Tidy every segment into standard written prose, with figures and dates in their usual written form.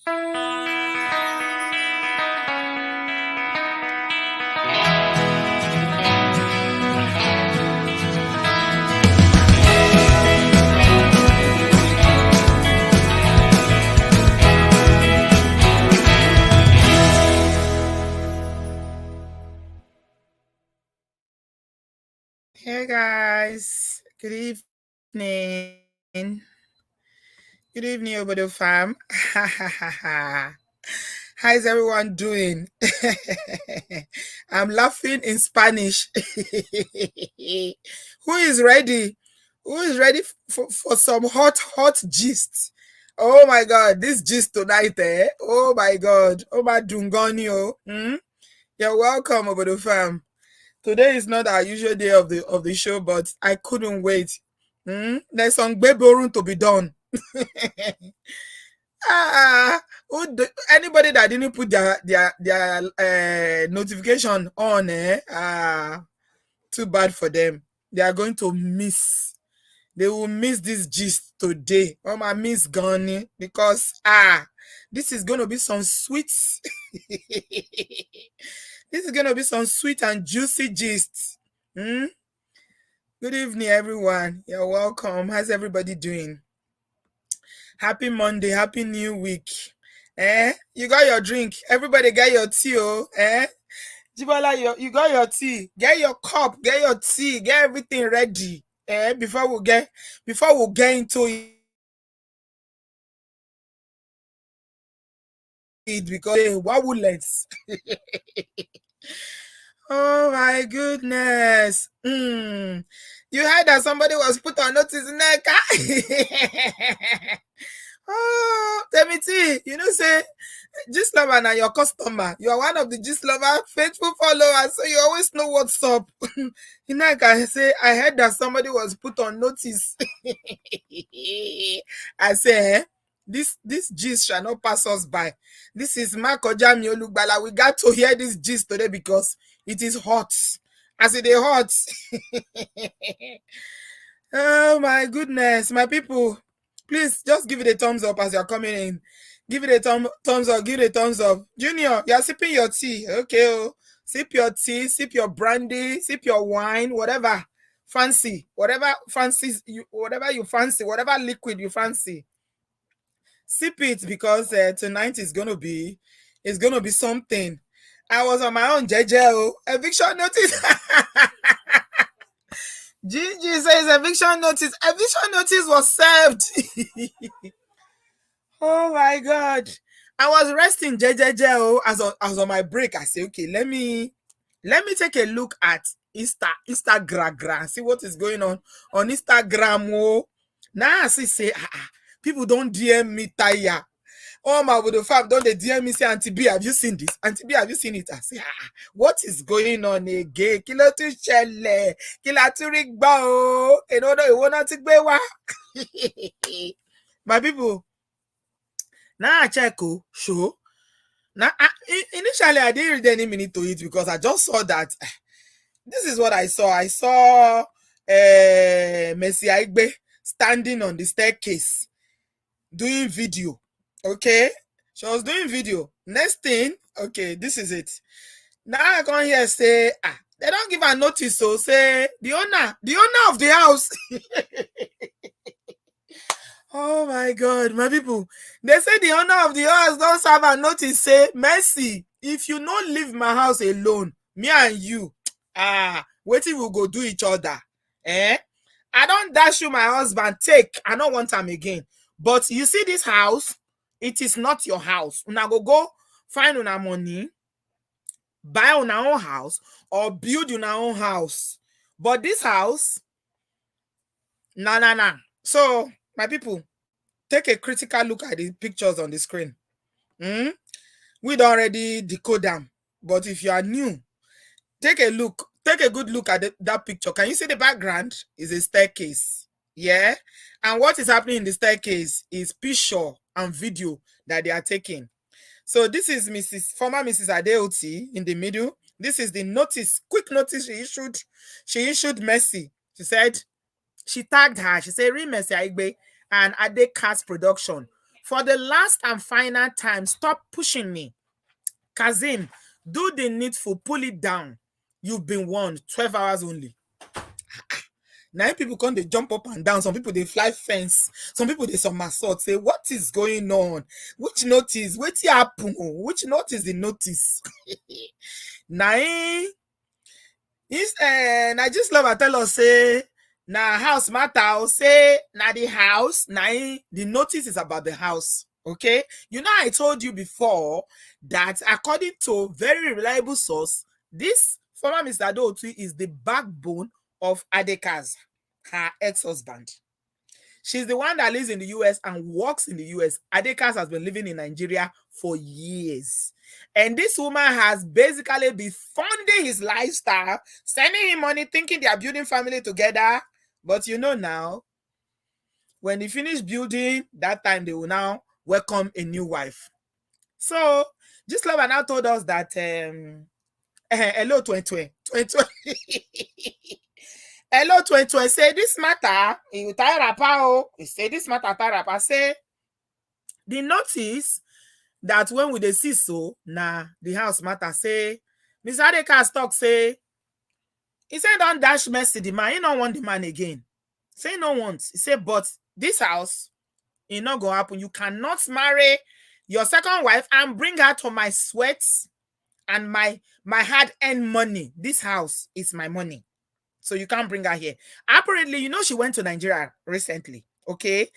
Hey guys, good evening. Good evening, Obodo fam. How's everyone doing? I'm laughing in Spanish. Who is ready? Who is ready for some hot gist? Oh my god, this gist tonight, eh? Oh my god. Oh my dungonio. You're welcome, Obodo fam. Today is not our usual day of the show, but I couldn't wait. There's some Beborun to be done. Anybody that didn't put their notification on, too bad for them. They are going to miss. They will miss this gist today. I miss Gani because this is gonna be some sweet. This is gonna be some sweet and juicy gist. Good evening, everyone. You're welcome. How's everybody doing? Happy Monday, happy new week. You got your drink. Everybody get your tea, Jibola, you got your tea. Get your cup, get your tea, get everything ready. Before we get into it, because what would let's oh my goodness. You heard that somebody was put on notice in there. Oh, Temiti, say, Gist Lover now your customer. You are one of the Gist Lover faithful followers, so you always know what's up. I can say, I heard that somebody was put on notice. I say, this gist shall not pass us by. This is Marco Jamio Lugbala. We got to hear this gist today because it is hot. As it is hot. Oh my goodness, my people. Please just give it a thumbs up as you're coming in. Give it a thumbs up. Give it a thumbs up. Junior, you're sipping your tea. Okay. Sip your tea, sip your brandy, sip your wine, whatever fancy. Whatever you fancy, whatever liquid you fancy. Sip it because tonight is gonna be something. I was on my own, JJ. Eviction notice. Gigi says eviction notice. Eviction notice was served. Oh my god. I was resting JJJ as on my break. I say, okay, let me take a look at Instagram, see what is going on Instagram. Now I see say people don't DM me tire. Oh my god, the fact don't they DM me say, Auntie B, have you seen this? Auntie B, have you seen it? I say, what is going on again? Kilo tu shele, kila tu rigba o. You wanna take bewa. My people, now I check show. Now initially I didn't read any minute to it because I just saw that. This is what I saw. I saw Messi Aigbe standing on the staircase doing video. Okay, she was doing video. Next thing, okay, this is it. Now I come here say, they don't give a notice, so say the owner of the house. Oh my god, my people. They say the owner of the house don't serve a notice, say, Mercy, if you not leave my house alone, me and you, wetin we go do each other. I don't dash you my husband, take. I don't want him again. But you see this house, it is not your house. Una go find una money, buy una own house, or build una own house. But this house, nah. So, my people, take a critical look at the pictures on the screen. We'd already decode them. But if you are new, take a good look at that picture. Can you see the background? Is a staircase. Yeah. And what is happening in the staircase is picture and video that they are taking. So this is former Mrs. Adeoti in the middle. This is the notice, quick notice she issued. She issued Mercy. She said, she tagged her. She said, Mercy Aigbe and Ade Cast Production For the last and final time, stop pushing me. Kazim, do the needful, pull it down. You've been warned. 12 hours only. Now people come, they jump up and down. Some people they fly fence. Some people they somersault. Say, what is going on? Which notice? What's happen? Which notice the notice? Now, I just love I tell us say, na house matter. Say, na the house. Now, the notice is about the house. Okay, you know I told you before that according to very reliable source, this former Mr. Adeoti is the backbone of Adeka's, her ex-husband. She's the one that lives in the US and works in the US. Adekas has been living in Nigeria for years. And this woman has basically been funding his lifestyle, sending him money, thinking they are building family together. But you know now, when they finish building, that time they will now welcome a new wife. So, this lover now told us that, hello, 2020. Hello, 2020. Say this matter, you tie rapper. He say this matter, tie rapper. Say the notice that when we they see so, the house matter. Say, Mr. Adekas talk, say, he said, don't dash mercy the man. He don't want the man again. Say, no want. He said, but this house, it not gonna happen. You cannot marry your second wife and bring her to my sweats and my hard-earned money. This house is my money. So you can't bring her here. Apparently, you know, she went to Nigeria recently, okay?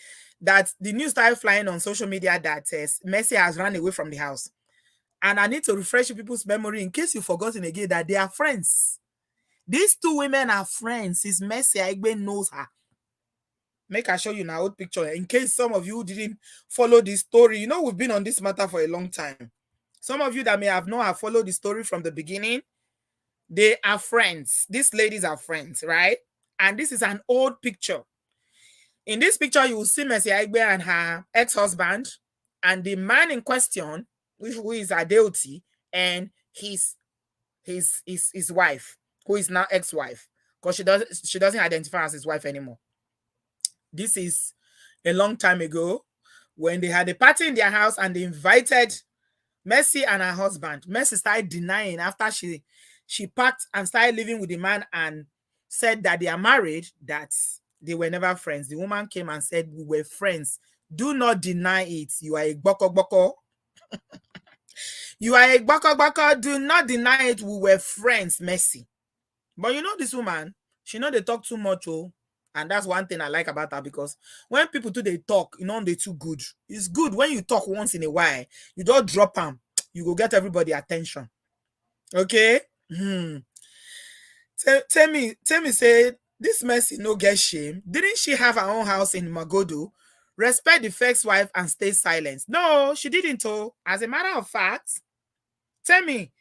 That the news started flying on social media that Mercy has run away from the house. And I need to refresh people's memory in case you've forgotten again that they are friends. These two women are friends. It's Mercy Aigbe knows her. Make I show you an old picture in case some of you didn't follow this story. You know, we've been on this matter for a long time. Some of you that may have not followed the story from the beginning, they are friends. These ladies are friends, right? And this is an old picture. In this picture, you will see Mercy Aigbe and her ex-husband, and the man in question, who is Adeoti, and his wife, who is now ex-wife, because she doesn't identify as his wife anymore. This is a long time ago when they had a party in their house and they invited Mercy and her husband. Mercy started denying after she packed and started living with the man and said that they are married, that they were never friends. The woman came and said, we were friends. Do not deny it. You are a boko. You are a boko. Do not deny it. We were friends, Mercy. But you know this woman, she know they talk too much, oh. And that's one thing I like about her, because when people do they talk, you know, they too good. It's good when you talk once in a while. You don't drop them. You go get everybody attention. Okay? Tell me, say, this Mercy no get shame. Didn't she have her own house in Magodo? Respect the first wife and stay silent. No, she didn't. Oh. As a matter of fact, tell me,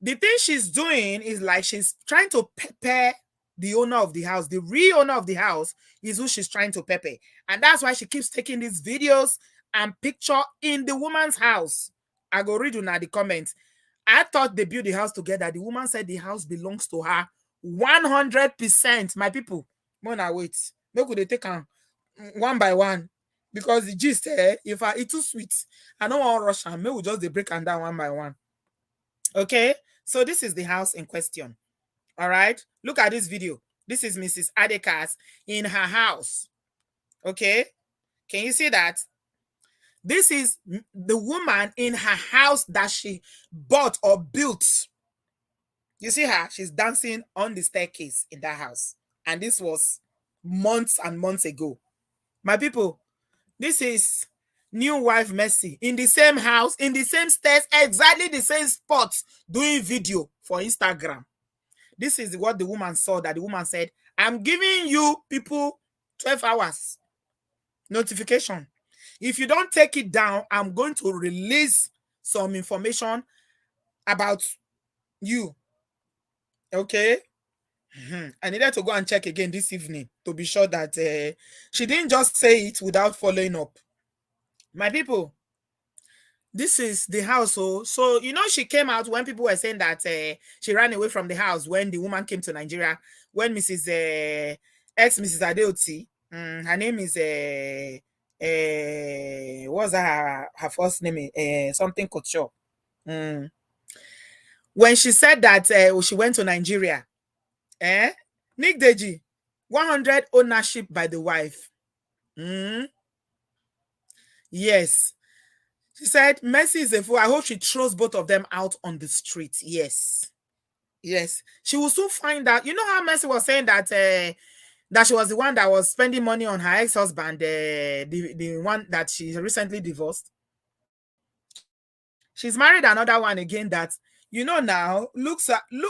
the thing she's doing is like she's trying to pepper the owner of the house. The real owner of the house is who she's trying to pepper. And that's why she keeps taking these videos and picture in the woman's house. I go read you now the comments. I thought they built the house together. The woman said the house belongs to her 100%. My people, Mona, wait. No, could they take them one by one? Because the gist, if I eat too sweet, I don't want to rush and maybe we just they break them down one by one. Okay, so this is the house in question. All right, look at this video. This is Mrs. Adekas in her house. Okay, can you see that? This is the woman in her house that she bought or built. You see her? She's dancing on the staircase in that house. And this was months and months ago. My people, this is new wife Mercy in the same house, in the same stairs, exactly the same spot, doing video for Instagram. This is what the woman saw, that the woman said, I'm giving you people 12 hours notification. If you don't take it down, I'm going to release some information about you. Okay? I needed to go and check again this evening to be sure that she didn't just say it without following up. My people, this is the house. So you know, she came out when people were saying that she ran away from the house when the woman came to Nigeria, when Mrs. Mrs. Adeoti, her name is what's her first name? Something Couture. Mm. When she said that she went to Nigeria, Nick Deji, 100 ownership by the wife. Mm. Yes. She said, Mercy is a fool. I hope she throws both of them out on the street. Yes. Yes. She will soon find out. You know how Mercy was saying that that she was the one that was spending money on her ex-husband, the one that she recently divorced. She's married another one again that, now, look,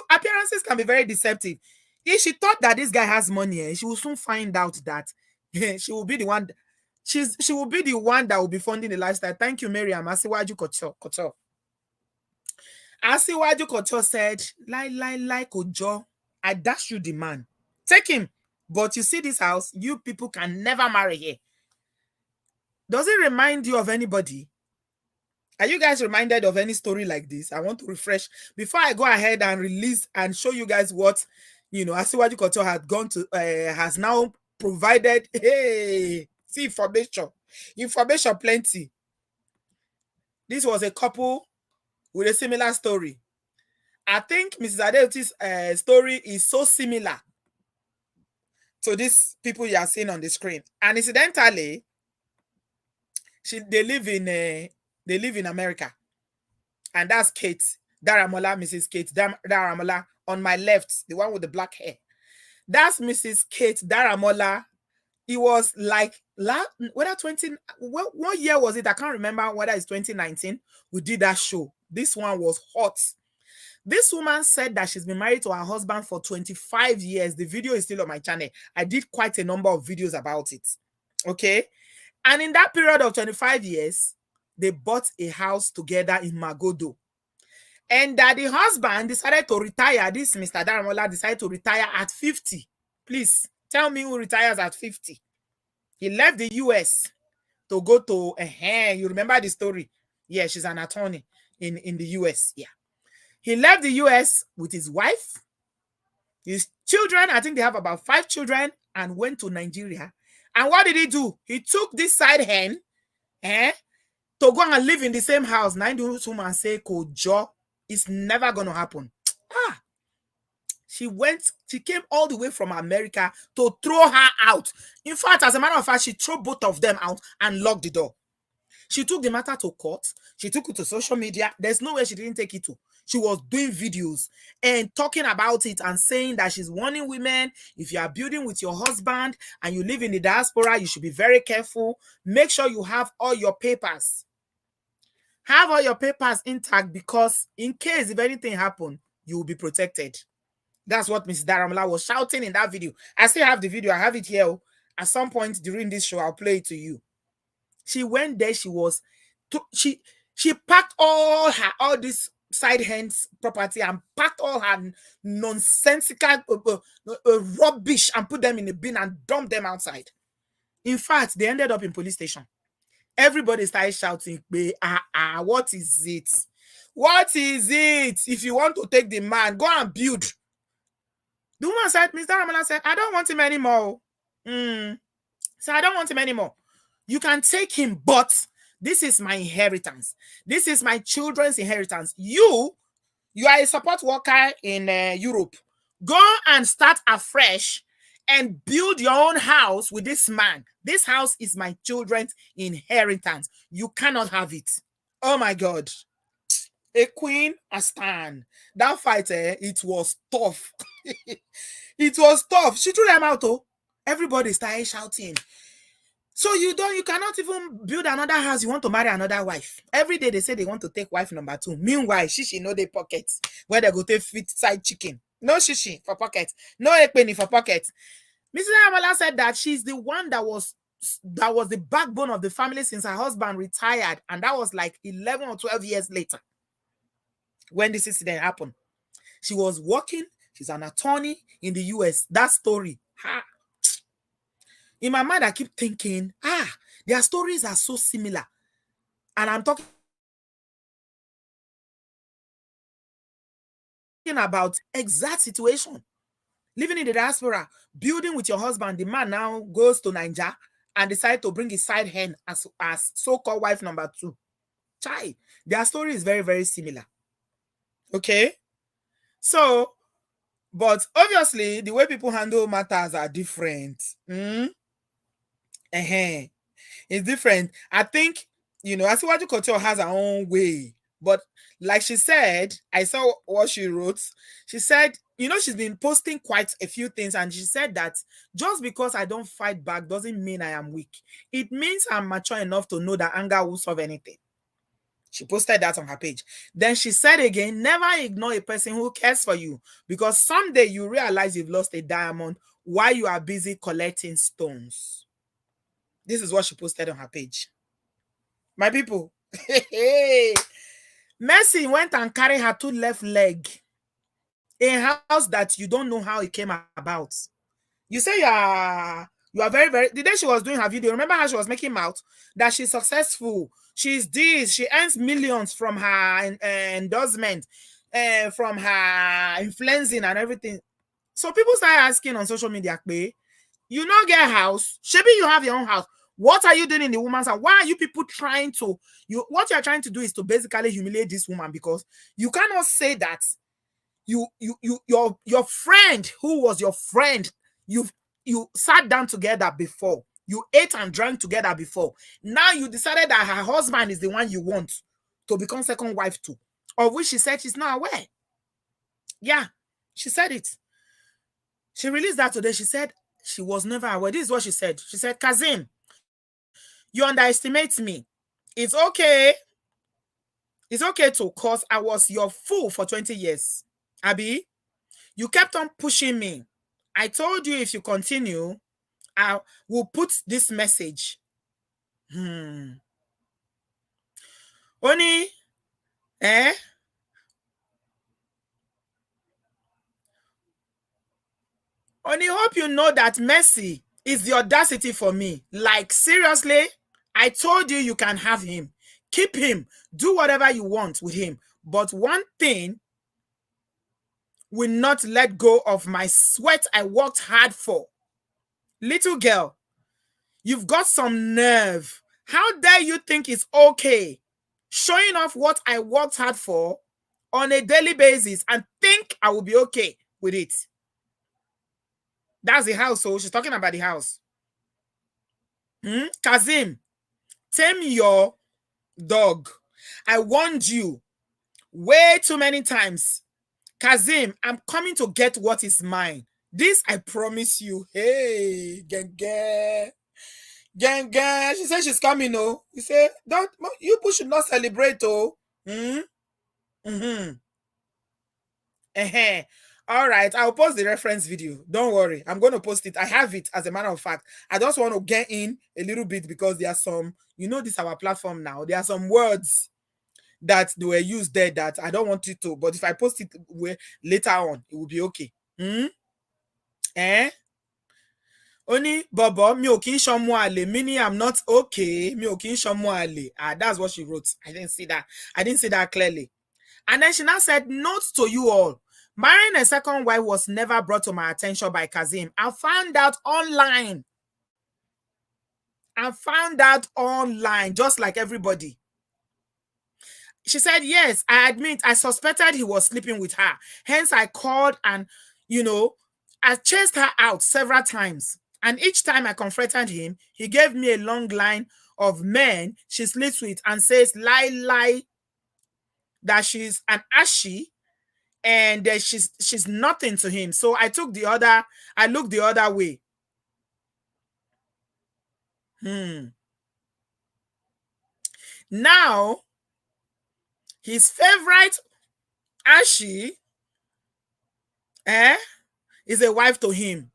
appearances can be very deceptive. If she thought that this guy has money, she will soon find out that she will be the one. She will be the one that will be funding the lifestyle. Thank you, Miriam. Asiwaju Kocho. Asiwaju Kocho said, lie, Kojo. I dash you the man. Take him. But you see this house, you people can never marry here. Does it remind you of anybody? Are you guys reminded of any story like this? I want to refresh before I go ahead and release and show you guys what Asiwaju Kocho has now provided. Hey, see information plenty. This was a couple with a similar story. I think Mrs. Adeoti's story is so similar to these people you are seeing on the screen. And incidentally, they live in America. And that's Kate Daramola, Mrs. Kate Daramola on my left, the one with the black hair. That's Mrs. Kate Daramola. It was like what year was it? I can't remember whether it's 2019. We did that show. This one was hot. This woman said that she's been married to her husband for 25 years. The video is still on my channel. I did quite a number of videos about it. Okay. And in that period of 25 years, they bought a house together in Magodo. And that the husband decided to retire. This Mr. Daramola decided to retire at 50. Please tell me who retires at 50. He left the US to go to, you remember the story? Yeah, she's an attorney in the US. Yeah. He left the US with his wife, his children. I think they have about 5 children, and went to Nigeria. And what did he do? He took this side hen to go and live in the same house. Now, this woman say, Kojo, it's never going to happen. She came all the way from America to throw her out. In fact, as a matter of fact, she threw both of them out and locked the door. She took the matter to court. She took it to social media. There's no way she didn't take it to. She was doing videos and talking about it and saying that she's warning women, if you are building with your husband and you live in the diaspora, you should be very careful. Make sure you have all your papers. Have all your papers intact, because in case if anything happens, you will be protected. That's what Mrs. Daramola was shouting in that video. I still have the video. I have it here. At some point during this show, I'll play it to you. She went there. She packed all this side hands property and packed all her nonsensical rubbish and put them in a bin and dumped them outside. In fact, they ended up in police station. Everybody started shouting, what is it? What is it? If you want to take the man, go and build. The woman said, Mr. Daramola said, I don't want him anymore. So I don't want him anymore. You can take him, but this is my inheritance. This is my children's inheritance. You are a support worker in Europe. Go and start afresh and build your own house with this man. This house is my children's inheritance. You cannot have it. Oh my God. A queen, a stand. That fight, it was tough. It was tough. She threw them out. Everybody started shouting. So you cannot even build another house. You want to marry another wife. Every day they say they want to take wife number 2. Meanwhile, shishi know they pockets where they go take fit side chicken. No shishi for pockets. No ekpeni for pockets. Mrs. Daramola said that she's the one that was the backbone of the family since her husband retired. And that was like 11 or 12 years later when this incident happened. She was working. She's an attorney in the US. That story. In my mind, I keep thinking, their stories are so similar. And I'm talking about exact situation. Living in the diaspora, building with your husband. The man now goes to Nigeria and decided to bring his side hen as so-called wife number 2. Chai, their story is very, very similar. Okay? So, but obviously, the way people handle matters are different. It's different. I think, Asiwaju Couture has her own way. But like she said, I saw what she wrote. She said, she's been posting quite a few things, and she said that just because I don't fight back doesn't mean I am weak. It means I'm mature enough to know that anger will solve anything. She posted that on her page. Then she said again, never ignore a person who cares for you, because someday you realize you've lost a diamond while you are busy collecting stones. This is what she posted on her page. My people, Mercy went and carried her 2 left leg in a house that you don't know how it came about. You say you are very, very. The day she was doing her video, remember how she was making mouth that she's successful, she's this, she earns millions from her endorsement, from her influencing and everything. So people start asking on social media, you not get a house, maybe you have your own house. What are you doing in the woman's house? Why are you people trying to, what you're trying to do is to basically humiliate this woman, because you cannot say that your friend who was your friend, you sat down together before, you ate and drank together before. Now you decided that her husband is the one you want to become second wife to, of which she said she's not aware. Yeah, she said it. She released that today. She said she was never aware. This is what she said. She said, Kazim, you underestimate me. It's okay. It's okay to, cause I was your fool for 20 years. Abi, you kept on pushing me. I told you if you continue, I will put this message. Only, Only hope you know that mercy is the audacity for me. Like, seriously, I told you you can have him. Keep him. Do whatever you want with him. But one thing will not let go of my sweat I worked hard for. Little girl, you've got some nerve. How dare you think it's okay showing off what I worked hard for on a daily basis and think I will be okay with it? That's the house. So she's talking about the house. Kazim, tame your dog. I warned you way too many times. Kazim, I'm coming to get what is mine. This I promise you. Hey, gang. She said she's coming, oh. You say, you people should not celebrate, oh. All right, I'll post the reference video. Don't worry, I'm going to post it. I have it, as a matter of fact. I just want to get in a little bit because there are some, this is our platform now. There are some words that they were used there that I don't want it to, but if I post it later on, it will be okay. Only Bobo, mi ò kí ń ṣọmọ àlè, meaning I'm not okay. Mi ò kí ń ṣọmọ àlè. That's what she wrote. I didn't see that clearly. And then she now said, note to you all. Marrying a second wife was never brought to my attention by Kazim. I found out online. Just like everybody. She said, yes, I admit I suspected he was sleeping with her. Hence, I called and, I chased her out several times. And each time I confronted him, he gave me a long line of men she sleeps with and says, lie, that she's an ashy and that she's nothing to him. So I looked the other way. Now, his favorite ashy is a wife to him.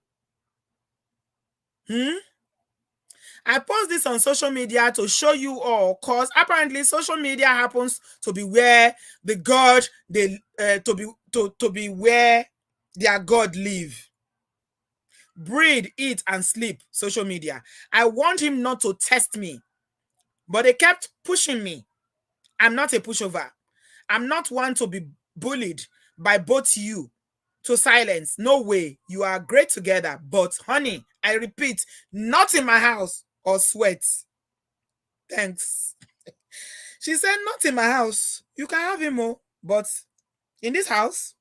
I post this on social media to show you all, cause apparently social media happens to be where the God to be where their God live. Breathe, eat, and sleep. Social media. I want him not to test me, but they kept pushing me. I'm not a pushover. I'm not one to be bullied by both you to silence. No way. You are great together, but honey, I repeat, not in my house. or sweat? Thanks. She said, not in my house. You can have him, oh, but in this house,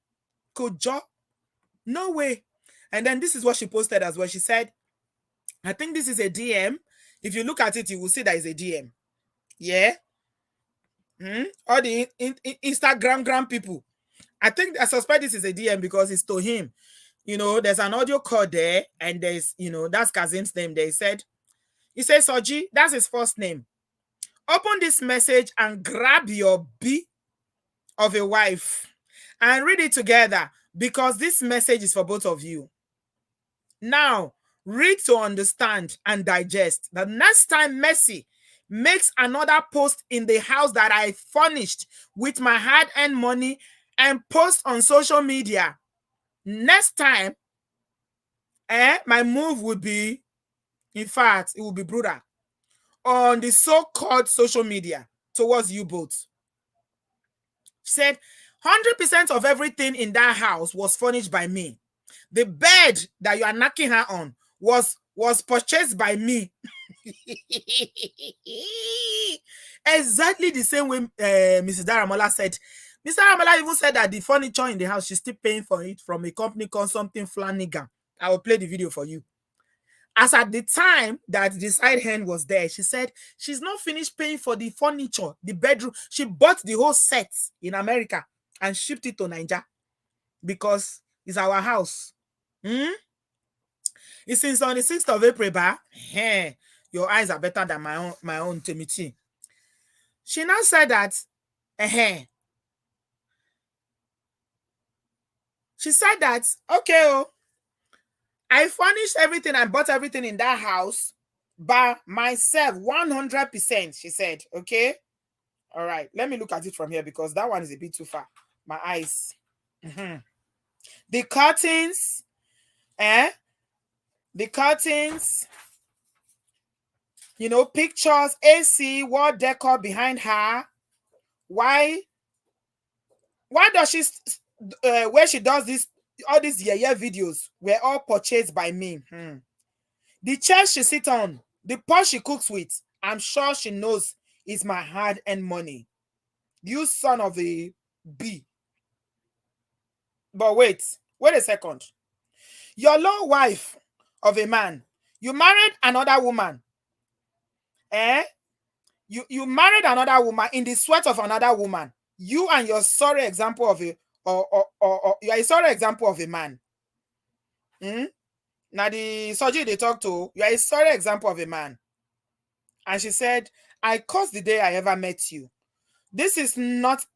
could job? No way. And then this is what she posted as well. She said, I think this is a DM. If you look at it, you will see that it's a DM. Yeah. All the Instagram gram people. I suspect this is a DM because it's to him. You know, there's an audio call there, and there's, that's Kazim's name. He says, Soji, that's his first name. Open this message and grab your B of a wife and read it together, because this message is for both of you. Now, read to understand and digest. The next time Mercy makes another post in the house that I furnished with my hard-earned money and post on social media, next time, my move would be, in fact, it will be brutal on the so-called social media towards you both. She said, 100% of everything in that house was furnished by me. The bed that you are knocking her on was purchased by me. Exactly the same way Mrs. Daramola said. Mr. Daramola even said that the furniture in the house, she's still paying for it from a company called something Flanagan. I will play the video for you. As at the time that the side hand was there, she said she's not finished paying for the furniture, the bedroom. She bought the whole set in America and shipped it to Nigeria because it's our house. It's since on the 6th of April, ba? Hey, your eyes are better than my own Timothy. She now said that, she said that, okay, I furnished everything, I bought everything in that house by myself, 100%, she said, okay? All right, let me look at it from here because that one is a bit too far. My eyes. The curtains, the curtains, pictures, AC, wall decor behind her. Why does she, where she does this, all these videos were all purchased by me. The chair she sits on, the pot she cooks with, I'm sure she knows is my hard-earned money. You son of a B. But wait a second. Your low wife of a man, you married another woman. You married another woman in the sweat of another woman. You and your sorry example of a you are a sorry example of a man. Now the Soji they talk to, you are a sorry example of a man. And she said, I cursed the day I ever met you. This is not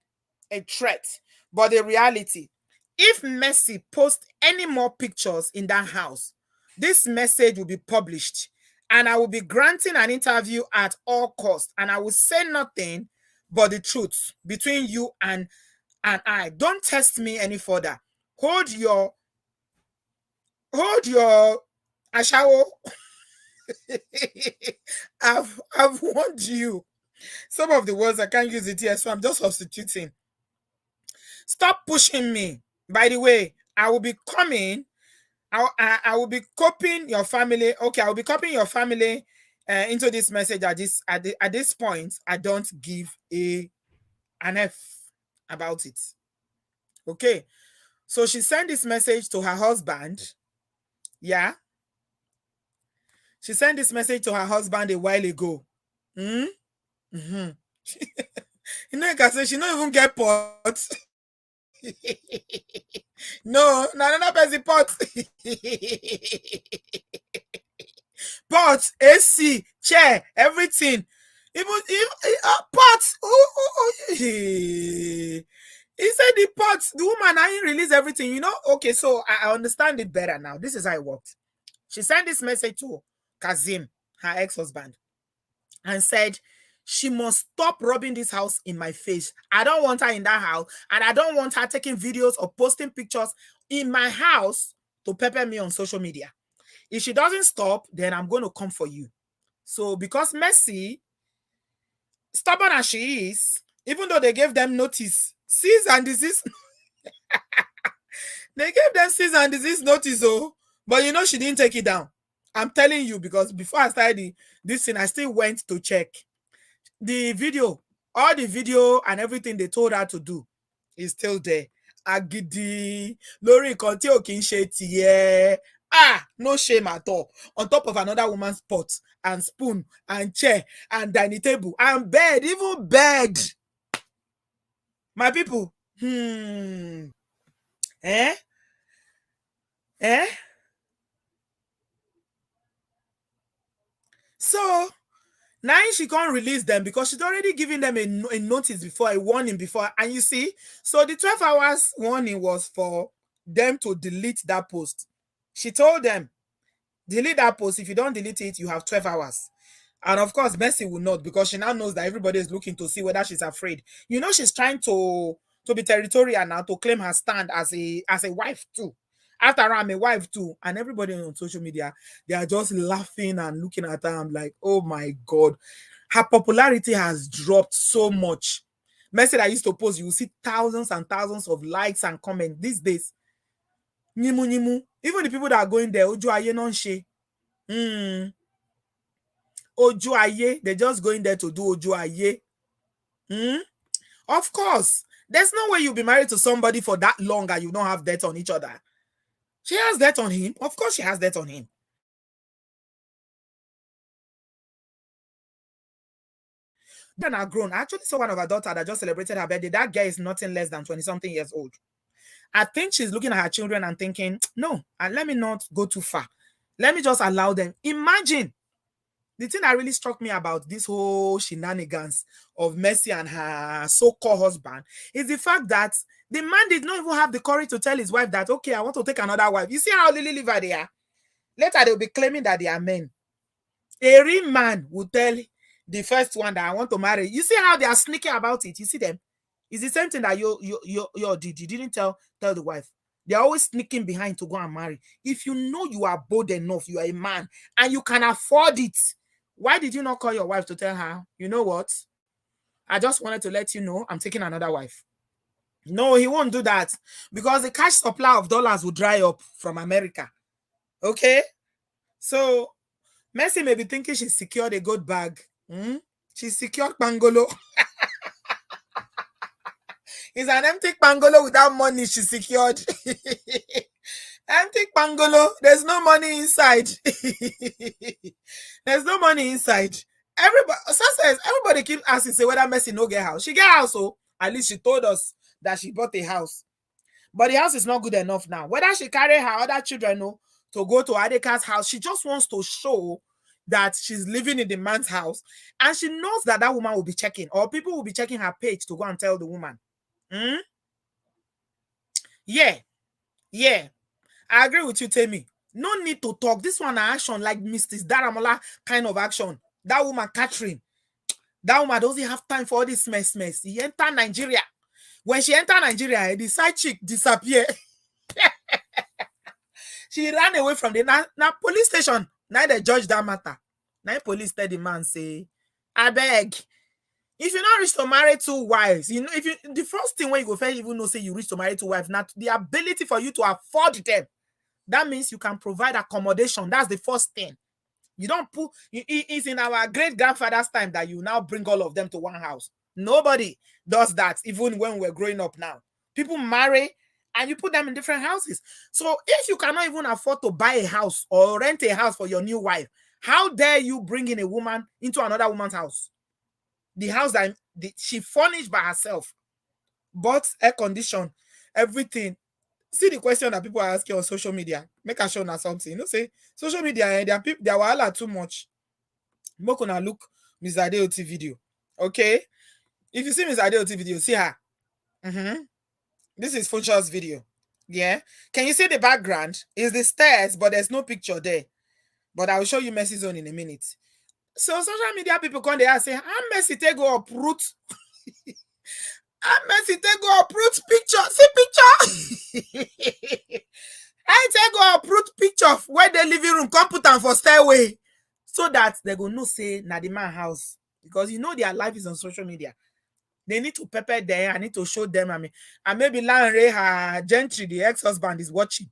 a threat, but a reality. If Mercy posts any more pictures in that house, this message will be published, and I will be granting an interview at all costs, and I will say nothing but the truth between you and I. Don't test me any further. Hold your ashawo. I've warned you. Some of the words I can't use it here, so I'm just substituting. Stop pushing me. By the way, I will be coming. I will be copying your family. Okay, I will be copying your family into this message at this point. I don't give an F about it. Okay, so she sent this message to her husband. Yeah, she sent this message to her husband a while ago. You know, you can say she don't even get pot. No, another person pot. Pot, AC, chair, everything. Even pot. He said the pot, the woman, I release everything, Okay, so I understand it better now. This is how it worked. She sent this message to Kazim, her ex-husband, and said, she must stop rubbing this house in my face. I don't want her in that house, and I don't want her taking videos or posting pictures in my house to pepper me on social media. If she doesn't stop, then I'm going to come for you. So because Mercy, stubborn as she is, even though they gave them notice, cease and desist. They gave them cease and desist notice, but she didn't take it down. I'm telling you, because before I started this thing, I still went to check the video. All the video and everything they told her to do is still there. Agidi lórí nǹkan tí ò kí ń ṣe tiẹ̀. No shame at all. On top of another woman's pot and spoon and chair and dining table and bed, even bed. My people, eh? So now she can't release them because she's already given them a notice before, a warning before. And you see, so the 12 hours warning was for them to delete that post. She told them, delete that post. If you don't delete it, you have 12 hours. And of course, Mercy will not, because she now knows that everybody is looking to see whether she's afraid. You know, she's trying to be territorial now, to claim her stand as a wife too. After all, I'm a wife too. And everybody on social media, they are just laughing and looking at her. I'm like, oh my God. Her popularity has dropped so much. Mercy that I used to post, you will see thousands and thousands of likes and comments. These days, Nimu Nimu. Even the people that are going there, Ojo Aye non she. Ojo Aye, they're just going there to do Ojo Aye. Of course, there's no way you'll be married to somebody for that long and you don't have debt on each other. She has debt on him. Of course, she has debt on him. Then are grown. I actually saw one of her daughter that just celebrated her birthday. That girl is nothing less than 20-something years old. I think she's looking at her children and thinking, no, and let me not go too far. Let me just allow them. Imagine. The thing that really struck me about this whole shenanigans of Mercy and her so-called husband is the fact that the man did not even have the courage to tell his wife that, okay, I want to take another wife. You see how Lily liver they are? Later, they'll be claiming that they are men. A real man will tell the first one that I want to marry. You see how they are sneaking about it? You see them? It's the same thing that you did. You didn't tell the wife. They're always sneaking behind to go and marry. If you know you are bold enough, you are a man, and you can afford it, why did you not call your wife to tell her, you know what? I just wanted to let you know I'm taking another wife. No, he won't do that because the cash supply of dollars will dry up from America. Okay? So, Mercy may be thinking she secured a gold bag. She secured Pangolo. It's an empty Pangolo without money she secured. Empty Pangolo. There's no money inside. There's no money inside. Everybody keeps asking, say, whether Mercy no get house. She get house, so at least she told us that she bought a house. But the house is not good enough now. Whether she carry her other children to go to Adeka's house, she just wants to show that she's living in the man's house. And she knows that that woman will be checking, or people will be checking her page to go and tell the woman. Yeah. I agree with you, Temi. No need to talk. This one action like Mrs. Daramola kind of action. That woman, Catherine, that woman doesn't have time for all this mess. He entered Nigeria. When she entered Nigeria, the side chick disappeared. She ran away from the now police station. Now they judge that matter. Now police tell the man, say, I beg, if you not reach to marry two wives, you know, if you the first thing when you go first even know say you reach to marry two wives, not the ability for you to afford them. That means you can provide accommodation. That's the first thing. You don't put it's in our great grandfather's time that you now bring all of them to one house. Nobody does that, even when we're growing up now. People marry and you put them in different houses. So if you cannot even afford to buy a house or rent a house for your new wife, how dare you bring in a woman into another woman's house? The house that she furnished by herself, bought air condition, everything. See the question that people are asking on social media. Make a show now something. You know, say social media, there are people, they are too much. More gonna look Miss Adeoti video. Okay? If you see Miss Adeoti video, see her. This is Funsha's video. Yeah. Can you see the background? Is the stairs, but there's no picture there. But I will show you Mercy's own in a minute. So social media people come there and say, how Mercy take go uproot? How Mercy take go uproot picture? See picture? I take go uproot picture where the living room come put them for stairway. So that they go no say na the man house. Because you know their life is on social media. They need to pepper there. I need to show them. I mean, and maybe Lanre, her gentry, the ex-husband, is watching.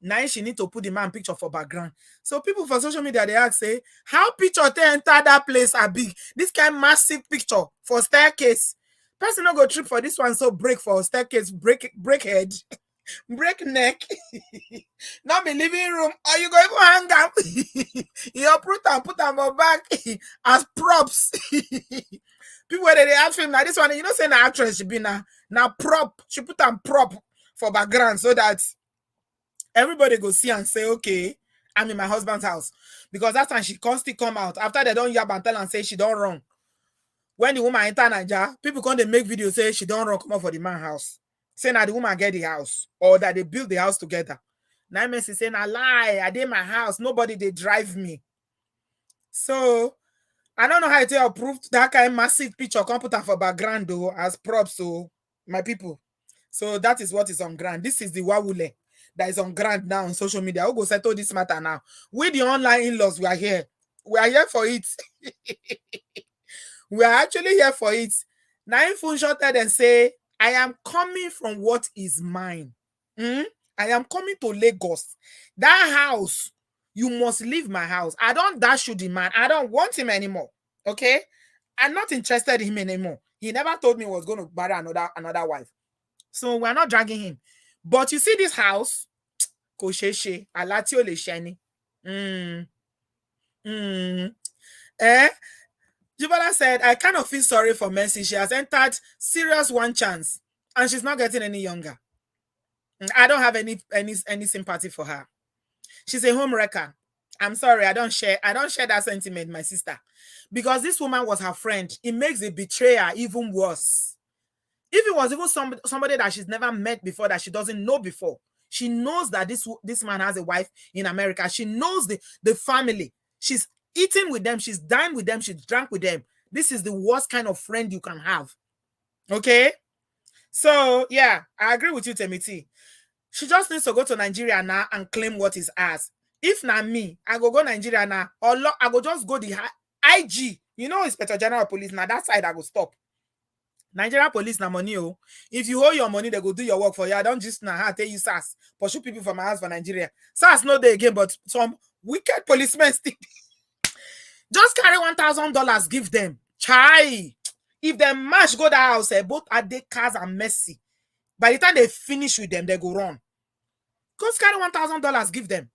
Now she need to put the man picture for background. So people for social media, they ask, say, how picture they enter that place are big? This kind of massive picture for staircase. Person not go trip for this one, so break for staircase, break head, break neck. Not be living room. Or you go even hang up. You put them for back as props. People where they ask him now this one, you know, say an actress she be now prop. She put them prop for background so that everybody go see and say, okay, I'm in my husband's house. Because that time she constantly come out. After they don't yab and tell and say she don't wrong. When the woman enter Nigeria, people come they make videos say she don't wrong come up for the man house. Say that the woman get the house. Or that they build the house together. Now Messi saying a lie. I did my house. Nobody they drive me. So I don't know how to approve that kind of massive picture computer for background though as props to my people. So that is what is on ground. This is the wawule that is on ground now on social media. Who go settle this matter now? We the online in-laws, we are here. We are here for it. We are actually here for it. Nine phone shorted and say, I am coming from what is mine. I am coming to Lagos. That house, you must leave my house. I don't dash you the man. I don't want him anymore. Okay? I'm not interested in him anymore. He never told me he was going to marry another wife. So we're not dragging him. But you see this house, Kosheshe, Alatio le shani. Jubala said, I kind of feel sorry for Mercy. She has entered serious one chance and she's not getting any younger. I don't have any sympathy for her. She's a home wrecker. I'm sorry, I don't share that sentiment, my sister. Because this woman was her friend. It makes the betrayer even worse. If it was even somebody that she's never met before, that she doesn't know before, she knows that this man has a wife in America. She knows the family. She's eating with them. She's dined with them. She's drank with them. This is the worst kind of friend you can have. Okay? So, yeah, I agree with you, Temiti. She just needs to go to Nigeria now and claim what is ours. If not me, I go Nigeria now. Or I go just go the IG. You know, Inspector General of Police. Now that side I go stop. Nigeria police na money. Oh. If you owe your money, they go do your work for you. I don't just now tell you SARS. Pursue people from my house for Nigeria. SARS no day again, but some wicked policemen still. Just carry $1,000, give them. Chai. If they match go that house, both Ade, Cars and Mercy. By the time they finish with them, they go run. Just carry $1,000, give them.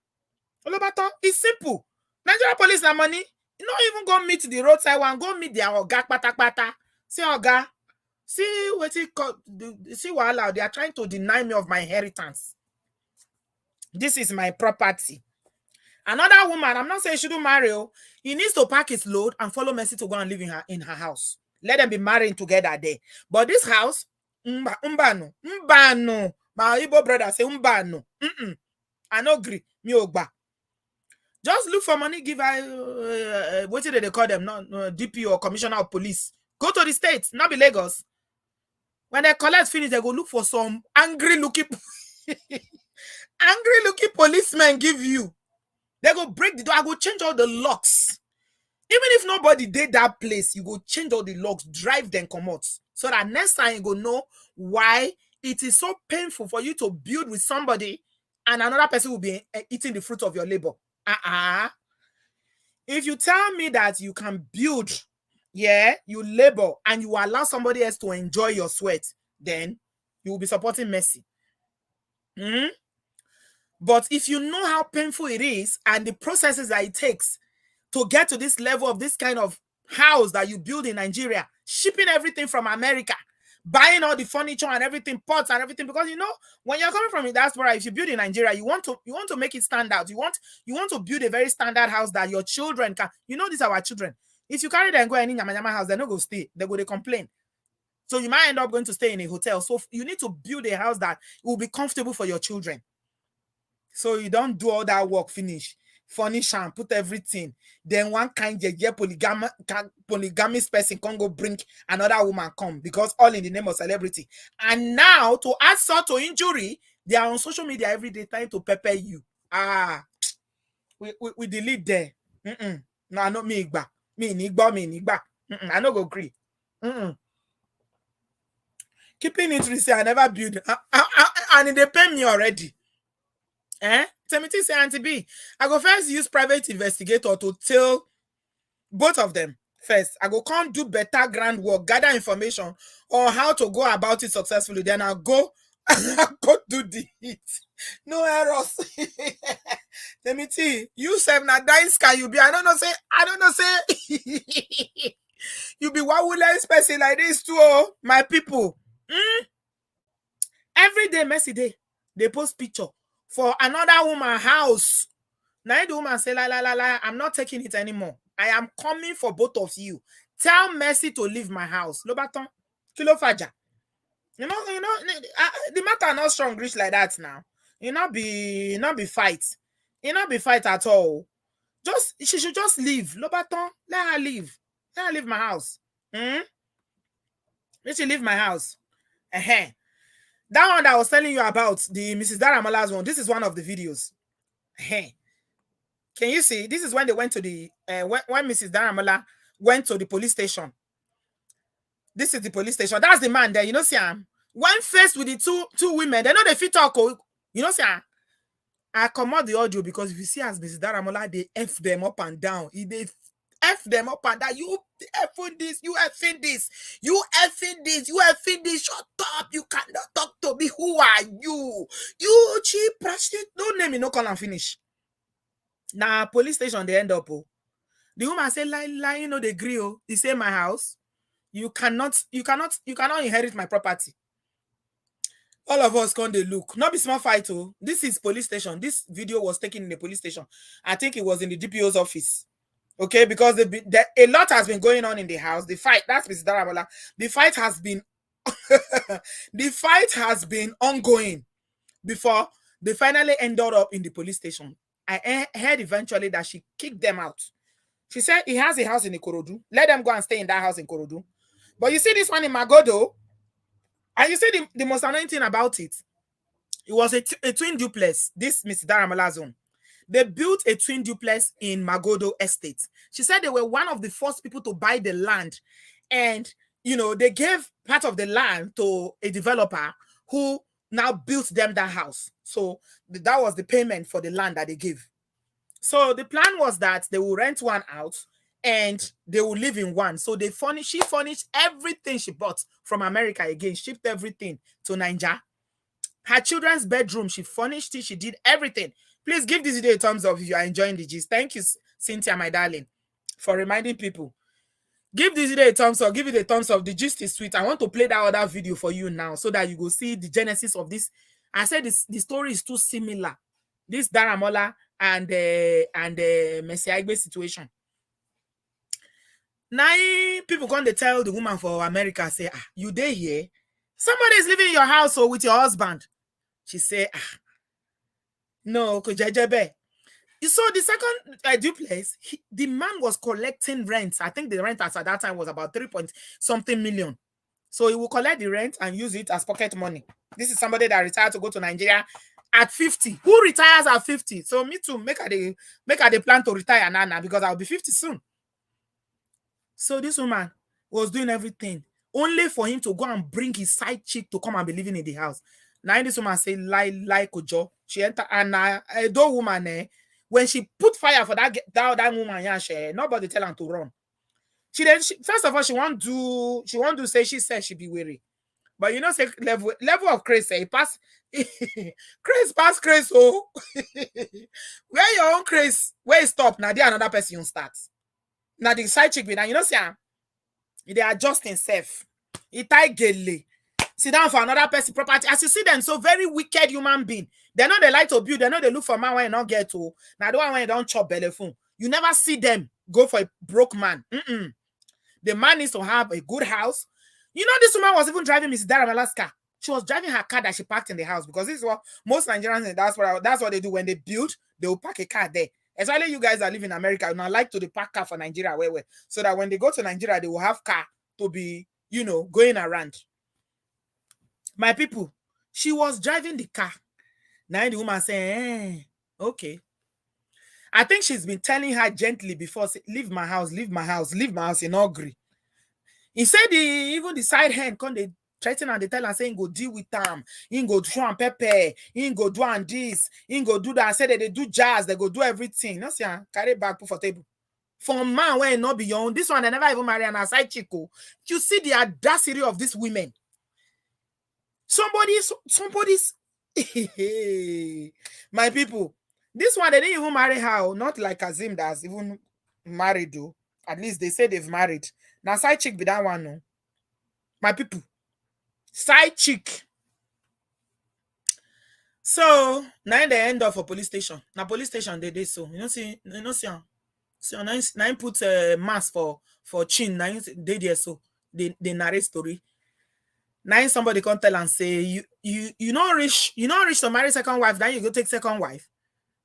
Olobato, it's simple. Nigeria police na money. You don't even go meet the roadside one. Go meet their oga pata. See oga. See what it called. See what they are trying to deny me of my inheritance. This is my property. Another woman, I'm not saying she shouldn't marry. He needs to pack his load and follow Mercy to go and live in her house. Let them be marrying together there. But this house, mbano. My Igbo brother say mbano. I no agree. Me ogba. Just look for money, give her what did they call them? Not DP or Commissioner of Police. Go to the states, not be Lagos. When they collect finish, they go look for some angry looking policemen give you. They go break the door. I go change all the locks. Even if nobody did that place, you go change all the locks, drive them come out. So that next time you go know why it is so painful for you to build with somebody and another person will be eating the fruit of your labor. If you tell me that you can build, you labor and you allow somebody else to enjoy your sweat, then you will be supporting Mercy. But if you know how painful it is and the processes that it takes to get to this level of this kind of house that you build in Nigeria, shipping everything from America, buying all the furniture and everything, pots and everything, because you know when you're coming from the diaspora, if you build in Nigeria, you want to make it stand out. You want to build a very standard house that your children can. You know, these are our children. If you carry them and go any Nyama house, they're not going to stay. They go to complain. So you might end up going to stay in a hotel. So you need to build a house that will be comfortable for your children. So you don't do all that work, finish, furnish and put everything. Then one kind of polygamous person can go bring another woman come because all in the name of celebrity. And now to add sort to injury, they are on social media every day trying to pepper you. We delete there. No, not me igba. Me igba. I no go agree. Keeping it risky, I never build. And they pay me already. Timothy say, Auntie B, I go first use private investigator to tell both of them first. I go come do better groundwork, gather information on how to go about it successfully. Then I'll go go do the hit. No errors. Timothy, you self na dying sky you be. I don't know say you be wawulence person like this too, oh, my people. Every day, Mercy Day, they post picture for another woman house. Now the woman say, la, I'm not taking it anymore. I am coming for both of you. Tell Mercy to leave my house. Lobaton, kilo faja. You know, the matter not strong reach like that now. You not be fight. You not be fight at all. She should just leave. Lobaton, let her leave. Let her leave my house. Let she leave my house. That one that I was telling you about, the Mrs. Daramola's one, this is one of the videos. Can you see? This is when they went to the, when Mrs. Daramola went to the police station. This is the police station. That's the man there. You know, see him? When faced with the two women, they know they fit talk. You know, see him? I come out the audio because if you see as Mrs. Daramola, they F them up and down. They F them up and down. You effing this, you effing this, you effing this, you effing this. Shut up. You cannot talk to me. Who are you? You cheap prostitute. Don't name me, no call and finish. Now, police station, they end up. The woman say, lie, you know, they agree. He say, my house. You cannot inherit my property. All of us come they look. Not be small fight. This is police station. This video was taken in the police station. I think it was in the DPO's office. Okay, because a lot has been going on in the house. The fight, that's Mr. Daramola. The fight has been the fight has been ongoing before they finally ended up in the police station. I heard eventually that she kicked them out. She said he has a house in Ikorodu. Let them go and stay in that house in Ikorodu. But you see this one in Magodo, and you see the most annoying thing about it. It was a twin duplex, this Mrs. Daramola zone. They built a twin duplex in Magodo Estate. She said they were one of the first people to buy the land. And, you know, they gave part of the land to a developer who now built them that house. So that was the payment for the land that they gave. So the plan was that they will rent one out and they will live in one. So she furnished everything she bought from America again, shipped everything to Nigeria. Her children's bedroom, she furnished it, she did everything. Please give this video a thumbs up if you are enjoying the gist. Thank you, Cynthia, my darling, for reminding people. Give this video a thumbs up. Give it a thumbs up. The gist is sweet. I want to play that other video for you now so that you go see the genesis of this. I said the story is too similar. This Daramola and Mercy Aigbe situation. Now people come to tell the woman for America, say, you dey here? Somebody is living in your house or with your husband. She say, no, kujejebe. So the second duplex, the man was collecting rent. I think the rent at that time was about 3-point-something million. So he will collect the rent and use it as pocket money. This is somebody that retired to go to Nigeria at 50. Who retires at 50? So me too, make a day plan to retire now because I'll be 50 soon. So this woman was doing everything only for him to go and bring his side chick to come and be living in the house. Now this woman say lie kojo. She enter and a woman when she put fire for that woman, yeah, nobody tell her to run. First of all, she want to say she said she be weary. But you know, say level of craze, say pass craze pass craze. Oh, where your own craze, where it stop, now there another person starts. Now the side chick be now, you know, see, they adjust himself. He tie gele. Sit down for another person property. As you see them, so very wicked human being. They know they like to build. They know they look for man when you not get to. Now the one when you don't chop belly phone. You never see them go for a broke man. The man needs to have a good house. You know, this woman was even driving Mrs. Daramola's car. She was driving her car that she parked in the house because this is what most Nigerians, that's what they do when they build. They will park a car there. Especially you guys that live in America, you know, like to the park car for Nigeria, so that when they go to Nigeria, they will have car to be, you know, going around. My people, she was driving the car. Now the woman saying, okay. I think she's been telling her gently before, say, leave my house, leave my house, leave my house, in agree. He said even the side hand, they threaten and they tell and saying go deal with them, in go show and pepper, in go do and this, in go do that. Say that they do jazz, they go do everything. No, see, carry back put for table. For man where not beyond this one, they never even marry an side chico. You see the audacity of these women. Somebody's my people. This one they didn't even marry her, not like Kazim that's even married though. At least they say they've married. Now side chick be that one, no. My people. Side chick. So now they end up for police station. Now police station they did so. See. So nine put a mask for chin. Nine they there so they narrate story. Now somebody come tell and say you not rich to marry second wife, then you go take second wife.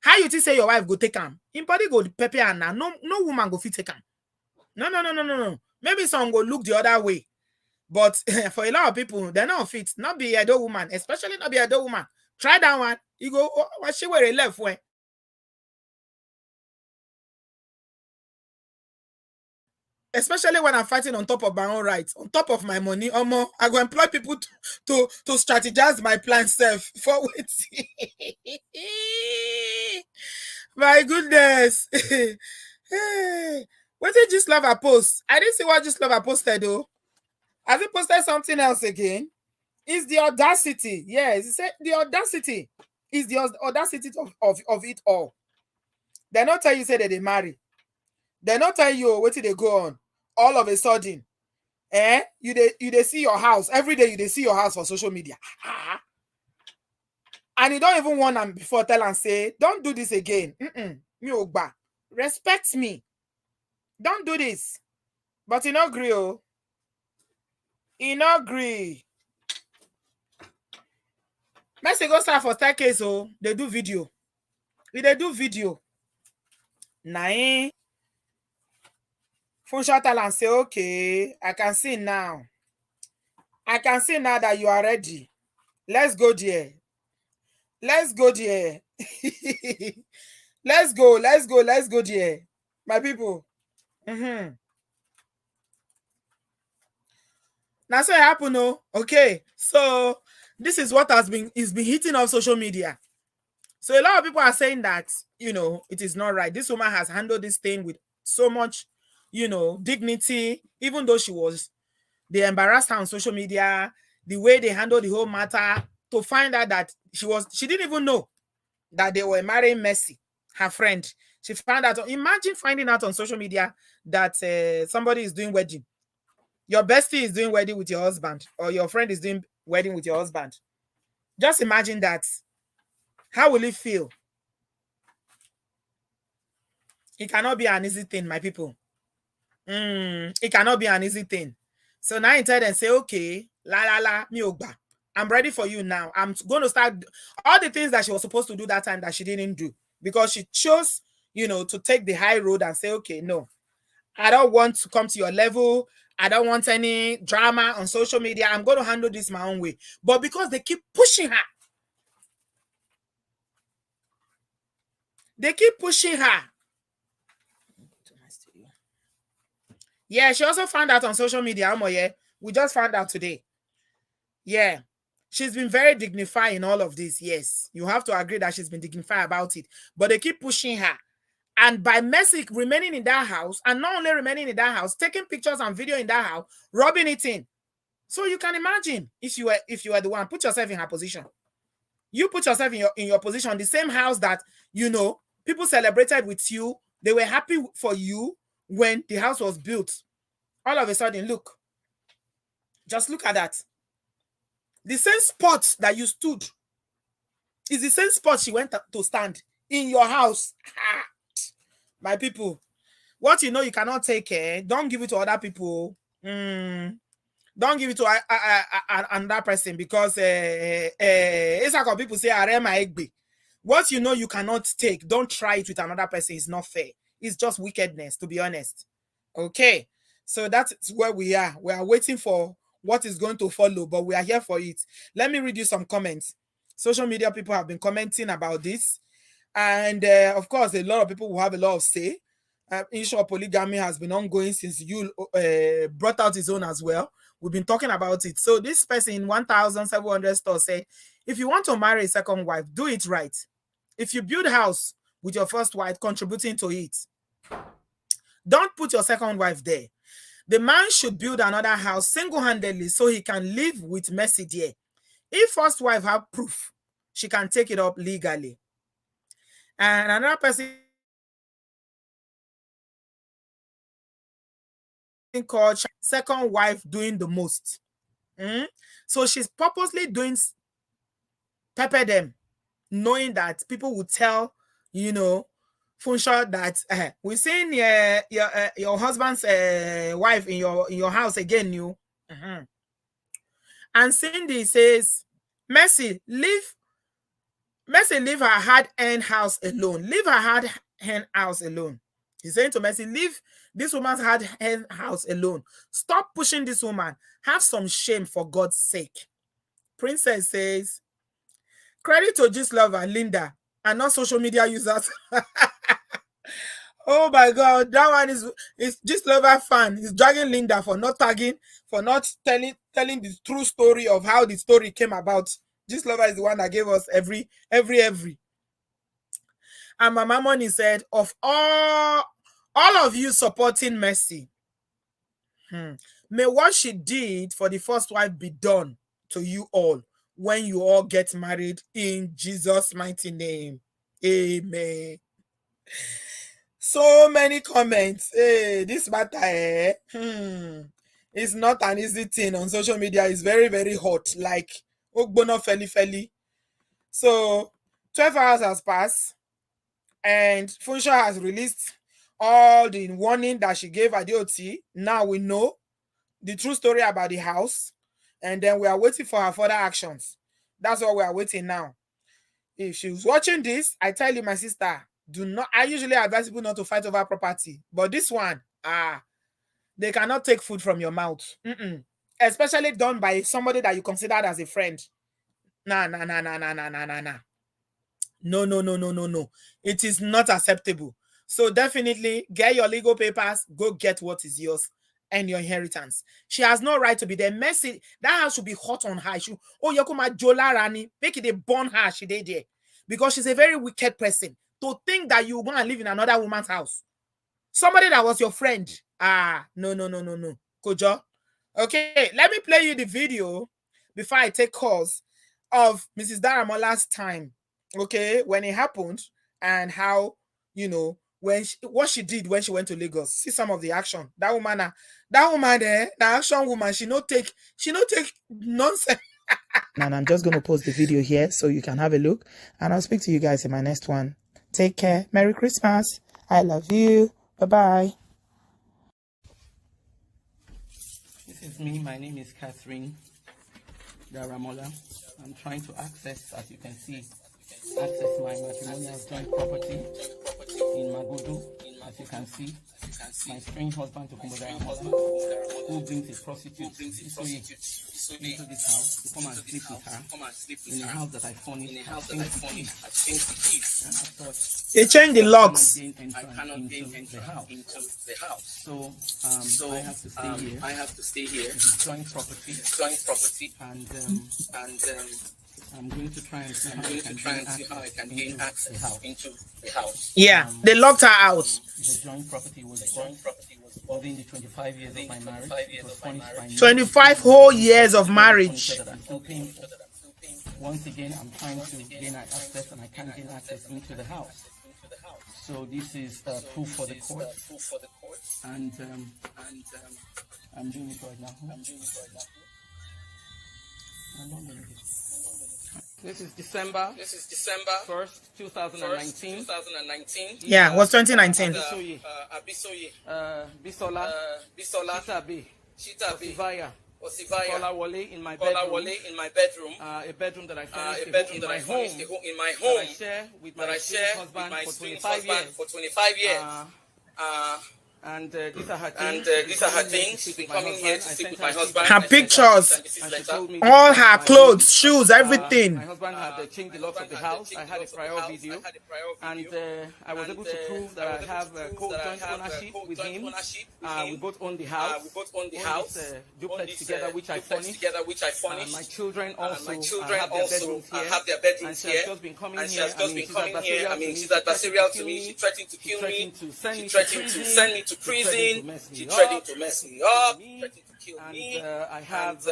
How you think say your wife go take him? In body go pepper and now no woman go fit take him. No. Maybe some go look the other way. But for a lot of people, they're not fit. Not be a dog woman, especially not be a dog woman. Try that one. You go, oh, what she wear a left way. Especially when I'm fighting on top of my own rights, on top of my money, I go employ people to strategize my plan self for waiting. My goodness. What did Just Love a post? I didn't see what Just Love a posted though. Has it posted something else again? It's the audacity. Yes, it said the audacity is the audacity of it all. They not tell you say that they marry. They not tell you what did they go on. All of a sudden, you they see your house every day. You they see your house for social media, and you don't even want them before tell and say, "Don't do this again." Me ogba, respect me. Don't do this. But you not agree, oh. You not agree. Messi go start for staircase, oh. They do video. If they do video, nah. Phone shot and say, okay, I can see now. I can see now that you are ready. Let's go there. Let's go there. Let's go there. My people. Now so it happened, no? Okay. So this is what has been hitting off social media. So a lot of people are saying that, it is not right. This woman has handled this thing with so much, dignity, even though they embarrassed her on social media, the way they handled the whole matter, to find out that she didn't even know that they were marrying Messi, her friend. She found out, imagine finding out on social media that somebody is doing wedding. Your bestie is doing wedding with your husband, or your friend is doing wedding with your husband. Just imagine that. How will it feel? It cannot be an easy thing, my people. It cannot be an easy thing. So now you tell them, say, okay, mi ogba. I'm ready for you now. I'm going to start all the things that she was supposed to do that time that she didn't do, because she chose, to take the high road and say, okay, no, I don't want to come to your level. I don't want any drama on social media. I'm going to handle this my own way. But because they keep pushing her, Yeah, she also found out on social media. We just found out today. Yeah. She's been very dignified in all of this. Yes. You have to agree that she's been dignified about it. But they keep pushing her. And by Messi remaining in that house, and not only remaining in that house, taking pictures and video in that house, rubbing it in. So you can imagine if you were the one, put yourself in her position. You put yourself in your position, the same house that, people celebrated with you. They were happy for you when the house was built. All of a sudden, look. Just look at that. The same spot that you stood is the same spot she went to stand in your house. My people, what you cannot take care, don't give it to other people. Don't give it to another person, because it's like people say, what you cannot take, don't try it with another person. It's not fair. It's just wickedness, to be honest. Okay, so that's where we are. We are waiting for what is going to follow, but we are here for it. Let me read you some comments. Social media people have been commenting about this, and of course, a lot of people will have a lot of say. Issue of polygamy has been ongoing since you brought out his own as well. We've been talking about it. So this person in 1,700 stores said, if you want to marry a second wife, do it right. If you build house with your first wife contributing to it, don't put your second wife there. The man should build another house single-handedly so he can live with mercy there. If first wife have proof, she can take it up legally. And another person called second wife doing the most. So she's purposely doing pepper them, knowing that people will tell, you know, Funsha that we've seen your husband's wife in your house again, you. And Cindy says, Mercy, leave her hard-earned house alone. Leave her hard-earned house alone. He's saying to Mercy, leave this woman's hard-earned house alone. Stop pushing this woman. Have some shame for God's sake. Princess says, credit to Gist Lover, Linda, and not social media users. Oh my God, that one is Gist Lover fan. He's dragging Linda for not tagging, for not telling the true story of how the story came about. Gist Lover is the one that gave us every. And Mama Money said, of all of you supporting Mercy, may what she did for the first wife be done to you all when you all get married in Jesus' mighty name. Amen. So many comments. Hey, this matter it's not an easy thing on social media. It's very, very hot. Like Ogbono Feli. So 12 hours has passed, and Funsha has released all the warning that she gave Adeoti. Now we know the true story about the house, and then we are waiting for her further actions. That's what we are waiting now. If she's watching this, I tell you, my sister, do not. I usually advise people not to fight over property, but this one, they cannot take food from your mouth, especially done by somebody that you considered as a friend. Nah. No. It is not acceptable. So definitely get your legal papers, go get what is yours and your inheritance. She has no right to be there. Mercy, that house should be hot on her. Yakuma Jola Rani, make it a born her, she did there. Because she's a very wicked person. To think that you're going to live in another woman's house. Somebody that was your friend. No. Kojo. Okay, let me play you the video before I take calls of Mrs. Daramola's time. Okay, when it happened and how, what she did when she went to Lagos. See some of the action. That woman there, the action woman, she no take nonsense. And I'm just going to post the video here so you can have a look. And I'll speak to you guys in my next one. Take care. Merry Christmas. I love you. Bye-bye. This is me. My name is Catherine Daramola. I'm trying to access, as you can see, my matrimonial joint property in Magodo. As you can see, my strange husband to Daramola, who brings a prostitute into this house to come and sleep with her in a house that I furnished. They changed the locks. I cannot gain entrance into the house. So I have to stay here. It's joint property. And I'm going to try and see how I can gain access into the house. Yeah, they locked her out. The joint property was within the 25 years of my marriage. It was furnished by me. 25 whole years of marriage. Once again, I'm trying to gain access, and I can't gain access into the house. So this is proof for the court, and I'm doing it right now. This is December 1st, 2019. Yeah, it was 2019. Bisola, Chita Osivaya, Wale in my bedroom. A bedroom that I finished in my home. That I share with my husband for 25 years. And these are her things. These are her things. She's been coming here to sleep with my husband. Her pictures, And she told me all her my clothes, shoes, my everything. husband had changed the locks of the house. I had a prior video, and I was able to prove that I have co-joint ownership with him. We both own the house. This duplex together, which I furnished. My children also have their bedrooms here. And she has just been coming here. I mean, she's adversarial to me. She threatened to kill me. She threatened to send me to prison. She threatened to mess me up. Threatened to kill me. I have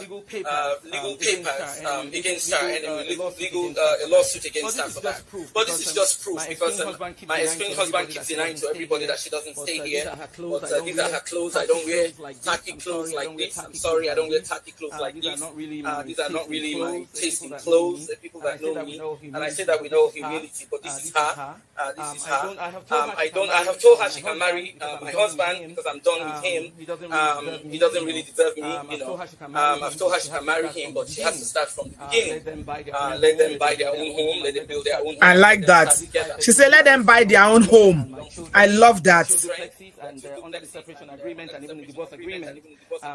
legal papers against her, and a lawsuit against her for that. But this is just proof because my estranged husband keeps denying to everybody that she doesn't stay here. But these are her clothes. I don't wear tacky clothes like this. I'm sorry, I don't wear tacky clothes like this. These are not really my taste in clothes. The people that know me, and I say that we know humility, but this is her. This is her. I have told her she can marry my husband because I'm done with him. He doesn't really deserve me, you know. I've told her she can marry him, but she has to start from the beginning. Let them buy their own home. Let them build their own home. I like that. She said, let them buy their own home. I love that. And under the separation agreement and even the divorce agreement,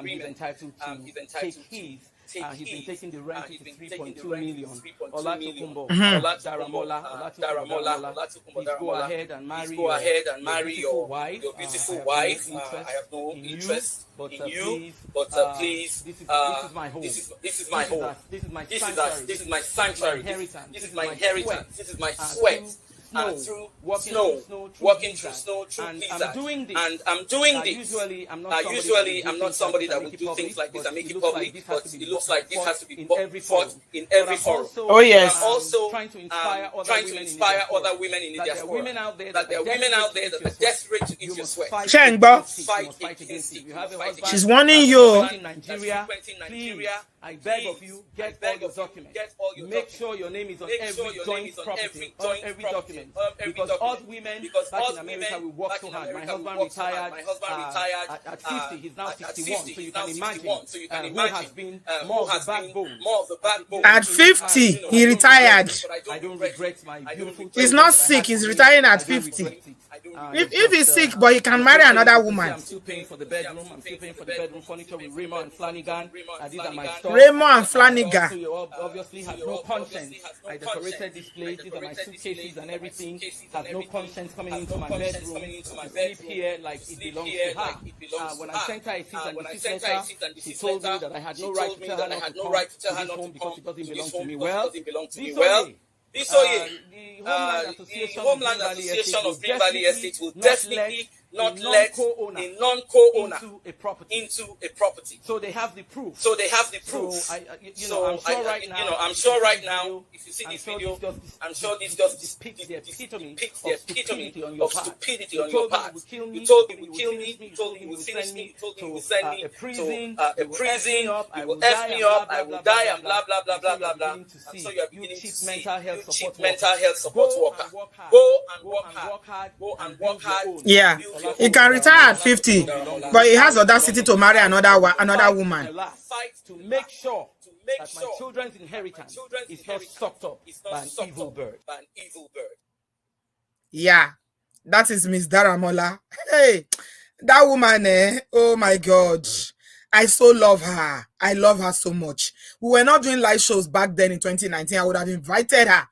he's entitled to take his. He's been taking the rent to 3.2 million. Olatukumbo, Daramola, please go ahead and marry your beautiful wife. I have no interest in you, but please, this is my home. This is my home. This is my sanctuary. This is my inheritance. This is my sweat. Walking through snow, through blizzard. And I'm doing this. Usually, I'm not somebody that will do things like this and make it public, but it looks like this has to be fought in every forum. Oh yes. I'm also trying to inspire other women in the diaspora. That there are women out there that are desperate to eat your sweat. Chengba. Fight against it. She's warning you. In Nigeria, please, I beg of you, get all your documents. Make sure your name is on every joint property, on every document. Because us women back in America, we work so hard. My husband retired at 50. He's now 61. So you can imagine who has been more of the backbone. At 50, he retired. I don't regret my beautiful. He's not sick. He's retiring at 50. If he's sick, but he can marry another woman. I'm still paying for the bedroom. I'm still paying for the bedroom furniture with Raymond and Flanagan. These are my stuff. Raymond and Flanagan. So you obviously have no conscience. I decorated this place. These are my suitcases and everything. Have no conscience coming into my bedroom. To sleep here like it belongs to her. When I sent her a cease and desist letter, she told me that I had no right to tell her not to come to this home because it doesn't belong to me. Well, the Homeland Association of Green Valley Estate will definitely not let a non-co-owner into a property. So they have the proof. So I'm sure right now, if you see this video, I'm sure this just depicts the epitome of stupidity on your part. You told me you will kill me. You told me you will finish me. You told me you will send me to a prison. You will F me up. I will die and blah blah blah blah blah blah. And so you are beginning to see you cheap mental health support worker. Go and work hard. Go and work hard. Yeah. He can retire at 50, but he has audacity to marry another woman. Fight to make sure that my children's inheritance is not sucked up by an evil bird. Yeah, that is Miss Daramola. Hey, that woman, oh my God. I so love her. I love her so much. We were not doing live shows back then in 2019. I would have invited her,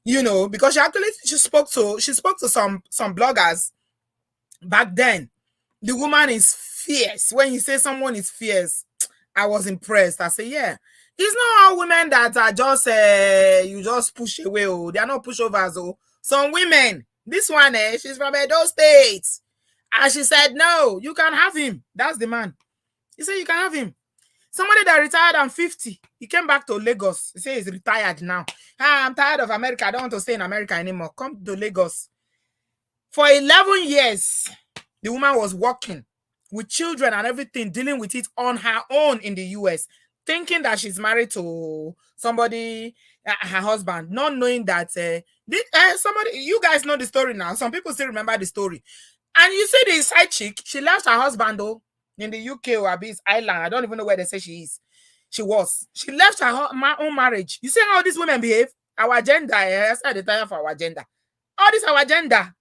you know, because she spoke to some bloggers. Back then, the woman is fierce. When you say someone is fierce, I was impressed. I say, yeah, it's not all women that are just you just push away. Oh, they are not pushovers. Oh, some women. This one, she's from Edo State, and she said, no, you can have him. That's the man. He said you can have him. Somebody that retired at 50, he came back to Lagos. He said he's retired now. I'm tired of America. I don't want to stay in America anymore. Come to Lagos. For 11 years, the woman was working with children and everything, dealing with it on her own in the US, thinking that she's married to somebody, her husband, not knowing that somebody, you guys know the story now. Some people still remember the story. And you see the side chick, she left her husband though, in the UK or Abyss Island. I don't even know where they say she is. She left her own marriage. You see how these women behave? Our agenda, I said the time for our agenda. All this our agenda.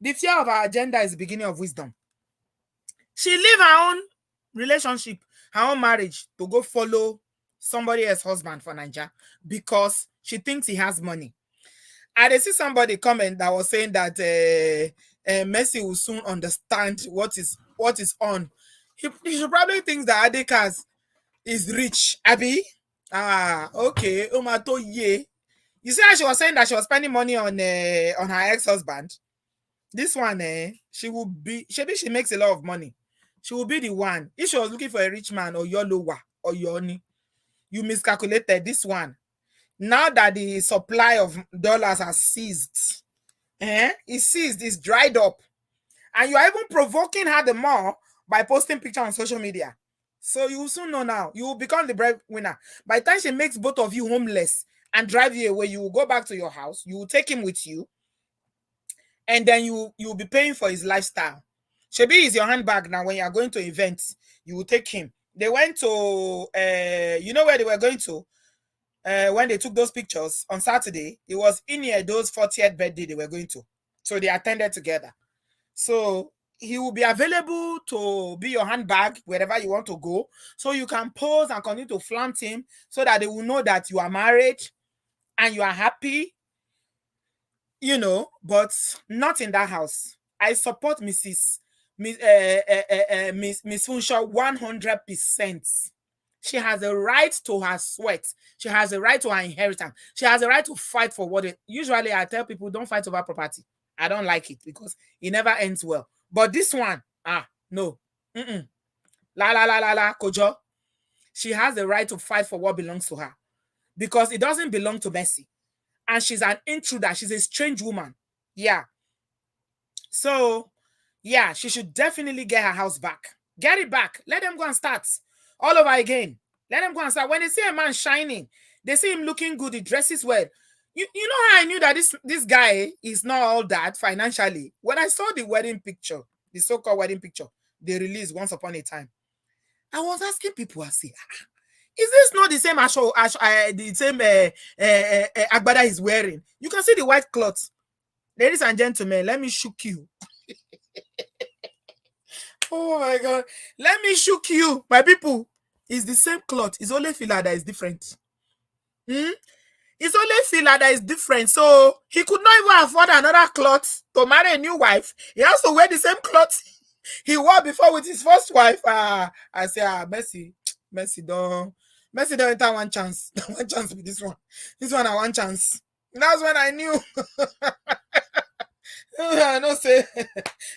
The fear of our agenda is the beginning of wisdom. She leave her own relationship, her own marriage to go follow somebody else's husband for Nigeria because she thinks he has money. I see somebody comment that was saying that Messi will soon understand what is on. He should probably think that Adekas is rich. Abby, okay. Omato ye. You see how she was saying that she was spending money on her ex-husband. This one, she will be. Maybe she makes a lot of money. She will be the one. If she was looking for a rich man or your lower or Yoni, you miscalculated this one. Now that the supply of dollars has ceased, it's ceased, it's dried up, and you are even provoking her the more by posting pictures on social media. So you will soon know now. You will become the breadwinner. By the time she makes both of you homeless and drive you away, you will go back to your house. You will take him with you, and then you will be paying for his lifestyle. Shebi is your handbag now. When you are going to events, you will take him. They went to, you know where they were going to? When they took those pictures on Saturday, it was those 40th birthday they were going to. So they attended together. So he will be available to be your handbag wherever you want to go. So you can pose and continue to flaunt him so that they will know that you are married and you are happy, but not in that house. I support Miss Funshaw 100%. She has a right to her sweat. She has a right to her inheritance. She has a right to fight for what it. Usually, I tell people don't fight over property. I don't like it because it never ends well. But this one, no. La la la la la, Kojo. She has the right to fight for what belongs to her because it doesn't belong to Messi. And she's an intruder. She's a strange woman. Yeah. So, yeah, she should definitely get her house back. Get it back. Let them go and start all over again. Let them go and start. When they see a man shining, they see him looking good, he dresses well. You know how I knew that this guy is not all that financially? When I saw the wedding picture, the so-called wedding picture they released once upon a time, I was asking people, I say, is this not the same the same agbada he's wearing? You can see the white cloth. Ladies and gentlemen, let me shook you. Oh my God. Let me shook you, my people. It's the same cloth. It's only filler that is different. It's only filler that is different. So he could not even afford another cloth to marry a new wife. He has to wear the same cloth he wore before with his first wife. I say, Messi don't enter one chance. One chance with this one. This one, one chance. That's when I knew. I know say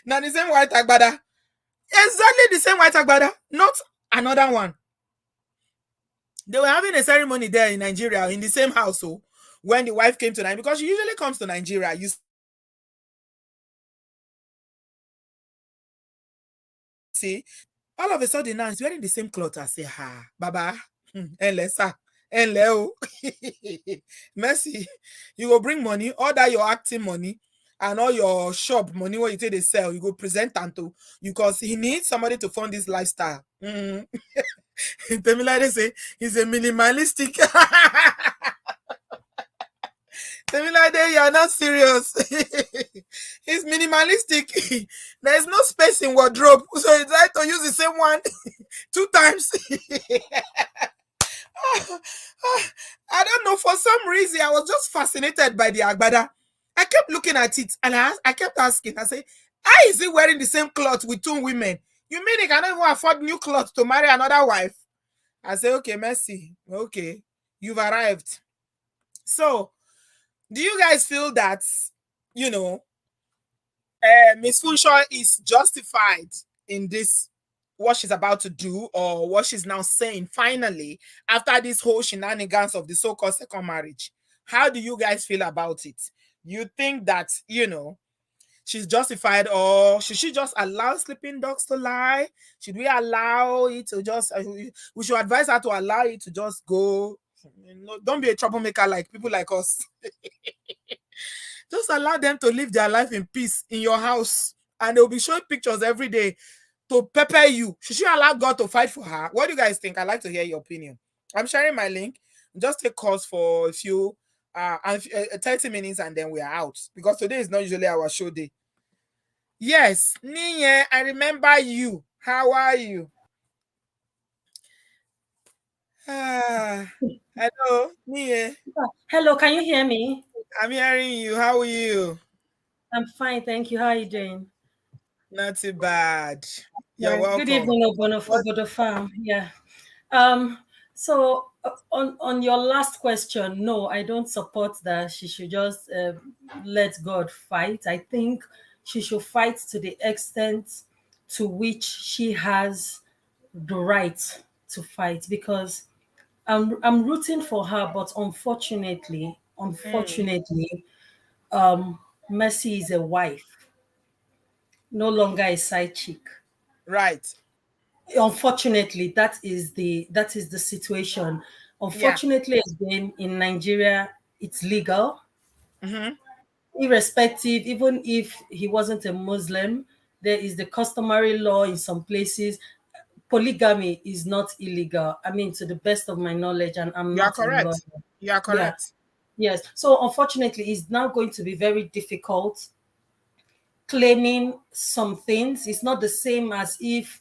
now the same white agbada. Exactly the same white agbada, not another one. They were having a ceremony there in Nigeria in the same household when the wife came to Nigeria because she usually comes to Nigeria. You see, all of a sudden now he's wearing the same cloth. I say, Baba, Messi, you go bring money, all that your acting money and all your shop money what you say they sell, you go present Tanto because he needs somebody to fund this lifestyle. Temilade say he's a minimalistic. Temilade, you are not serious. He's minimalistic. There is no space in wardrobe, so he tried to use the same one 2 times. I don't know, for some reason I was just fascinated by the agbada. I kept looking at it and I kept asking, I say, how is he wearing the same cloth with 2 women? You mean he cannot even afford new clothes to marry another wife? I say, okay, Messi, okay, you've arrived. So, do you guys feel that, Miss Funshaw is justified in this, what she's about to do, or what she's now saying finally after this whole shenanigans of the so-called second marriage? How do you guys feel about it? You think that, she's justified, or should she just allow sleeping dogs to lie? Should we allow it to just, we should advise her to allow it to just go? Don't be a troublemaker like people like us. Just allow them to live their life in peace in your house, and they'll be showing pictures every day to pepper you. Should she allow God to fight for her? What do you guys think? I'd like to hear your opinion. I'm sharing my link. Just take calls for a few 30 minutes and then we are out, because today is not usually our show day. Yes, Niye, I remember you. How are you? Ah, hello, Niye. Hello, can you hear me? I'm hearing you. How are you? I'm fine, thank you. How are you doing? Not too bad. You're Yeah. Good welcome. evening, What? Obodo Farm. Yeah. Um. On your last question, no, I don't support that. She should just let God fight. I think she should fight to the extent to which she has the right to fight because I'm rooting for her, but Mm, unfortunately, Mercy is a wife, no longer a side chick. right. Unfortunately, that is the situation. Yeah. Unfortunately, again, in Nigeria, it's legal, Mm-hmm. irrespective, even if he wasn't a Muslim. There is the customary law in some places. Polygamy is not illegal. I mean, to the best of my knowledge, and I'm You are not a lawyer. correct. You are Yeah. correct. Yes. So unfortunately, it's now going to be very difficult claiming some things. It's not the same as if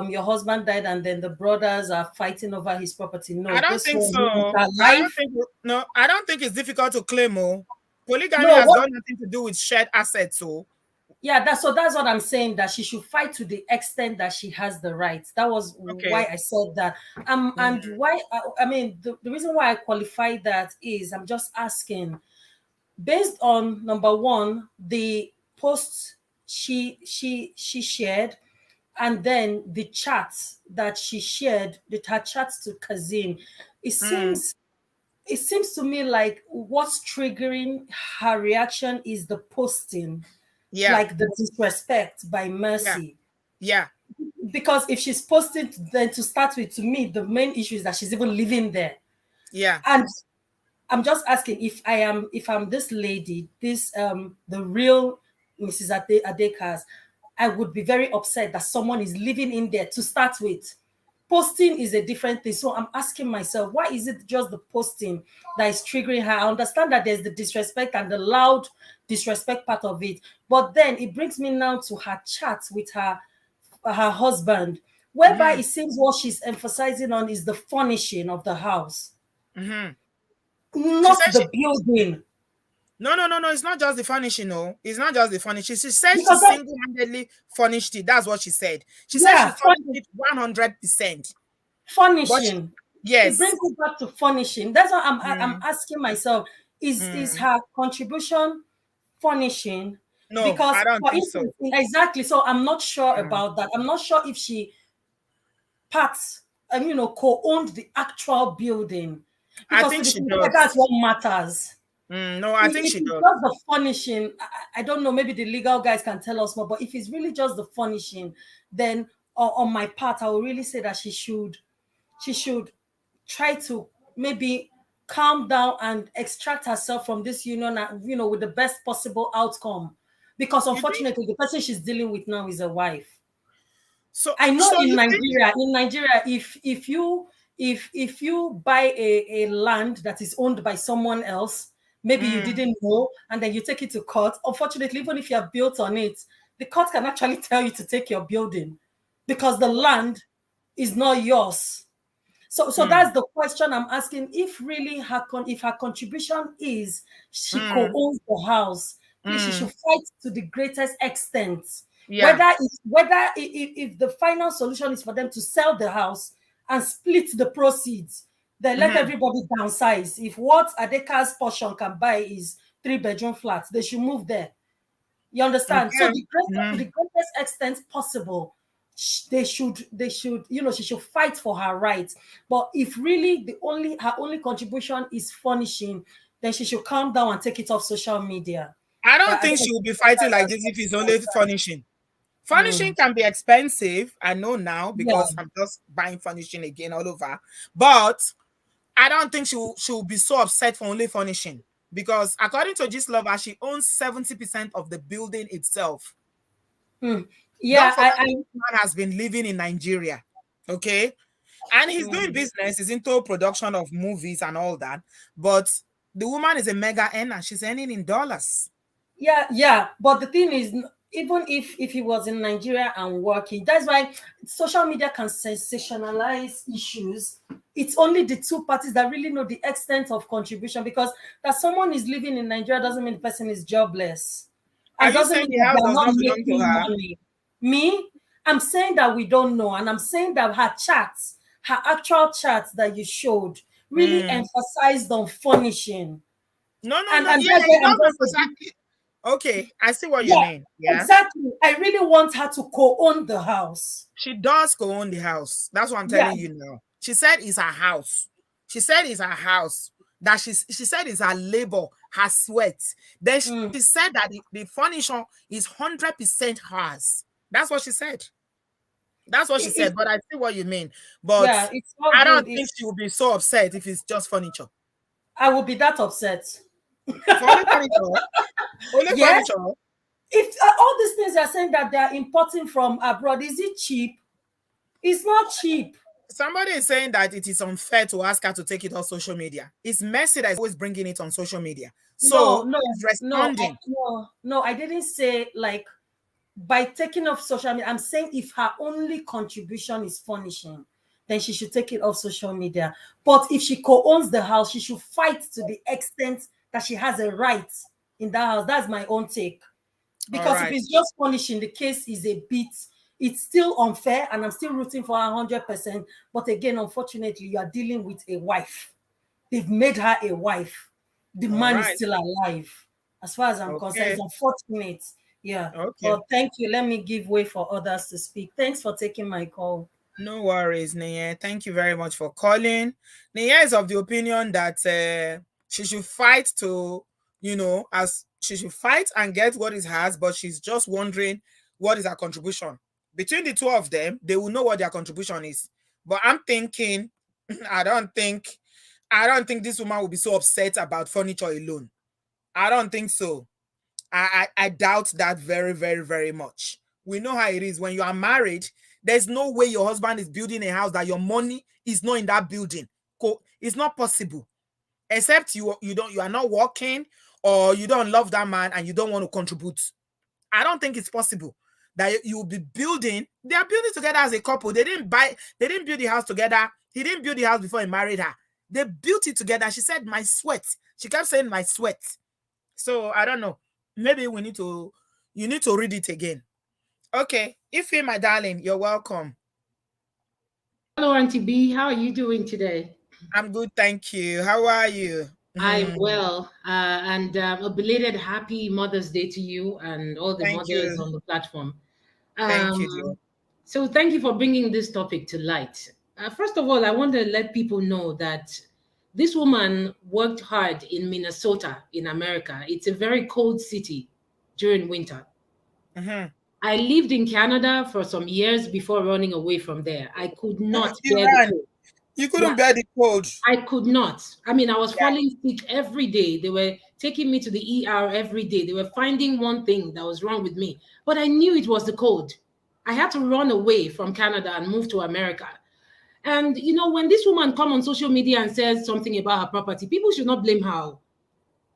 your husband died and then the brothers are fighting over his property. I No, don't this think one is so. her I don't life. think no. I don't think it's difficult to claim. Oh, polygamy No, has what? got nothing to do with shared assets. So Yeah, that's what I'm saying. That she should fight to the extent that she has the right. That was why okay. I said that. And Mm, why? I mean, the reason why I qualify that is I'm just asking based on number one, the posts she shared, and then the chats that she shared, her chats to Kazim. It mm, seems it seems to me like what's triggering her reaction is the posting, yeah. like the disrespect by Yeah. Mercy. Yeah. Because if she's posting, then to start with, to me, the main issue is that she's even living there. Yeah. And I'm just asking if I'm this lady, this the real Mrs. Adekas, I would be very upset that someone is living in there to start with. Posting is a different thing. So I'm asking myself, why is it just the posting that is triggering her? I understand that there's the disrespect and the loud disrespect part of it. But then it brings me now to her chat with her husband, whereby Mm-hmm. it seems what she's emphasizing on is the furnishing of the house, Mm-hmm. She not said she the building. no. It's not just the furnishing. No, it's not just the furnishing. She said she Because that, single-handedly furnished it. That's what she said. She said she yeah, furnished it 100%. But furnishing. It yes. brings me back to furnishing. That's what I'm Mm, asking myself. Is mm. her contribution furnishing? No, Because I don't for think so. instance, exactly. So I'm not sure Mm. about that. I'm not sure if she parts and co-owned the actual building. I Because to think be she sincere, that's does. what matters. No, I think If she it's does. just the furnishing, I don't know, maybe the legal guys can tell us more, but if it's really just the furnishing, then on my part, I will really say that she should try to maybe calm down and extract herself from this union, with the best possible outcome. Because You think unfortunately, the person she's dealing with now is a wife. so? I know So you think? In Nigeria, if you buy a land that is owned by someone else, maybe you Mm, didn't know, and then you take it to court. Unfortunately, even if you have built on it, the court can actually tell you to take your building because the land is not yours. So mm, that's the question I'm asking. If really if her contribution is she mm, co-owns the house, please she should mm. fight to the greatest extent. Yeah. If the final solution is for them to sell the house and split the proceeds, then let Mm-hmm. everybody downsize. If what Adeka's portion can buy is 3 bedroom flats, they should move there. You understand? So Okay. the greatest to Mm-hmm. the greatest extent possible, they should she should fight for her rights. But if really her only contribution is furnishing, then she should calm down and take it off social media. I don't I think don't know she if will be you fighting like understand this if it's that. only furnishing. Furnishing Mm, can be expensive. I know now yeah, because I'm just buying furnishing again all over. But I don't think she will be so upset for only furnishing because according to this lover, she owns 70% of the building itself. mm, Don't yeah. forget that this man has been living in Nigeria. Okay. And he's doing Mm, business, he's into production of movies and all that. But the woman is a mega earner. She's earning in dollars. yeah. But the thing is, even if he was in Nigeria and working, that's why social media can sensationalize issues. It's only the two parties that really know the extent of contribution, because that someone is living in Nigeria doesn't mean the person is jobless, Are and you doesn't saying mean the that house they're does not not belong to making her? money. Me, I'm saying that we don't know, and I'm saying that her chats, her actual chats that you showed, really emphasized on furnishing. No, no, And no. and Yeah, that's it why I'm does going to give. emphasize. Okay, I see what you Yeah, mean. Yeah. exactly. I really want her to co-own the house. She does go own the house. That's what I'm Yeah. telling you now. She said it's her house. She said it's her house. That she said it's her labor, her sweat. Then Mm. she said that the furniture is 100% hers. That's what she said. That's what she said. It, But I see what you mean. But yeah, it's all I don't good. think she will be so upset if it's just furniture. I will be that upset. For only furniture. Only Yes. furniture. If all these things are saying that they're importing from abroad, is it cheap? It's not cheap. Somebody is saying that it is unfair to ask her to take it off social media. It's Mercy that is always bringing it on social media. No, So no, she's responding. no. I didn't say like by taking off social media. I'm saying if her only contribution is furnishing, then she should take it off social media. But if she co-owns the house, she should fight to the extent that she has a right in that house. That's my own take. All Because if right. it's just punishing, the case is a bit, it's still unfair, and I'm still rooting for her 100%. But again, unfortunately, you are dealing with a wife. They've made her a wife. The All man is right. still alive. As far as I'm concerned, Okay. it's unfortunate. Yeah. Okay. But thank you. Let me give way for others to speak. Thanks for taking my call. No worries, Nia. Thank you very much for calling. Nia is of the opinion that she should fight to, as she should fight and get what is hers, but she's just wondering what is her contribution. Between the two of them, they will know what their contribution is. But I'm thinking, I don't think this woman will be so upset about furniture alone. I don't think so. I doubt that very, very, very much. We know how it is when you are married. There's no way your husband is building a house that your money is not in that building. It's not possible, except you are not working, or you don't love that man and you don't want to contribute. I don't think it's possible that you will be building. They are building together as a couple. They didn't build the house together. He didn't build the house before he married her. They built it together. She said, my sweat. She kept saying my sweat. So I don't know. Maybe you need to read it again. Okay. Ify, my darling, you're welcome. Hello, Auntie B. How are you doing today? I'm good, thank you. How are you? I'm well. And a belated happy Mother's Day to you and all the Thank mothers you. on the platform. Thank you, dear. So, thank you for bringing this topic to light. First of all, I want to let people know that this woman worked hard in Minnesota, in America. It's a very cold city during winter. I lived in Canada for some years before running away from there. I could not You bear the ran. cold. You couldn't bear the cold. I could not. I mean, I was falling sick every day. They were taking me to the ER every day. They were finding one thing that was wrong with me, but I knew it was the cold. I had to run away from Canada and move to America. And when this woman come on social media and says something about her property, people should not blame her.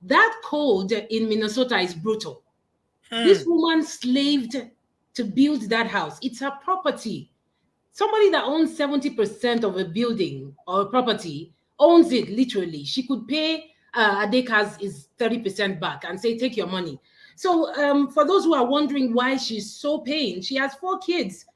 That cold in Minnesota is brutal. This woman slaved to build that house. It's her property. Somebody that owns 70% of a building or a property owns it literally. She could pay Adeka's is 30% back and say, take your money. So for those who are wondering why she's so paying, she has 4 kids.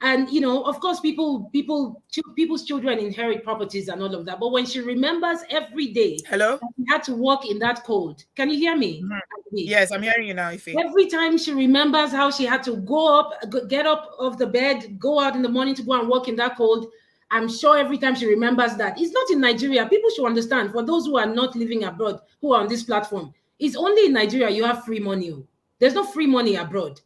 And, of course, people's children inherit properties and all of that. But when she remembers every day Hello? that she had to walk in that cold, can you hear me? Yes, I'm hearing you now, Ify. Every time she remembers how she had to get up off the bed, go out in the morning to go and walk in that cold, I'm sure every time she remembers that. It's not in Nigeria. People should understand, for those who are not living abroad, who are on this platform, it's only in Nigeria you have free money. There's no free money abroad.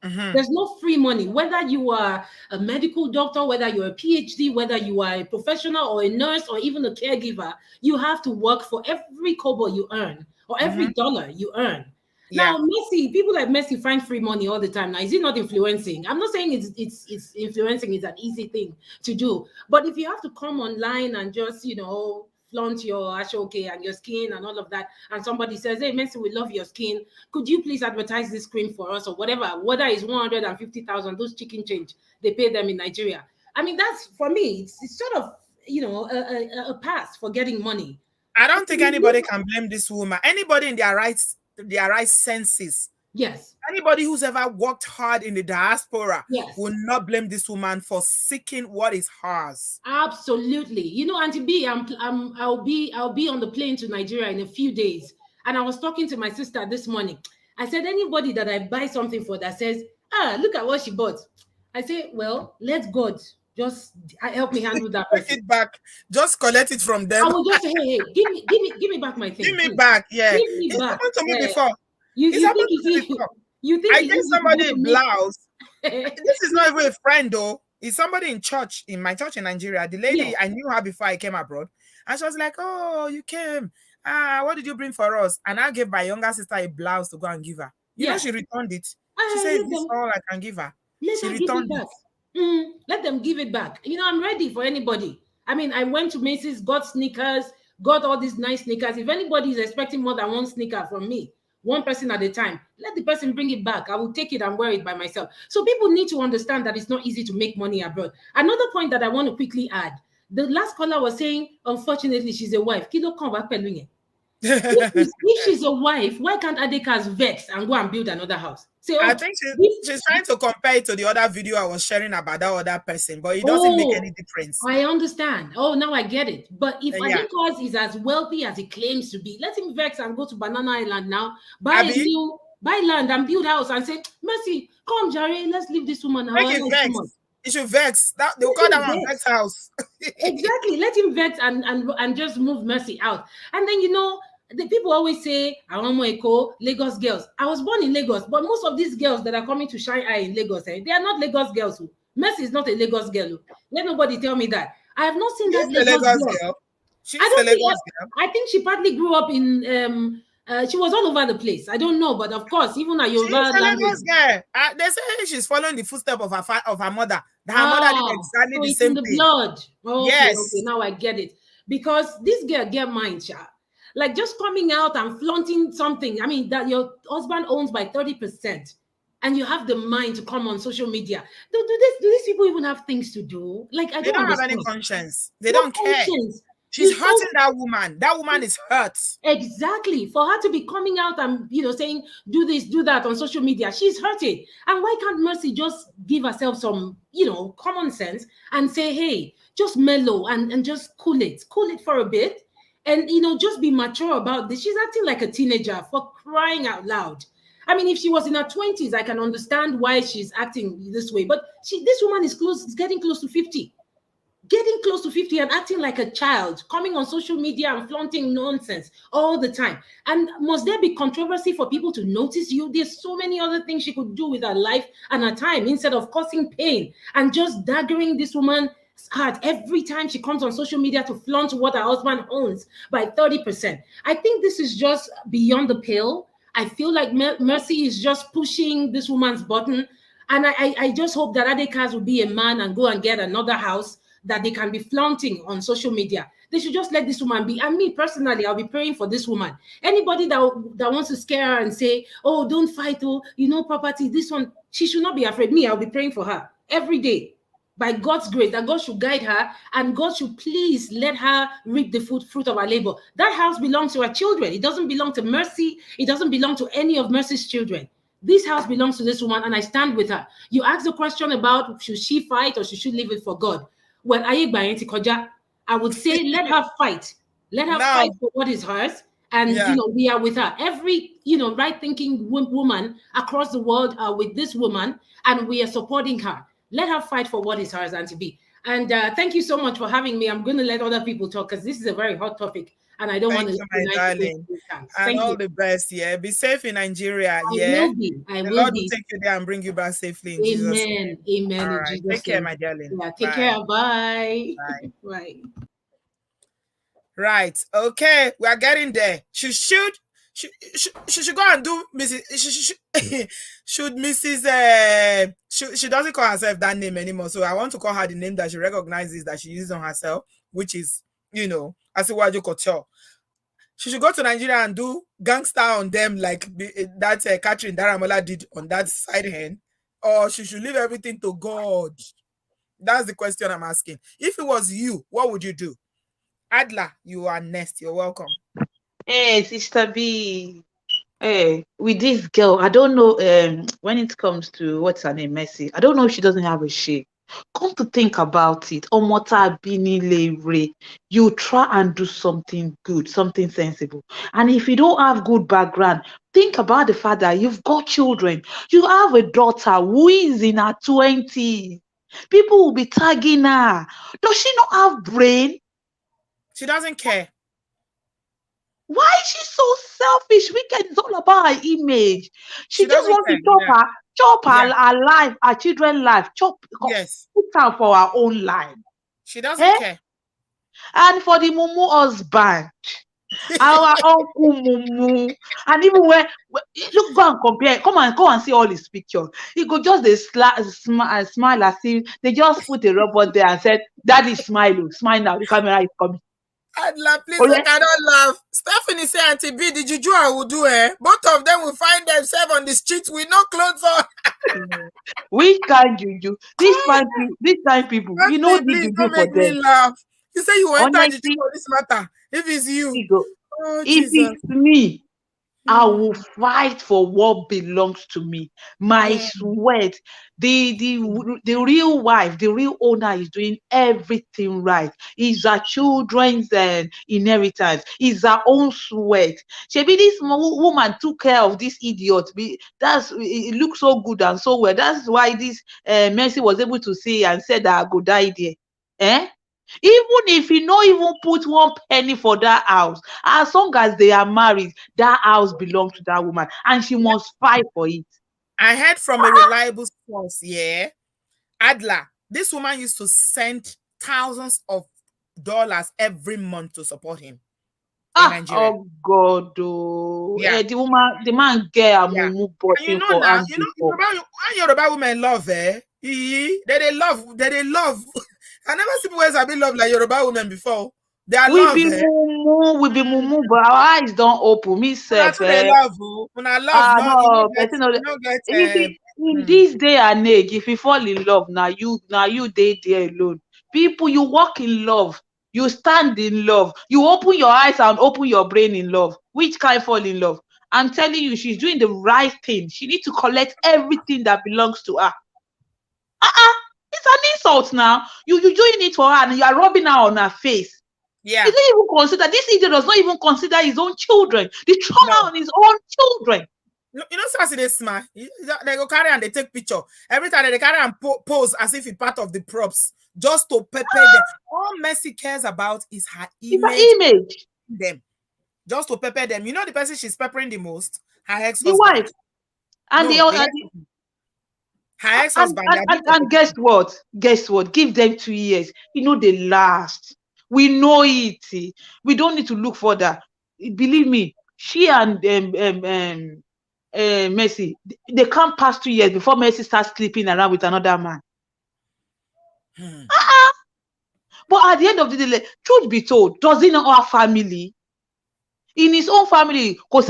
There's no free money. Whether you are a medical doctor, whether you're a PhD, whether you are a professional or a nurse or even a caregiver, you have to work for every kobo you earn or every dollar you earn. Now, Messi, people like Messi find free money all the time. Now, is he not influencing? I'm not saying it's influencing is an easy thing to do, but if you have to come online and just flaunt your ashoke and your skin and all of that, and somebody says, hey, Messi, we love your skin. Could you please advertise this cream for us or whatever? Whether it's 150,000, those chicken change, they pay them in Nigeria. I mean, that's, for me, it's sort of, a pass for getting money. I don't think anybody can blame this woman. Anybody in their right senses. Yes. Anybody who's ever worked hard in the diaspora Yes. will not blame this woman for seeking what is hers. Absolutely. Auntie B, I'll be on the plane to Nigeria in a few days. And I was talking to my sister this morning. I said, anybody that I buy something for that says, look at what she bought. I say, well, let God just help me handle that person. Take it back. Just collect it from them. I will just say, hey, give me back my thing. Give me back. Yeah. Give me back. Happened to me before. You think I gave somebody a blouse. This is not even a friend though. It's somebody in my church in Nigeria. The lady, Yeah. I knew her before I came abroad. And she was like, oh, you came. What did you bring for us? And I gave my younger sister a blouse to go and give her. You know, she returned it. She said, this is all I can give her. She returned it. Let them give it back. I'm ready for anybody. I mean, I went to Macy's, got sneakers, got all these nice sneakers. If anybody is expecting more than one sneaker from me, one person at a time, let the person bring it back. I will take it and wear it by myself. So people need to understand that it's not easy to make money abroad. Another point that I want to quickly add, the last caller was saying, unfortunately, she's a wife. If she's a wife, why can't Adekas vex and go and build another house? Say, I think she's trying to compare it to the other video I was sharing about that other person, but it doesn't make any difference. I understand. Oh, now I get it. But if Adekas is as wealthy as he claims to be, let him vex and go to Banana Island now, buy land and build house and say, Mercy, come, Jerry, let's leave this woman now. Make it vex. It should vex. They'll call that one vex house. Exactly. Let him vex and just move Mercy out. And then, the people always say, I want more echo, Lagos girls. I was born in Lagos, but most of these girls that are coming to shine eye in Lagos, they are not Lagos girls. Mercy is not a Lagos girl. Let nobody tell me that. I have not seen that Lagos girl. She's a Lagos girl. I think she partly grew up in, she was all over the place. I don't know, but of course, even a Yoruba language. They say she's following the footsteps of her mother. Her mother did exactly the same thing. Blood. Oh, yes. Okay, now I get it. Because this girl get mind, like just coming out and flaunting something. I mean, that your husband owns by 30%, and you have the mind to come on social media. Do these people even have things to do? Like, they don't have any conscience. They don't care. She's hurting that woman. That woman is hurt. Exactly. For her to be coming out and saying, do this, do that on social media, she's hurting. And why can't Mercy just give herself some, common sense and say, hey, just mellow and just cool it for a bit. And, just be mature about this. She's acting like a teenager, for crying out loud. I mean, if she was in her 20s, I can understand why she's acting this way. But this woman is getting close to 50. Getting close to 50 and acting like a child, coming on social media and flaunting nonsense all the time. And must there be controversy for people to notice you? There's so many other things she could do with her life and her time instead of causing pain and just daggering this woman heart every time she comes on social media to flaunt what her husband owns by 30%. I think this is just beyond the pale. I feel like Mercy is just pushing this woman's button. And I just hope that Adekas will be a man and go and get another house that they can be flaunting on social media. They should just let this woman be. And me personally, I'll be praying for this woman. Anybody that wants to scare her and say, oh, don't fight, property, this one, she should not be afraid. Me, I'll be praying for her every day. By God's grace, that God should guide her and God should please let her reap the fruit of her labor. That house belongs to her children. It doesn't belong to Mercy. It doesn't belong to any of Mercy's children. This house belongs to this woman and I stand with her. You asked the question about should she fight or should she leave it for God? Well, I would say let her fight. Let her fight for what is hers. And, we are with her. Every, right-thinking woman across the world are with this woman and we are supporting her. Let her fight for what is hers, Auntie B. And thank you so much for having me. I'm going to let other people talk because this is a very hot topic. And I don't want to. Thank you, my darling. And all the best. Yeah. Be safe in Nigeria. I will be. The Lord will take you there and bring you back safely. In Jesus' name. Amen. All right. Take care, my darling. Yeah, take care. Bye. Bye. Bye. Right. Okay. We are getting there. She should go and do Mrs. Should Mrs. She doesn't call herself that name anymore. So I want to call her the name that she recognizes that she uses on herself, which is you know, as a Waju Couture. She should go to Nigeria and do gangster on them like that Catherine Daramola did on that side hand, or she should leave everything to God. That's the question I'm asking. If it was you, what would you do? Adla, you are next. You're welcome. Hey, Sister B. Hey, with this girl, I don't know. When it comes to what's her name, Mercy, I don't know if she doesn't have a shame. Come to think about it, Omota Bini Lebre, you try and do something good, something sensible. And if you don't have good background, think about the fact that you've got children. You have a daughter who is in her 20s. People will be tagging her. Does she not have brain? She doesn't care. Why is she so selfish? Wicked, it's all about her image. She just doesn't wants to care. chop her life, her children's life, Yes. put her for her own life. She doesn't care. And for the Mumu husband, our uncle Mumu, and even when look, go and compare, come and see all his pictures. He could just smile as if they just put a robot there and said, "Daddy, smile now. The camera is coming." Adla, please, I cannot laugh. Stephanie say, Auntie B, the juju I will do, both of them will find themselves on the street with no clothes on. We can't juju. This time people, you know the juju don't for make me them. laugh. You say you want to Honestly, for this matter. If it's you. Oh, if Jesus. it's me, I will fight for what belongs to me. My sweat. The real wife, the real owner is doing everything right. It's her children's inheritance. It's her own sweat. Shebi, this woman took care of this idiot. It looks so good and so well. That's why this Mercy was able to see and said that I go die there. Even if he no even put one penny for that house, as long as they are married, that house belongs to that woman and she must fight for it. I heard from a reliable source, Adla, this woman used to send thousands of dollars every month to support him in Nigeria. Oh God, the man get a mumu button for now, Yoruba women love, they love. I never seen people have been love like Yoruba women before. They are we be mumu, but our eyes don't open. Me self, they love. In this day and age, if you fall in love, now you day there alone. People, you walk in love, you stand in love, you open your eyes and open your brain in love. Which kind fall in love? I'm telling you, she's doing the right thing. She needs to collect everything that belongs to her. It's an insult now. You're doing it for her and you are rubbing her on her face. Yeah. He doesn't even consider, this idiot does not even consider his own children. The trauma on his own children. You know, Saturday smile. They go carry and they take picture. Every time they carry and pose as if it's part of the props. Just to pepper them. All Mercy cares about is her image. Them. Just to pepper them. You know the person she's peppering the most? Her ex-husband. The wife. And her ex-husband. And guess what? Give them 2 years. You know they last. We know it. We don't need to look further. Believe me, she and Mercy, they can't pass 2 years before Mercy starts sleeping around with another man. But at the end of the day, truth be told, does he know our family? In his own family, go and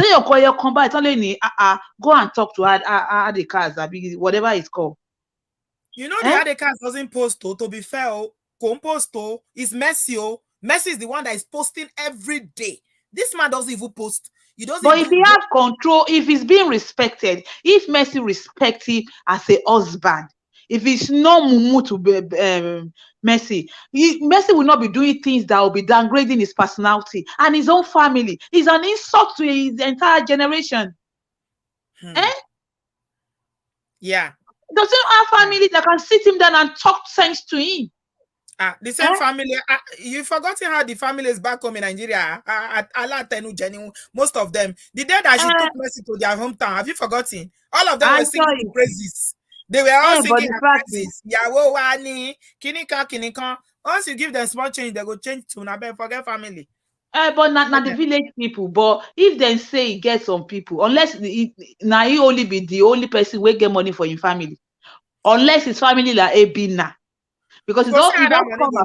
talk to her the cars, whatever it's called. You know, the other cars doesn't post to be fair. Compost is Mercy. Mercy is the one that is posting every day. This man doesn't even post. But if he has control, if he's being respected, if Mercy respects him as a husband, if it's no mumu to be Mercy, Mercy will not be doing things that will be downgrading his personality and his own family. It's an insult to his entire generation. Yeah. Doesn't have family that can sit him down and talk sense to him. The same family. You've forgotten how the family is back home in Nigeria. Most of them. The day that she took Mercy to their hometown, have you forgotten? All of them were singing praises. They were all singing praises. Once you give them small change, they go change to Nabe, forget family. But not the village people. But if they say he get some people, unless now he only be the only person will get money for your family, unless his family like Ebina. Because it's all money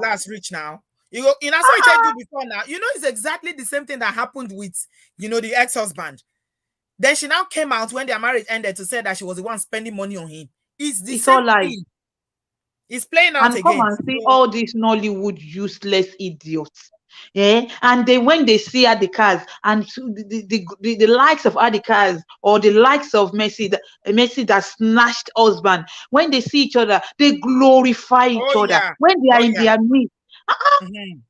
last rich now. You know, so I told you before now. You know, it's exactly the same thing that happened with, the ex-husband. Then she now came out when their marriage ended to say that she was the one spending money on him. It's the It's all same lies. thing. It's playing out And come again. and see So, all these Nollywood useless idiots. Yeah, and then when they see her the cars and the likes of her the cars or the likes of Messi that snatched husband, when they see each other, they glorify each oh other. yeah, When they are oh in yeah, their midst, mhm,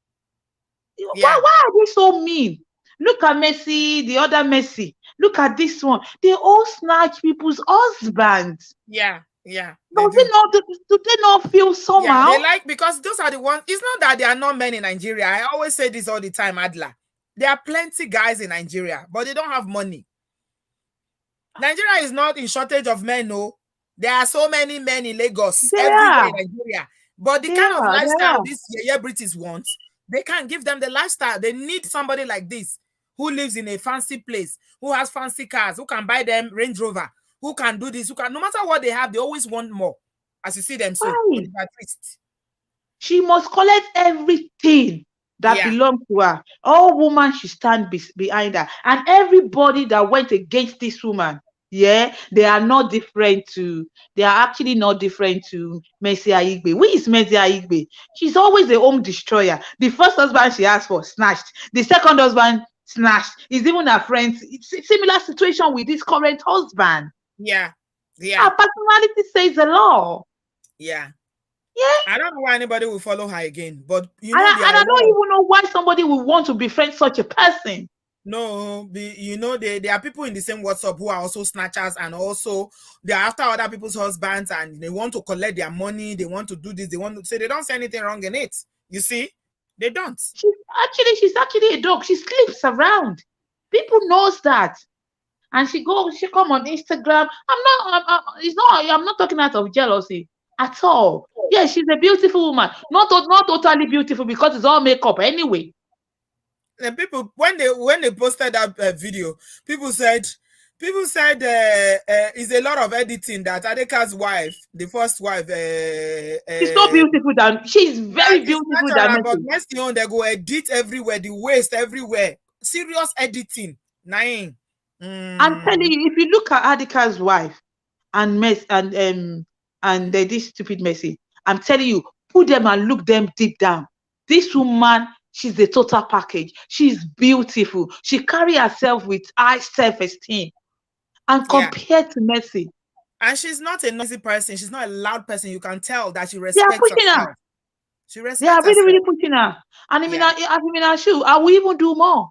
why yeah, are they so mean? Look at Messi, the other Messi. Look at this one. They all snatch people's husbands. yeah, yeah. They Does it do. not? Do they not feel Yeah, somehow? they like, because those are the ones. It's not that there are not men in Nigeria. I always say this all the time, Adla. There are plenty guys in Nigeria, but they don't have money. Nigeria is not in shortage of men, no. There are so many men in Lagos, They everywhere are. in Nigeria. But the They kind of are. They lifestyle are. these British want, they can't give them the lifestyle. They need somebody like this who lives in a fancy place, who has fancy cars, who can buy them Range Rover, who can do this, who can, no matter what they have, they always want more. As you see them so, Why? Oliver Twist. She must collect everything that Yeah, belongs to her. All woman should stand behind her. And everybody that went against this woman, yeah, they are not different to, they are actually not different to Mercy Aigbe. Who is Mercy Aigbe? She's always a home destroyer. The first husband she asked for, snatched. The second husband, snatched. Is even her friends. It's a similar situation with this current husband. yeah, yeah, Her personality says a lot. yeah. Yeah. I don't know why anybody will follow her again, but And there I are a don't lot of, even know why somebody would want to befriend such a person. no, there are people in the same WhatsApp who are also snatchers, and also they are after other people's husbands, and they want to collect their money. They want to do this. They want to say, they don't see anything wrong in it. You see, they don't. She's actually a dog. She sleeps around. People knows that. And she come on Instagram. I'm not talking out of jealousy at all. Yeah, she's a beautiful woman. Not totally beautiful because it's all makeup anyway. And people, when they posted that video, people said is a lot of editing that Adeka's wife, the first wife, She's so beautiful she's that very is beautiful than natural, but Messi. next thing on, they go edit everywhere, the waist everywhere, serious editing. Nine. I'm telling you, if you look at Adika's wife and this stupid Messi, I'm telling you, put them and look them deep down. This woman, she's the total package. She's beautiful. She carry herself with high self-esteem. And Yeah, compared to Messi, and she's not a noisy person. She's not a loud person. You can tell that she they are respects pushing her. herself. She They are respects really, herself. really pushing her. And Yeah, I'm in her shoe. I will even do more.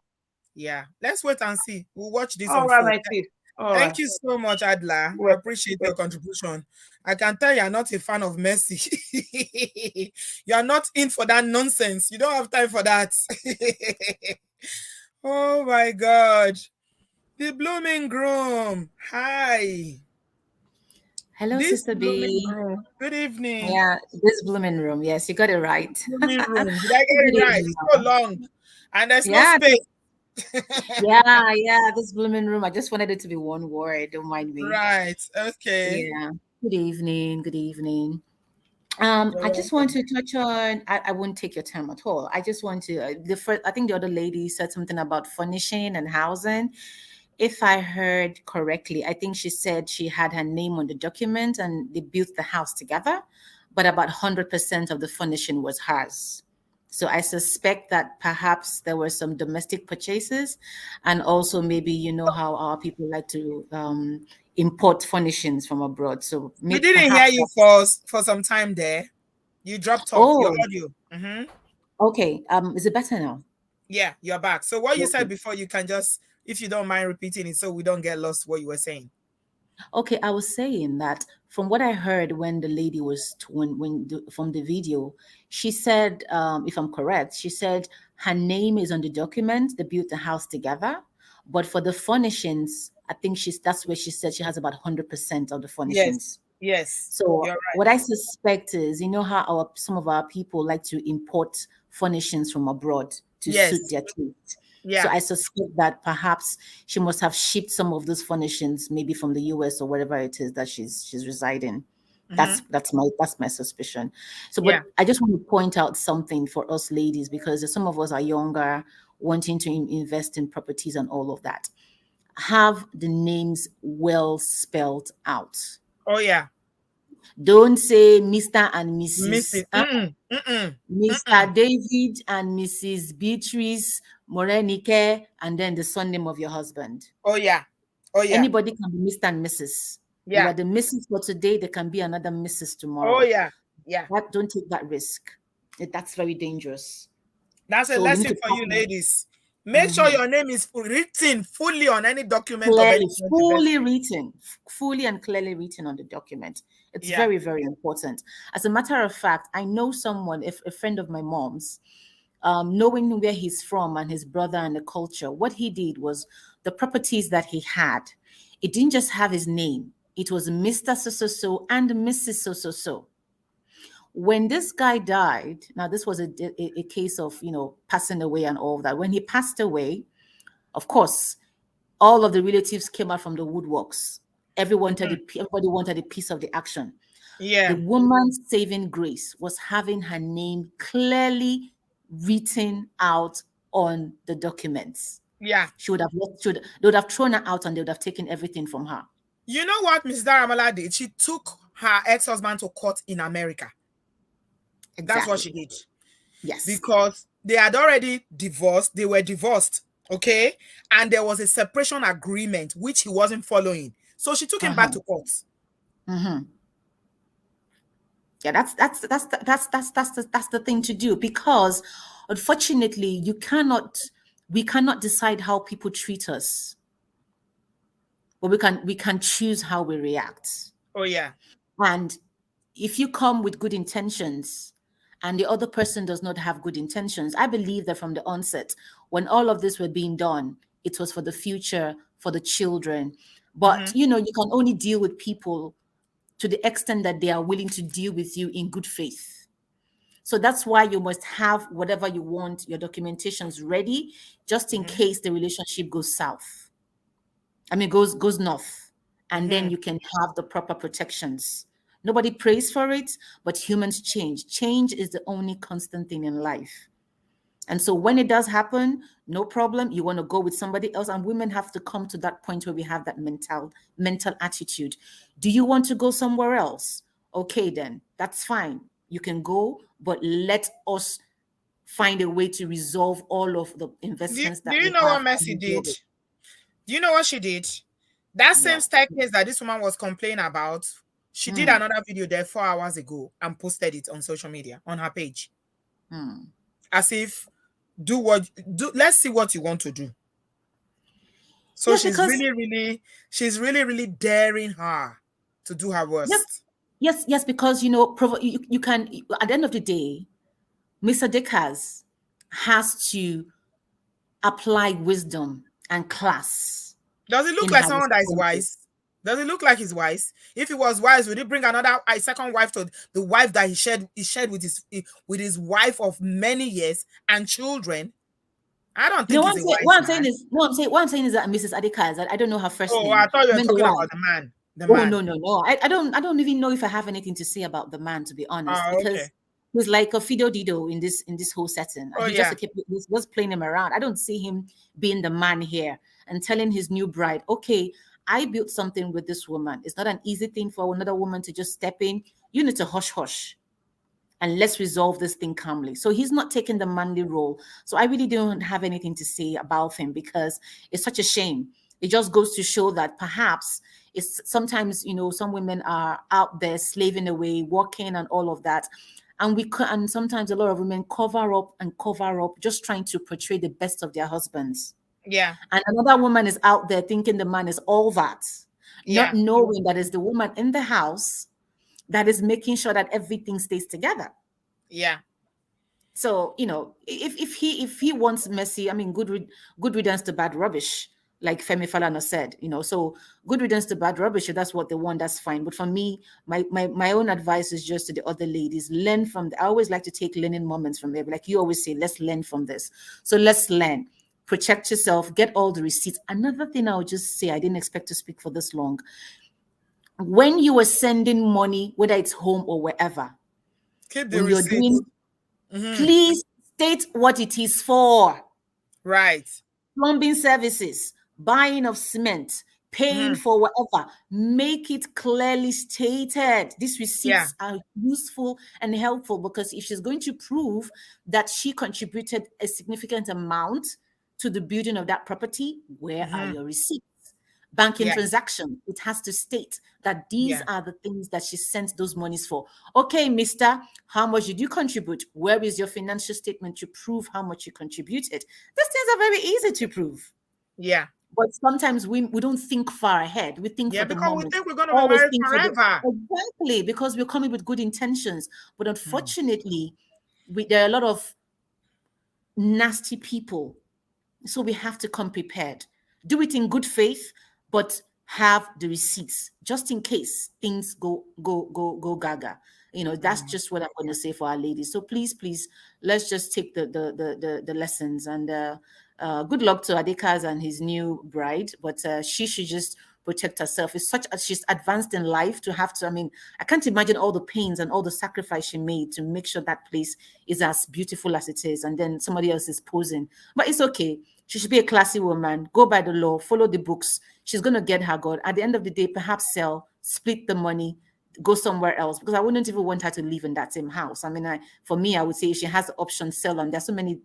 yeah. Let's wait and see. We'll watch this All right, unfold. my sis. All right. Thank you so much, Adla. I Well, appreciate well. your contribution. I can tell you're not a fan of Messi. You're not in for that nonsense. You don't have time for that. Oh my God. The blooming groom. Hi. Hello, This Sister blooming B. groom. Good evening. Yeah, this blooming room. Yes, you got it right. Blooming room. Did I get Good it right? evening, It's so ma'am. long. And there's no Yeah, space. yeah, this blooming room. I just wanted it to be one word. Don't mind me. Right. Okay. Yeah. Good evening. Good evening. You're I just want welcome. to touch on. I won't take your time at all. I just want to. The first, I think the other lady said something about furnishing and housing. If I heard correctly, I think she said she had her name on the document and they built the house together, but about 100% of the furnishing was hers. So I suspect that perhaps there were some domestic purchases, and also maybe you know how our people like to import furnishings from abroad. So We maybe didn't hear perhaps you that's. for some time there. You dropped off your Oh, audio. okay. Is it better now? Yeah, you're back. So what you said Okay. before, you can just, if you don't mind repeating it so we don't get lost what you were saying. Okay, I was saying that from what I heard when the lady was from the video, she said, if I'm correct, she said her name is on the document. They built the house together, but for the furnishings, I think that's where she said she has about 100% of the Yes. furnishings. Yes. So You're right. what I suspect is, you know how some of our people like to import furnishings from abroad to suit Yes. their taste. So Yeah. I suspect that perhaps she must have shipped some of those furnishings, maybe from the US or wherever it is that she's residing. That's my suspicion. So, Yeah. but I just want to point out something for us ladies, because some of us are younger, wanting to invest in properties and all of that. Have the names well spelled out. Oh yeah. Don't say Mr. and Mrs. Mrs. Mm-mm. Mm-mm. Mr. Mm-mm. David and Mrs. Beatrice Morenike, and then the surname of your husband. Oh yeah. Oh yeah. Anybody can be Mr. and Mrs. You Yeah. are the Mrs. for today, there can be another Mrs. Oh tomorrow. yeah. Yeah. Don't take that risk. That's very dangerous. That's a So you need lesson to for you partner. ladies. Make sure your name is written fully on any document of Clearly, any fully and clearly written on the document. It's Yeah. very, very important. As a matter of fact, I know someone, if a friend of my mom's, knowing where he's from and his brother and the culture, what he did was the properties that he had, it didn't just have his name. It was Mr. So-so-so and Mrs. So-so-so. When this guy died, now this was a case of, passing away and all of that. When he passed away, of course, all of the relatives came out from the woodworks. Everybody wanted a piece of the action. Yeah. The woman's saving grace was having her name clearly written out on the documents. Yeah. They would have thrown her out and they would have taken everything from her. You know what Mrs. Daramola did? She took her ex-husband to court in America. Exactly. That's what she did. Yes. Because they had already divorced. They were divorced. Okay. And there was a separation agreement which he wasn't following. So she took him back to court. Mm-hmm. Yeah, that's the thing to do, because unfortunately we cannot decide how people treat us, but we can choose how we react. Oh yeah. And if you come with good intentions and the other person does not have good intentions, I believe that from the onset, when all of this were being done, it was for the future, for the children. But you can only deal with people to the extent that they are willing to deal with you in good faith. So that's why you must have whatever you want, your documentations ready, just in case the relationship goes south. I mean, goes north. And then you can have the proper protections. Nobody prays for it, but humans change. Change is the only constant thing in life. And so when it does happen, no problem. You want to go with somebody else. And women have to come to that point where we have that mental attitude. Do you want to go somewhere else? Okay, then that's fine. You can go, but let us find a way to resolve all of the investments Do you know what Mercy did? Do you know what she did? That same staircase that this woman was complaining about, she did another video there 4 hours ago and posted it on social media, on her page. As if, let's see what you want to do. So yeah, she's really daring her to do her worst. Yes, because you can, at the end of the day, Mr. Dickers has to apply wisdom and class. Does it look like someone that is wise? Does it look like he's wise? If he was wise, would he bring a second wife to the wife that he shared with his wife of many years and children? I don't think he's a wise man. What I'm saying is that Mrs. Adekaz, I don't know her first name. Oh, I thought you were talking about the man. No. I don't even know if I have anything to say about the man, to be honest, because he's like a Fido Dido in this whole setting. He's just playing him around. I don't see him being the man here and telling his new bride, okay, I built something with this woman. It's not an easy thing for another woman to just step in. You need to hush and let's resolve this thing calmly. So he's not taking the manly role. So I really don't have anything to say about him, because it's such a shame. It just goes to show that perhaps it's sometimes, some women are out there slaving away, working and all of that. And sometimes a lot of women cover up, just trying to portray the best of their husbands. Yeah. And another woman is out there thinking the man is all that, not knowing that it's the woman in the house that is making sure that everything stays together. Yeah. So, if he wants Mercy, I mean, good riddance to bad rubbish, like Femi Falana said, so good riddance to bad rubbish. If that's what they want, that's fine. But for me, my own advice is just to the other ladies, learn from I always like to take learning moments from there. Like you always say, let's learn from this. So let's learn. Protect yourself, get all the receipts. Another thing I would just say, I didn't expect to speak for this long. when you are sending money, whether it's home or wherever, Keep the when you're receipt. doing, please state what it is for. Right. Plumbing services, buying of cement, paying for whatever, make it clearly stated. These Yeah. receipts are useful and helpful, because if she's going to prove that she contributed a significant amount to the building of that property, where are your receipts? Banking Yeah. transaction, it has to state that these Yeah. are the things that she sent those monies for. Okay, mister, how much did you contribute? Where is your financial statement to prove how much you contributed? These things are very easy to prove. Yeah. But sometimes we don't think far ahead. We think Yeah, for the because we moment. think we're gonna be Always married think for the, forever. exactly, because we're coming with good intentions. But unfortunately, there are a lot of nasty people. So we have to come prepared. Do it in good faith, but have the receipts just in case things go gaga. That's just what I'm going to say for our ladies. So please, let's just take the lessons, and good luck to Adekas and his new bride. But she should just protect herself. It's such as she's advanced in life to have to. I mean, I can't imagine all the pains and all the sacrifice she made to make sure that place is as beautiful as it is, and then somebody else is posing. But it's okay. She should be a classy woman, go by the law, follow the books. She's going to get her God. At the end of the day, perhaps sell, split the money, go somewhere else, because I wouldn't even want her to live in that same house. I mean, for me, I would say if she has the option, sell them. There's so many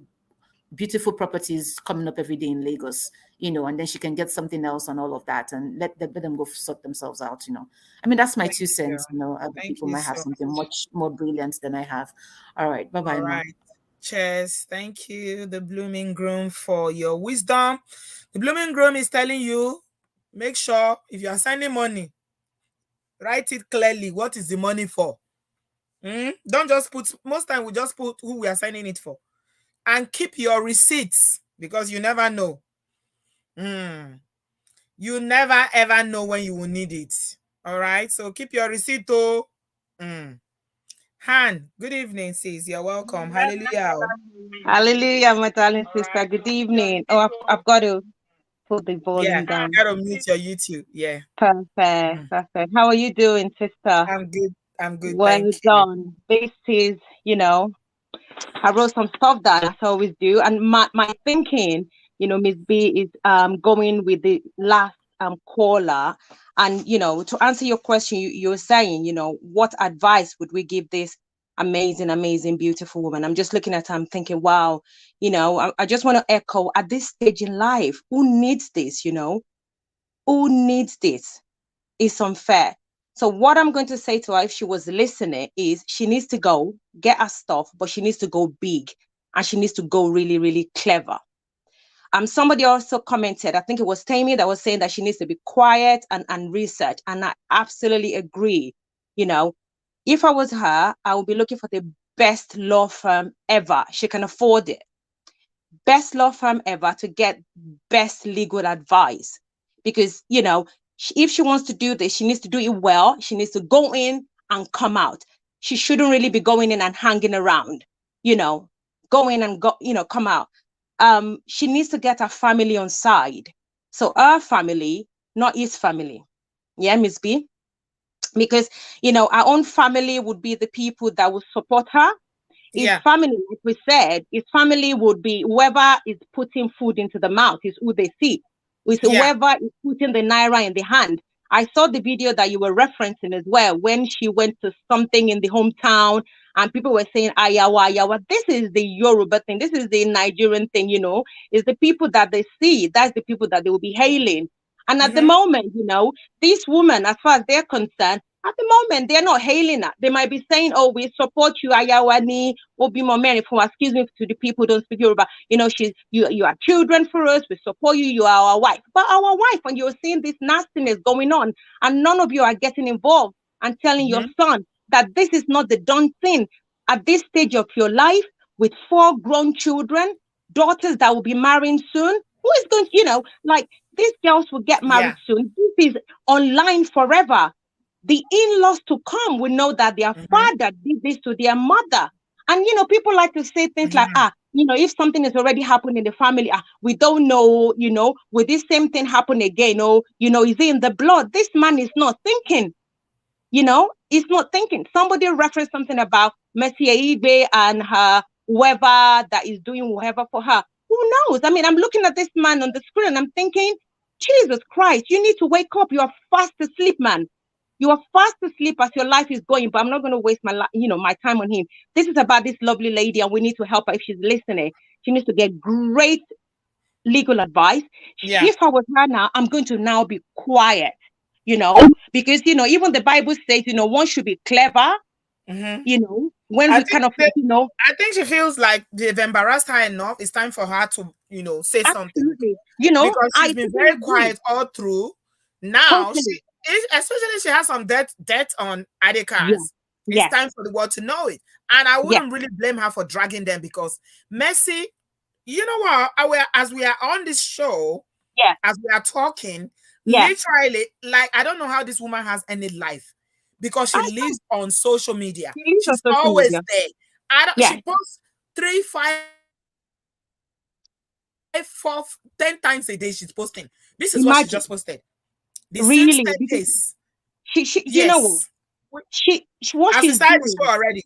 beautiful properties coming up every day in Lagos, and then she can get something else and all of that, and let them go sort themselves out. I mean, that's my Thank two you. cents. Other Thank people you might so have something much. much more brilliant than I have. All right. Bye-bye, All Ma. right. Cheers. Thank you, the blooming groom, for your wisdom. The blooming groom is telling you, make sure if you are sending money, write it clearly. What is the money for? Don't just put, most time we just put who we are sending it for. And keep your receipts, because you never know. You never ever know when you will need it. All right. So keep your receipt, oh. Han, good evening, sis. You're welcome. Hallelujah. Hallelujah, my darling sister. Good evening. Oh, I've got to put the Yeah, volume down. gotta mute your YouTube. Yeah. Perfect, perfect. How are you doing, sister? I'm good. I'm good. Well Thank you. done. This is, I wrote some stuff down as I always do. And my thinking, Miss B, is going with the last caller. And, to answer your question, you're saying, what advice would we give this amazing, amazing, beautiful woman? I'm just looking at her, I'm thinking, wow, I just want to echo at this stage in life, who needs this, Who needs this? It's unfair. So what I'm going to say to her if she was listening is she needs to go get her stuff, but she needs to go big and she needs to go really, really clever. Somebody also commented, I think it was Tammy, that was saying that she needs to be quiet and research. And I absolutely agree. If I was her, I would be looking for the best law firm ever. She can afford it. Best law firm ever to get best legal advice. Because, if she wants to do this, she needs to do it well. She needs to go in and come out. She shouldn't really be going in and hanging around, go in and come out. She needs to get her family on side. So her family, not his family. Yeah, Miss B? Because, our own family would be the people that will support her. His Yeah. family, like we said, his family would be whoever is putting food into the mouth is who they see. With Yeah. whoever is putting the naira in the hand. I saw the video that you were referencing as well when she went to something in the hometown and people were saying ayawa, ayawa. This is the Yoruba thing. This is the Nigerian thing, Is the people that they see. That's the people that they will be hailing. And at the moment, this woman, as far as they're concerned, at the moment, they're not hailing her. They might be saying, oh, we support you, Ayawani, Obi Momeni, for excuse me to the people who don't speak Yoruba. You are children for us, we support you, you are our wife. But our wife, when you're seeing this nastiness going on, and none of you are getting involved and telling your son that this is not the done thing at this stage of your life with 4 grown children, daughters that will be marrying soon. Who is going to, like these girls will get married soon. This is online forever. The in-laws to come will know that their father did this to their mother. And, people like to say things like, if something has already happened in the family, we don't know, will this same thing happen again? Or, is it in the blood? This man is not thinking. It's not thinking. Somebody referenced something about Mercy Aigbe and her whoever that is doing whatever for her. Who knows? I mean, I'm looking at this man on the screen and I'm thinking, Jesus Christ, you need to wake up. You are fast asleep, man. You are fast asleep as your life is going, but I'm not going to waste my time on him. This is about this lovely lady, and we need to help her if she's listening. She needs to get great legal advice. Yeah. If I was her now, I'm going to now be quiet, because even the Bible says, one should be clever, when I we think kind of I think she feels like they've embarrassed her enough. It's time for her to, say something. absolutely, Because I she's been totally very agree. quiet all through. Now, Totally. especially she has some debt on Yeah. Adekas. It's Yes. time for the world to know it. And I Yes. wouldn't really blame her for dragging them, because Messi, you know what? As we are on this show, Yeah. as we are talking, Yeah. literally, like, I don't know how this woman has any life, because she I lives on social media. She lives on She's social always media. there. Yeah. She posts 3, 5, 4, 10 times a day. She's posting. This is what she Imagine. just posted. The same Really, because staircase. she you know what? What As we she's started the doing. show already,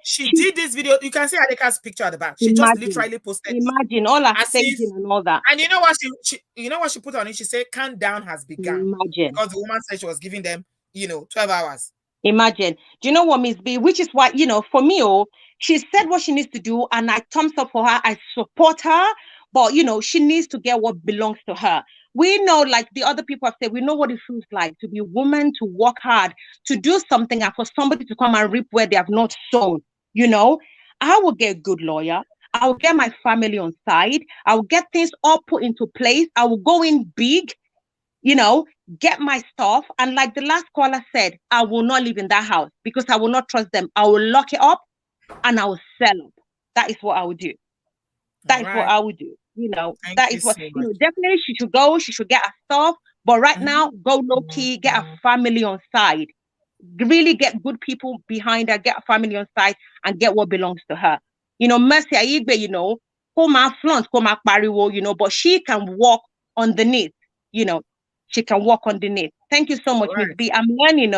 she did this video. You can see Adeka's picture at the back. She just literally posted Imagine all her as if, staging and all that. and you know what she put on it? She said, "Countdown has begun." Imagine. Because the woman said she was giving them, 12 hours. Imagine. Do you know what, Miss B? Which is why, for me, she said what she needs to do, and I thumbs up for her. I support her, but she needs to get what belongs to her. We know, like the other people have said, we know what it feels like to be a woman, to work hard, to do something, and for somebody to come and reap where they have not sown. I will get a good lawyer. I will get my family on side. I will get things all put into place. I will go in big, get my stuff. And like the last caller said, I will not live in that house because I will not trust them. I will lock it up and I will sell up. That is what I would do. That is what I would do. That is what, definitely she should go. She should get her stuff. But right now, go low key, get a family on side. Really get good people behind her, get a family on side, and get what belongs to her. Mercy Aigbe, come and flaunt, come and pariwo, but she can walk underneath, she can walk underneath. Thank you so much, Miss B. I'm learning,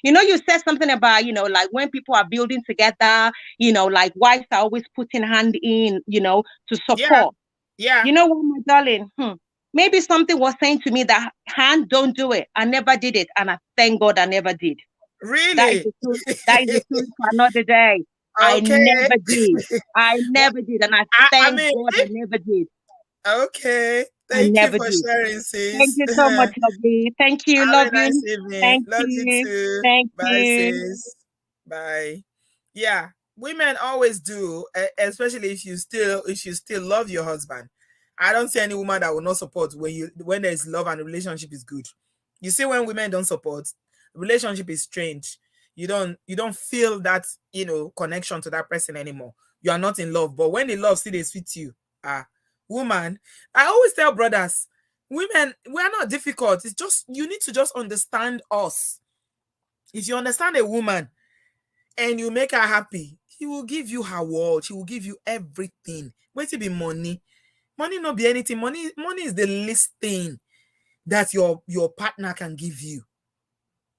you said something about, like when people are building together, like wives are always putting hand in, to support. Yeah. You know what, my darling? Maybe something was saying to me that, hand, don't do it. I never did it. And I thank God I never did. Really? That is the truth for another day. I never did. I never did. And I thank God I never did. Okay. Thank you for sharing, sis. Thank you so much, lovely. Thank you. Have Love a nice you. evening. Thank Love you. you too. Thank Bye, you. sis. Bye. Yeah, women always do, especially if you still love your husband. I don't see any woman that will not support when there's love and the relationship is good. You see, when women don't support, relationship is strange. You don't feel that connection to that person anymore. You are not in love, but when the love still is with you, woman, I always tell brothers, women, we are not difficult. It's just you need to just understand us. If you understand a woman and you make her happy, he will give you her world. He will give you everything. Wait till be money. Money not be anything. Money is the least thing that your partner can give you.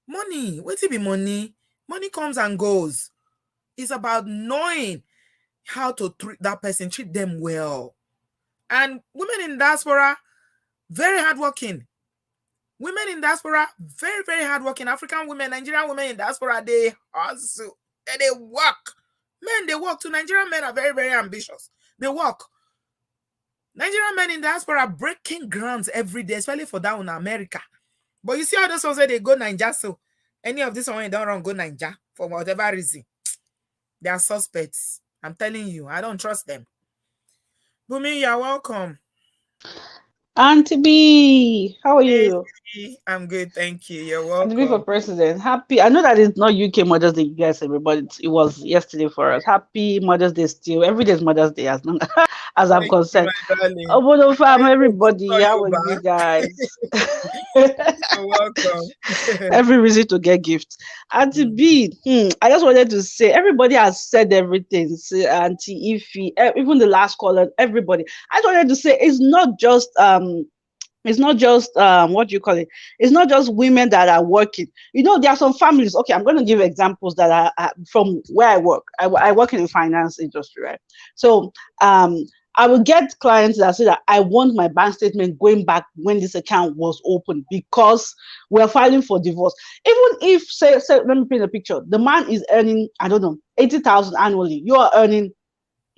Money. Wait till be money. Money comes and goes. It's about knowing how to treat that person, treat them well. And women in diaspora, very hardworking. Women in diaspora, very, very hardworking. African women, Nigerian women in diaspora, they hustle and they work. Men, they work too. Nigerian men are very, very ambitious. They work. Nigerian men in diaspora are breaking grounds every day, especially for down in America. But you see how those ones say they go Ninja, so any of this one don't run go Ninja for whatever reason. They are suspects. I'm telling you, I don't trust them. Bumi, you're welcome. Auntie B, how are you? Hey, I'm good, thank you. You're welcome. Auntie B for president. Happy. I know that it's not UK Mother's Day, you guys, everybody. It was yesterday for us. Happy Mother's Day still. Every day is Mother's Day as long as I'm concerned. Obodo fam, everybody, how are you guys? You're welcome. Every reason to get gifts. Auntie B, I just wanted to say everybody has said everything. Say, Auntie Ify, even the last caller, everybody. I just wanted to say it's not just It's not just what do you call it? It's not just women that are working. There are some families. Okay, I'm going to give examples that are from where I work. I work in the finance industry, right? So I will get clients that say that I want my bank statement going back when this account was open because we're filing for divorce. Even if say let me paint a picture. The man is earning, I don't know, 80,000 annually. You are earning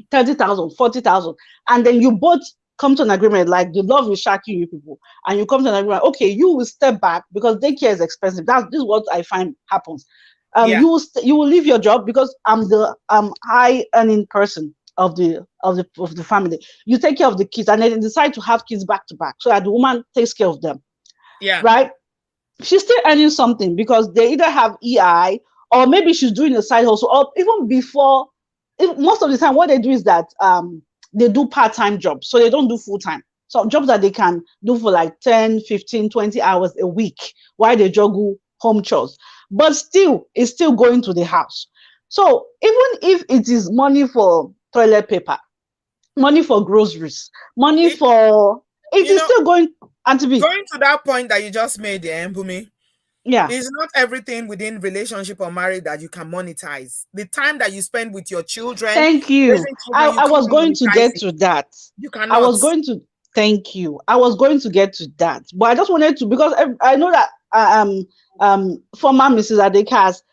30,000, 40,000, and then you both come to an agreement, like the love is shocking you people, and you come to an agreement, okay, you will step back because daycare is expensive. This is what I find happens. Yeah. You will leave your job because I'm the high earning person of the family. You take care of the kids, and then decide to have kids back to back so that the woman takes care of them, Yeah. right? She's still earning something because they either have EI, or maybe she's doing a side hustle, or even before. Most of the time what they do is that they do part-time jobs, so they don't do full-time. So jobs that they can do for like 10, 15, 20 hours a week while they juggle home chores, but still it's still going to the house. So even if it is money for toilet paper, money for groceries, money It, for it you is know, still going. Auntie B, going to that point that you just made there, Bumi, yeah. it's not everything within relationship or marriage that you can monetize. The time that you spend with your children, Thank you. raising children, you I was cannot going to monetize get it. to that. You I cannot. was going to Thank you. I was going to get to that, but I just wanted to, because I know that former Mrs. Adekas,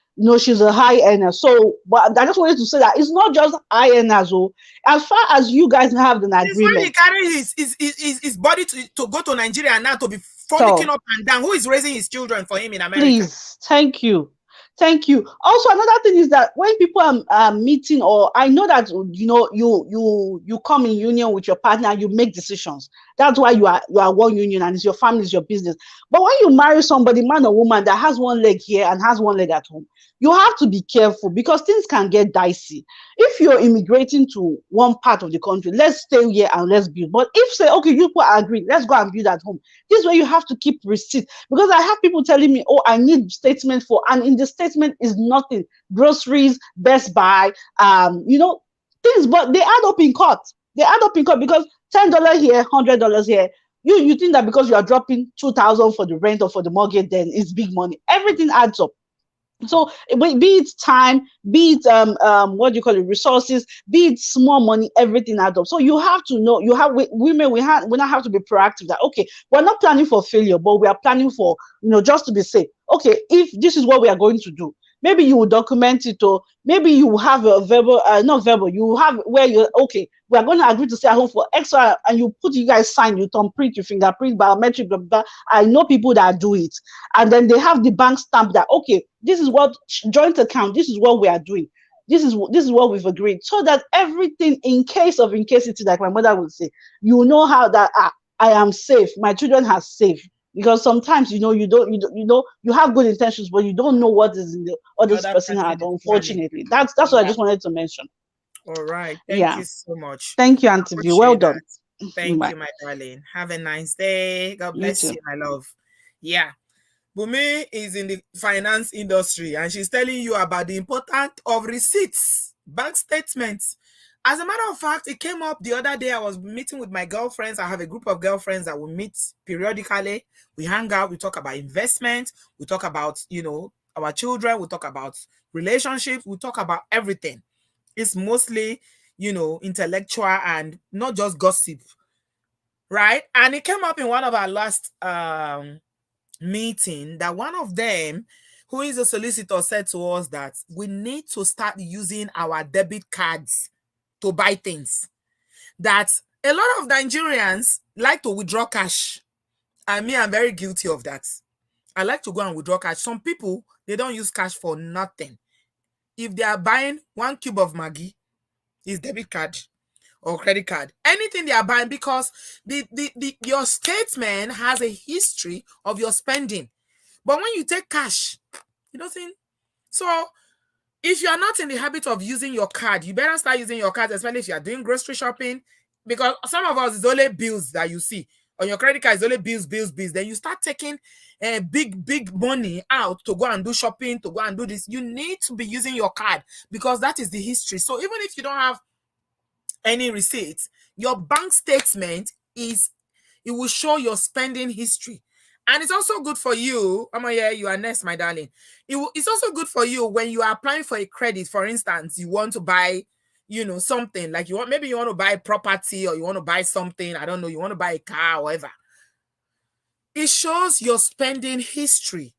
she's a high earner. So, but I just wanted to say that it's not just high earners. So, as far as you guys have an Since when he agreement, carry his body to go to Nigeria now to be frolicking so up and down, who is raising his children for him in America? please, thank you. Thank you. Also, another thing is that when people are meeting, or I know that you come in union with your partner, you make decisions. That's why you are one union, and it's your family, it's your business. But when you marry somebody, man or woman, that has one leg here and has one leg at home, you have to be careful because things can get dicey. If you're immigrating to one part of the country, let's stay here and let's build. But if say, okay, you people agree, let's go and build at home. This way you have to keep receipt, because I have people telling me, oh, I need statement for, and in the statement is nothing. Groceries, Best Buy, things, but they add up in court. They add up in court because $10 here, $100 here. You think that because you are dropping 2,000 for the rent or for the mortgage, then it's big money. Everything adds up. So be it time, be it what do you call it, resources, be it small money, everything adds up. So you have to know, women, we now have to be proactive, that okay, we're not planning for failure, but we are planning for, just to be safe. Okay, if this is what we are going to do, maybe you will document it, or maybe you will have a verbal, not verbal, you will have where you, okay, we are going to agree to stay at home for extra, and you guys sign, you thumbprint, your fingerprint, biometric, blah, blah, blah. I know people that do it, and then they have the bank stamp that okay, this is what joint account, this is what we are doing, this is what we've agreed, so that everything, in case it is like my mother would say, how that I am safe, my children are safe. Because sometimes you don't you have good intentions, but you don't know what is in the other Other person person heart. is planning. Unfortunately, that's what I Yeah. just wanted to mention. All right. Thank Yeah, you so much. thank you, Auntie B. Well Appreciate done. that. Thank Bye. you, my darling. Have a nice day. God You bless too. you, my love. Yeah. Bumi is in the finance industry, and she's telling you about the importance of receipts, bank statements. As a matter of fact, it came up the other day. I was meeting with my girlfriends. I have a group of girlfriends that we meet periodically. We hang out, we talk about investment, we talk about, our children, we talk about relationships, we talk about everything. It's mostly, intellectual and not just gossip, right? And it came up in one of our last meeting that one of them, who is a solicitor, said to us that we need to start using our debit cards to buy things. That a lot of Nigerians like to withdraw cash. And me, I'm very guilty of that. I like to go and withdraw cash. Some people, they don't use cash for nothing. If they are buying 1 cube of Maggi, it's debit card or credit card. Anything they are buying, because your statement has a history of your spending. But when you take cash, it doesn't. So if you are not in the habit of using your card, you better start using your card, especially if you are doing grocery shopping, because some of us, it's only bills that you see. On your credit card, it's only bills, bills, bills. Then you start taking big money out to go and do shopping, to go and do this. You need to be using your card because that is the history. So even if you don't have any receipts, your bank statement is It will show your spending history. And it's also good for you. Yeah, you are next, my darling. It's also good for you when you are applying for a credit. For instance, you want to buy, something like maybe you want to buy property, or you want to buy something. I don't know. You want to buy a car, or whatever. It shows your spending history.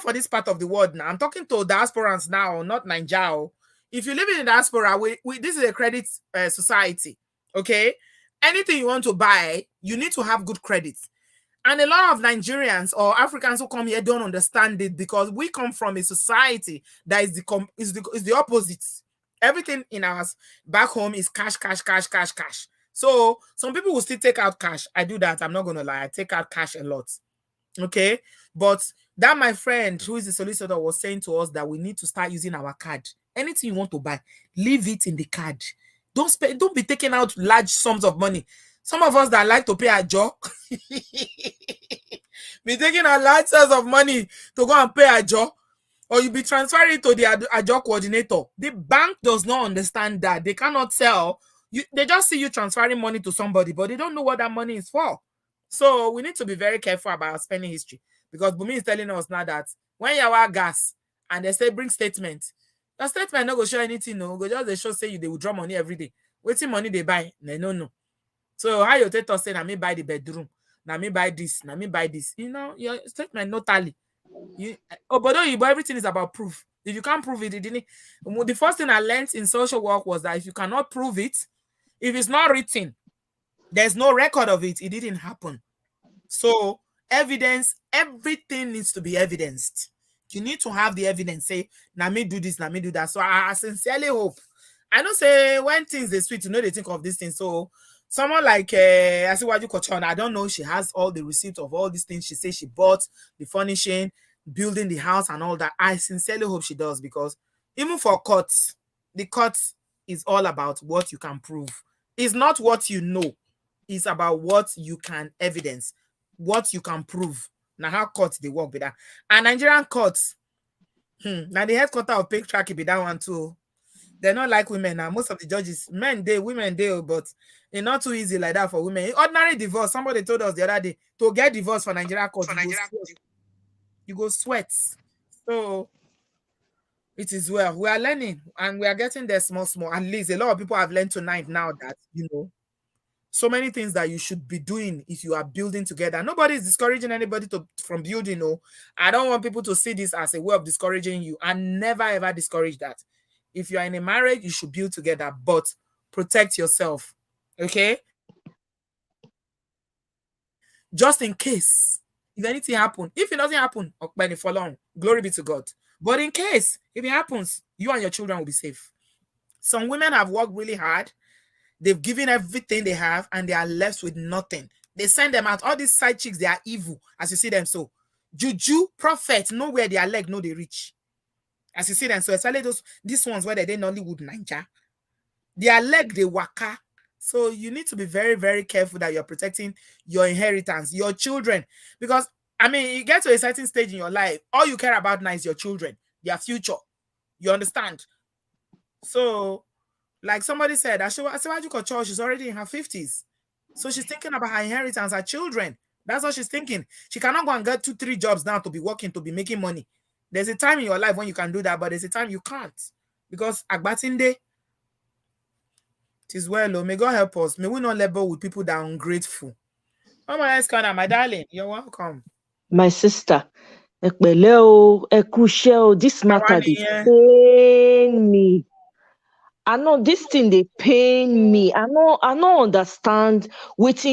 For this part of the world now, I'm talking to diasporans now, not Nigeria. If you live in the diaspora, this is a credit society, okay? Anything you want to buy, you need to have good credit. And a lot of Nigerians or Africans who come here don't understand it, because we come from a society that is the opposite. Everything in us back home is cash, cash, cash, cash, cash. So some people will still take out cash. I do that. I'm not going to lie. I take out cash a lot. Okay. But that my friend who is the solicitor was saying to us that we need to start using our card. Anything you want to buy, leave it in the card. Don't be taking out large sums of money. Some of us that like to pay a job be taking out large sums of money to go and pay a job, or you be transferring to the AJO coordinator. The bank does not understand that. They cannot tell you. They just see you transferring money to somebody, but they don't know what that money is for. So we need to be very careful about our spending history, because Bumi is telling us now that when you have gas and they say bring statement, the statement not go show anything. No, go just they show say they withdraw money every day. Waiting money they buy, no. So how you tell us say, "Na me buy the bedroom, na me buy this, na me buy this." Your statement not tally. But everything is about proof. If you can't prove it, it didn't. The first thing I learned in social work was that if you cannot prove it, if it's not written, there's no record of it, it didn't happen. So evidence, everything needs to be evidenced. You need to have the evidence. Say, "Na me do this, na me do that." So I sincerely hope. I don't say when things they sweet, they think of this thing. So someone like Asiwaju Kochon, I don't know, she has all the receipts of all these things she says she bought, the furnishing, building the house and all that. I sincerely hope she does, because even for courts, the court is all about what you can prove. It's not what you know. It's about what you can evidence, what you can prove. Now how courts they work with that. And Nigerian courts, now the headquarter of pay track be that one too. They're not like women now. Most of the judges, men they, women they, but it's not too easy like that for women. Ordinary divorce, somebody told us the other day, to get divorced for Nigerian court, you go sweat. So it is well. We are learning and we are getting there small. At least a lot of people have learned tonight now that, so many things that you should be doing if you are building together. Nobody is discouraging anybody from building. No, I don't want people to see this as a way of discouraging you. I never ever discourage that. If you are in a marriage, you should build together, but protect yourself. Okay? Just in case, if anything happens, if it doesn't happen, for long, glory be to God. But in case, if it happens, you and your children will be safe. Some women have worked really hard. They've given everything they have, and they are left with nothing. They send them out. All these side chicks, they are evil, as you see them. So, juju, prophet, nowhere their leg, no they reach. As you see them, so especially these ones where they Nollywood Ninja, their leg they waka. So you need to be very, very careful that you're protecting your inheritance, your children, because you get to a certain stage in your life, all you care about now is your children, their future. You understand? So, like somebody said, Asiwaju Kocho, she's already in her 50s, so she's thinking about her inheritance, her children. That's what she's thinking. She cannot go and get 2-3 jobs now to be working, to be making money. There's a time in your life when you can do that, but there's a time you can't, because Agbatinde, it is well. May God help us. May we not label with people that are ungrateful. Oh my God, my darling, you're welcome. My sister, this matter they pain me. I know this thing they pain me. I don't understand with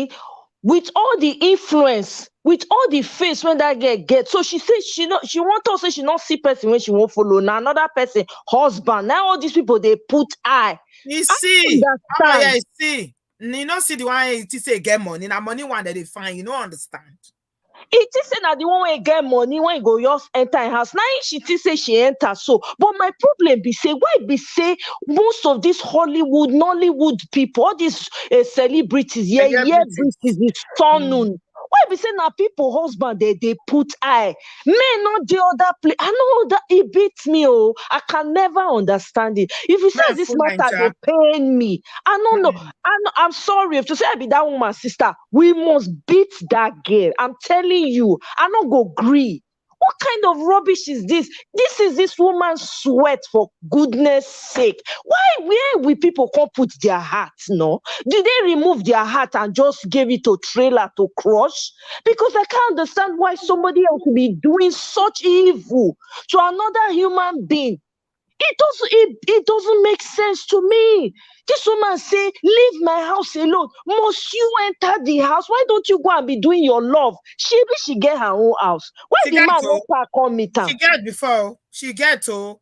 all the influence, with all the face when that girl get. So she says she want us say she not see person when she won't follow. Now another person, husband. Now all these people they put eye. You see, you see. You not see the one it say get money. Now money one that they find, you don't understand. It is saying that the one when get money when you go just enter in house. Now she say she enter so. But my problem be say why be say most of these Hollywood, Nollywood people, all these celebrities, British is unknown. Why be saying now people husband they put eye. Men not the other place. I know that it beats me. Oh, I can never understand it. If you say Man, this full matter, they Naija. pain me. I don't know. I'm sorry if to say I be that woman's sister. We must beat that girl. I'm telling you. I don't go agree. What kind of rubbish is this? This is this woman's sweat, for goodness sake. Where will people come put their heart? No, did they remove their heart and just give it to trailer to crush? Because I can't understand why somebody else will be doing such evil to another human being. It doesn't make sense to me. This woman say, leave my house alone. Must you enter the house? Why don't you go and be doing your love? She get her own house. Why She the get man to. not pack on meet am? She get before. She get to.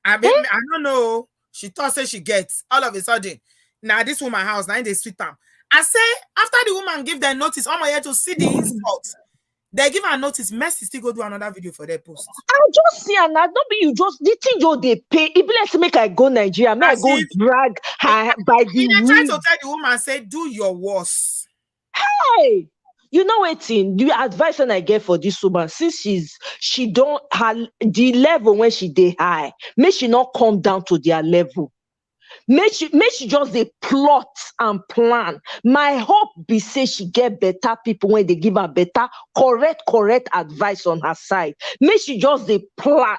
I don't know. She thought say she gets all of a sudden. Now this woman house, now they sweet am. I say after the woman give them notice, I'm here to see the insult. They give her notice. Messi still go do another video for their post. I just see and don't be you just the thing you they pay. It be like to make I go Nigeria, may I As go if drag her by the they try to wig. tell the woman, say, do your worst. Hey, you know what thing? The advice when I get for this woman, since she don't her the level when she dey high, may she not come down to their level. May she just dey plot and plan. My hope be say she get better people when they give her better, correct advice on her side. May she just dey plot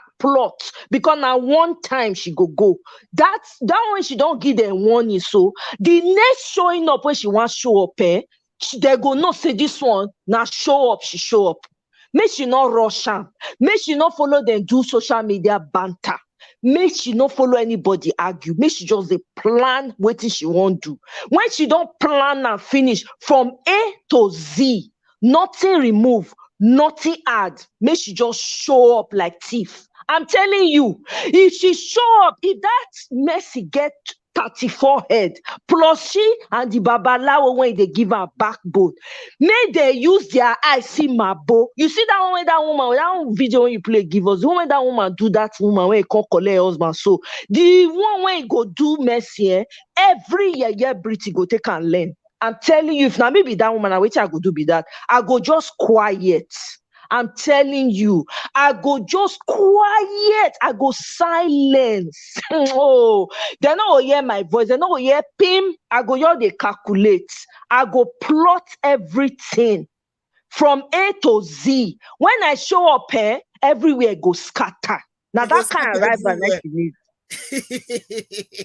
because now one time she go. That one she don't give them warning. So the next showing up when she wants show up, they go no say this one now show up. She show up. May she not rush am. May she not follow them do social media banter. Make she not follow anybody argue. Make she just plan what she want do. When she don't plan and finish from A to Z, nothing remove, nothing add. Make she just show up like thief. I'm telling you, if she show up, if that Messi get 34 head, plus she and the babalawo when they give her backbone, may they use their eyes see Mabo. You see that one, that woman, that one video when you play give us, the one that woman do that woman when he come collect her husband. So the one when he go do Messi, every year Britty go take and learn. I'm telling you, if now maybe that woman, I wait I go do be that. I go just quiet. I'm telling you, I go just quiet. I go silence. Oh, they're not gonna hear my voice. They're not gonna hear pim. I go hear they calculate. I go plot everything from A to Z. When I show up here, everywhere go scatter. Now You go that kind of scatter arrival everywhere. next need.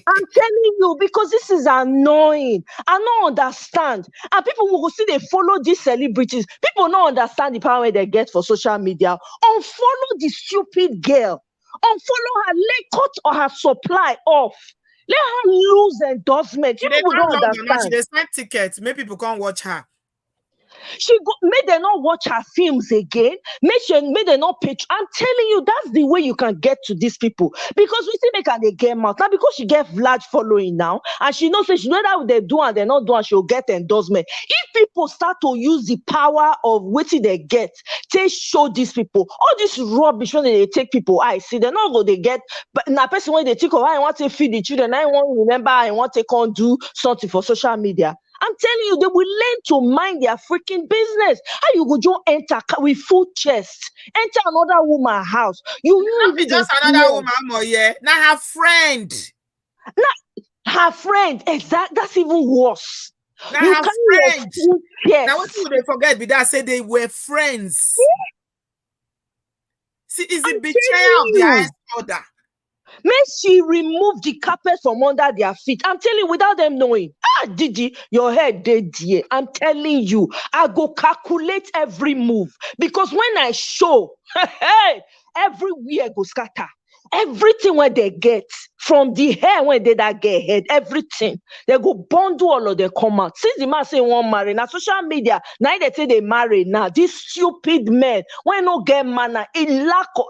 I'm telling you, because this is annoying. I don't understand. And people will see they follow these celebrities. People don't understand the power they get for social media. Unfollow the stupid girl. Unfollow her. Let cut or her supply off. Let her lose endorsement. You They people come don't London now. She understand. they send tickets. Make people come watch her. May they not watch her films again. May they not pay. I'm telling you, that's the way you can get to these people. Because we see make her they get mouth. Now because she get large following now, and she knows that she know that they do and they're not doing, she'll get endorsement. If people start to use the power of what they get, they show these people all this rubbish when they take people. I see they're not going to get, but now person when they think of I want to feed the children, I want to remember, I want to come do something for social media. I'm telling you, they will learn to mind their freaking business. How you go just enter with full chest, enter another woman's house. You Not be just another woman, more yeah. Now her friend. Her friend, exactly. That's even worse. Now You her carry friend. your full chest. Now what would they forget? Be that say they were friends. See, is it betrayal of the highest order? May she remove the carpet from under their feet. I'm telling you, without them knowing. Didi, your head dead dear. I'm telling you, I go calculate every move. Because when I show, everywhere go scatter. Everything when they get, from the hair when they that get head, everything. They go bundle all of them come out. Since the man say one marry, now social media, now they say they marry now. These stupid men, when no get manner, it lack of,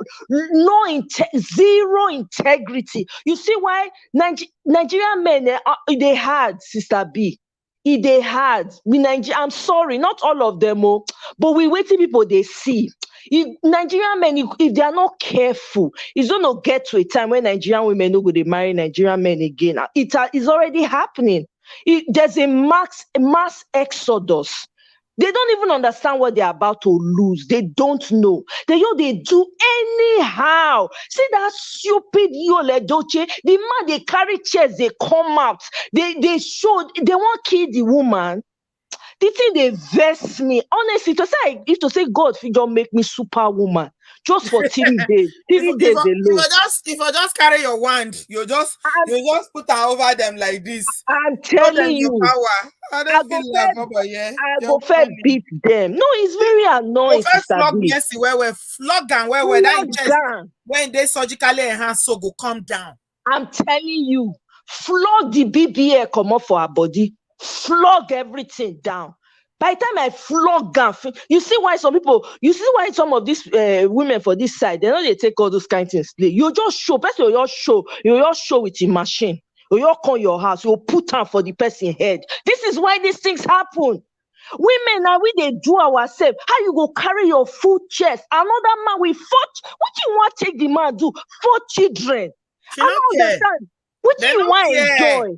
zero integrity. You see why Nigerian men, they had, Sister B. They had. I'm sorry, not all of them, but we waiting people they see. Nigerian men, if they are not careful, it's going to get to a time when Nigerian women no go they marry Nigerian men again. It is already happening. There's a mass exodus. They don't even understand what they're about to lose. They don't know. They do anyhow. See that stupid Yole Doche? The man, they carry chairs, they come out. They show, they want to kill the woman. The thing they vex me. Honestly, to say God, if you don't make me superwoman, just for 3 days. 3 days alone. If I just carry your wand, you just put her over them like this. I'm telling you. Power. I don't feel like yeah. I go first beat them. No, it's very annoying. Go first flog Messi where we flog and where that chest when they surgically enhance so go come down. I'm telling you, flog the BBA come up for her body, flog everything down. By the time I flog down, you see why some of these women for this side, they know they take all those kind of things. You just show, person you just show with your machine. You call your house, you put on for the person head. This is why these things happen. Women, now we they do ourselves. How you go carry your full chest? Another man with 4. What you want to take the man do? 4 children. I don't understand. What do you want to enjoy?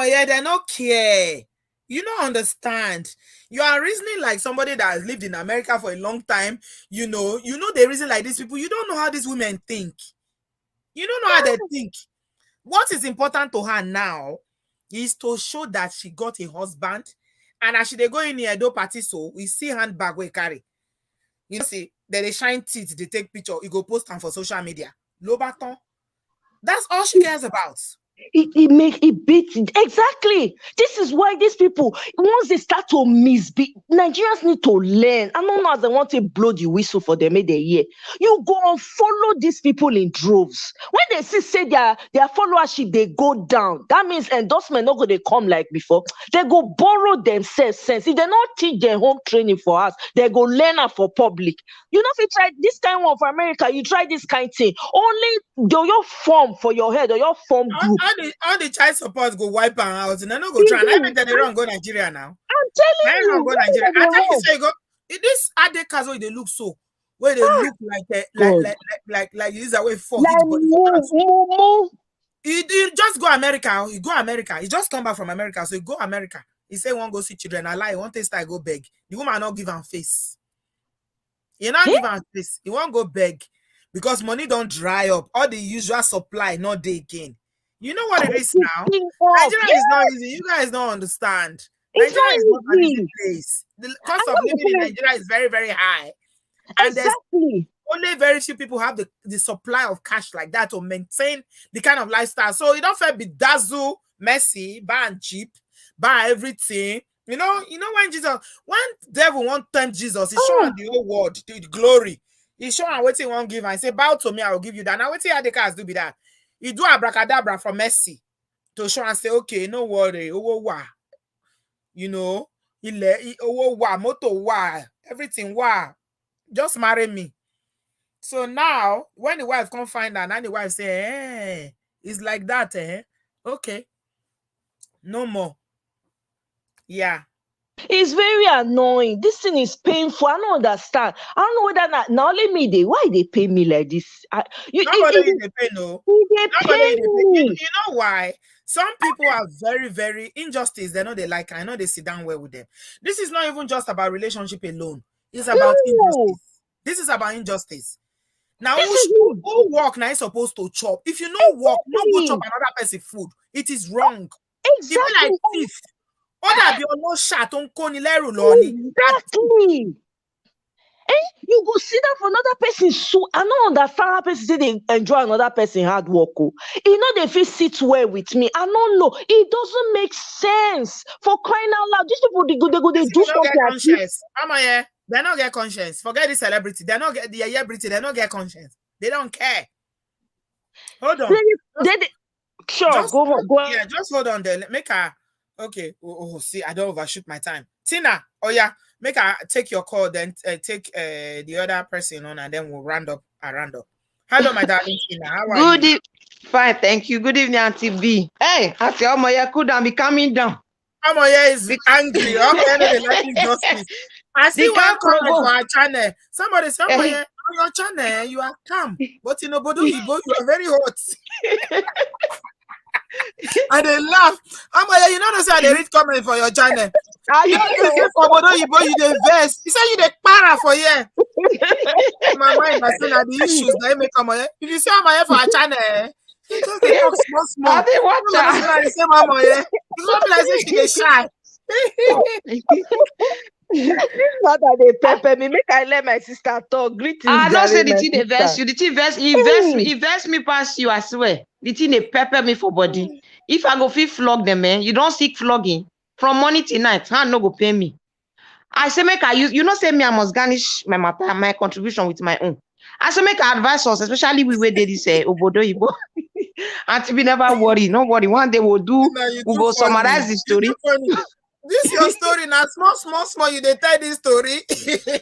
Yeah, they don't care. You don't understand. You are reasoning like somebody that has lived in America for a long time. You know they reason like these people. You don't know how these women think. You don't know how they think. What is important to her now is to show that she got a husband, and as she they go in the Edo party, so we see handbag we carry. You know, see, they shine teeth, they take picture, you go post them for social media. Low baton. That's all she cares about. It beats it. Exactly. This is why these people, once they start to misbehave, Nigerians need to learn. I don't know as they want to blow the whistle for them, they hear. You go and follow these people in droves. When they say their followership, they go down. That means endorsement not going to come like before. They go borrow themselves sense. If they not teach their home training for us, they go learn it for public. You know, if you try this kind of America, you try this kind of thing. Only your form for your head or your form group. All the child support go wipe her out, and I don't go try. I think they don't go Nigeria now. I'm telling you, go Nigeria. I tell you, say go. This Adekas where they look so, where they look like this away for. You just go America. You go America. He just come back from America, so you go America. He say won't go see children. I lie. One taste I go beg. The woman not give him face. He not give him face. He won't go beg because money don't dry up. All the usual supply not they again. You know what it is now? Nigeria is not easy. You guys don't understand. Nigeria is not an easy place. The cost of living in Nigeria is very, very high. And there's only very few people have the supply of cash like that to maintain the kind of lifestyle. So you don't feel be dazzle, messy, buy and cheap, buy everything. You know when devil won't tempt Jesus, he's showing the whole world, the glory. He's showing what he won't give and say, bow to me, I will give you that. Now what how the cars do be that? He do abracadabra for Messi to show and say, okay, no worry, you know, moto everything just marry me. So now when the wife come find her, and the wife say, hey, it's like that, okay, no more. Yeah. It's very annoying. This thing is painful. I don't understand. I don't know whether not only me why they pay me like this. Nobody they pay no. They pay me. You know why? Some people are very, very injustice. They know they like. I know they sit down well with them. This is not even just about relationship alone. It's about injustice. This is about injustice. Now, who work now is supposed to chop. If you know work, no go chop another person's food. It is wrong. Exactly. It be like thief. Exactly. You go sit down for another person. So I don't understand how person say they enjoy another person hard work. You know they feel sit well with me. I don't know. It doesn't make sense. For crying out loud, these people they do something. They don't get conscience. Forget the celebrity. They don't get the celebrity. They don't get conscience. They don't care. Hold on. Go on. Yeah, just hold on there. Make her. Okay. See, I don't overshoot my time. Tina, yeah, make her take your call, then take the other person on, and then we'll round up. Hello, my darling Tina. How are you? Fine, thank you. Good evening, Auntie B. Hey, I say, Omoye could be coming down. Omoye is angry. Okay, they like justice. I see one comment for our channel. Somebody say, Omoye, on your channel, you are calm, but in Obodooyinbo, you are very hot. And they laugh. You know say they read comment for your channel. You know they say for obodooyinbo you dey vex. You say you dey para for here. My mind I say na the issues that make Omoye. If you see Omoye for our channel, you just dey talk small. I think what No say na the same Omoye. It's not like say she dey shy. not that they pepper me. Make I let my sister talk. Greetings. I don't say the my thing they vex sister. you. The thing invest me past you, I swear. The thing they pepper me for body. If I go feel flog them, man, you don't seek flogging from morning till night. Hand no go pay me. I say make I use. You know say me I must garnish my matter, my contribution with my own. I say make I advise us, especially we did this obodooyinbo. And to be never worry, no worry. One day we'll go summarize the story. This your story now. Small. You they tell this story.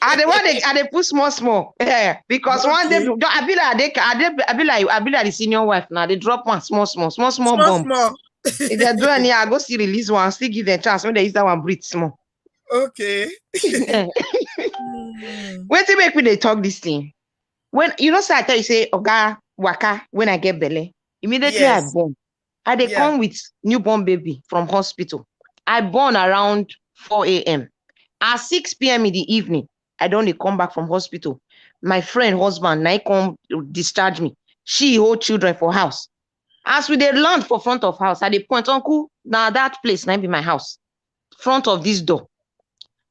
And they put small. Yeah, because Okay. one day I be like the senior wife now. They drop one small bomb. Small. If they do any, I go still release one, still give them chance when they use that one breathe small. Okay. When they make me they talk this thing. When you know, say I tell you say Oga Waka when I get belly, immediately Yes. I born. They come with newborn baby from hospital. I born around 4 a.m. At 6 p.m. in the evening, I don't come back from hospital. My friend husband, now come discharge me. She hold children for house. As we dey land for front of house, I dey point, uncle, now that place now be my house. Front of this door.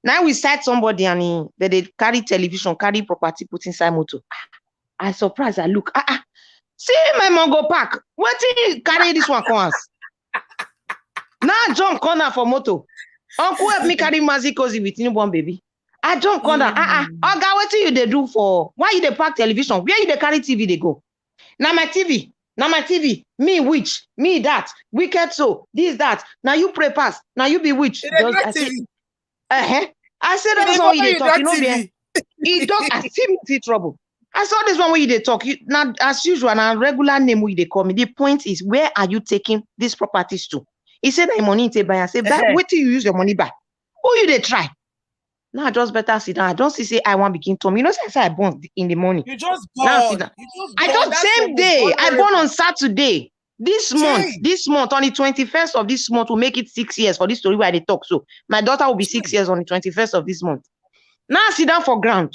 Now we sight somebody and they carry television, carry property, put inside motor. I surprised, I look, see my mom go park. What did you carry this one come house? Now jump corner for motor. Uncle help me carry Mazi Cozy with newborn baby. I jump corner. Oga, what you they do for? Why you they park television? Where you they carry TV they go? Now my TV. Me witch. Me that. Wicked so. This that. Now you pray pass. Now you be witch. I said that's all you they talk. You know me. He talk. I see trouble. I saw this one where you they talk. Now as usual, now regular name where they call me. The point is, where are you taking these properties to? He said that money to buy. I said, wait till you use your money back. Who you they try? Now just better sit down. I don't say I want begin to me. You know, say I born in the morning. You just born. Now sit down. I don't same day. I born on Saturday. This month, on the 21st of this month, will make it 6 years for this story where they talk. So my daughter will be 6 years on the 21st of this month. Now I sit down for ground.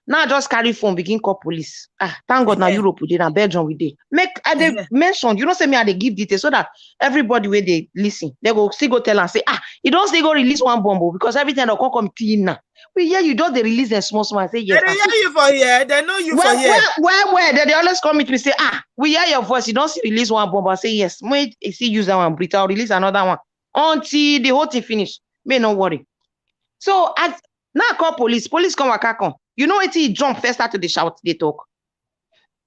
Now I just carry phone, begin call police. Thank God now Europe we did and Belgium we did. They mentioned, you know, say me they give details so that everybody where they listen, they go still go tell and say, you don't still go release one bomb because everything they'll come clean now. We hear you don't they release them small. I say yes. They hear you for here. They know you for here. Where? They always come to me say, we hear your voice. You don't see release one bomb. I say yes. Wait, see use that one, breathe. I'll release another one until the whole thing finish. May not worry. So now I call police. Police come come. You know what he jump first start to the shout, they talk.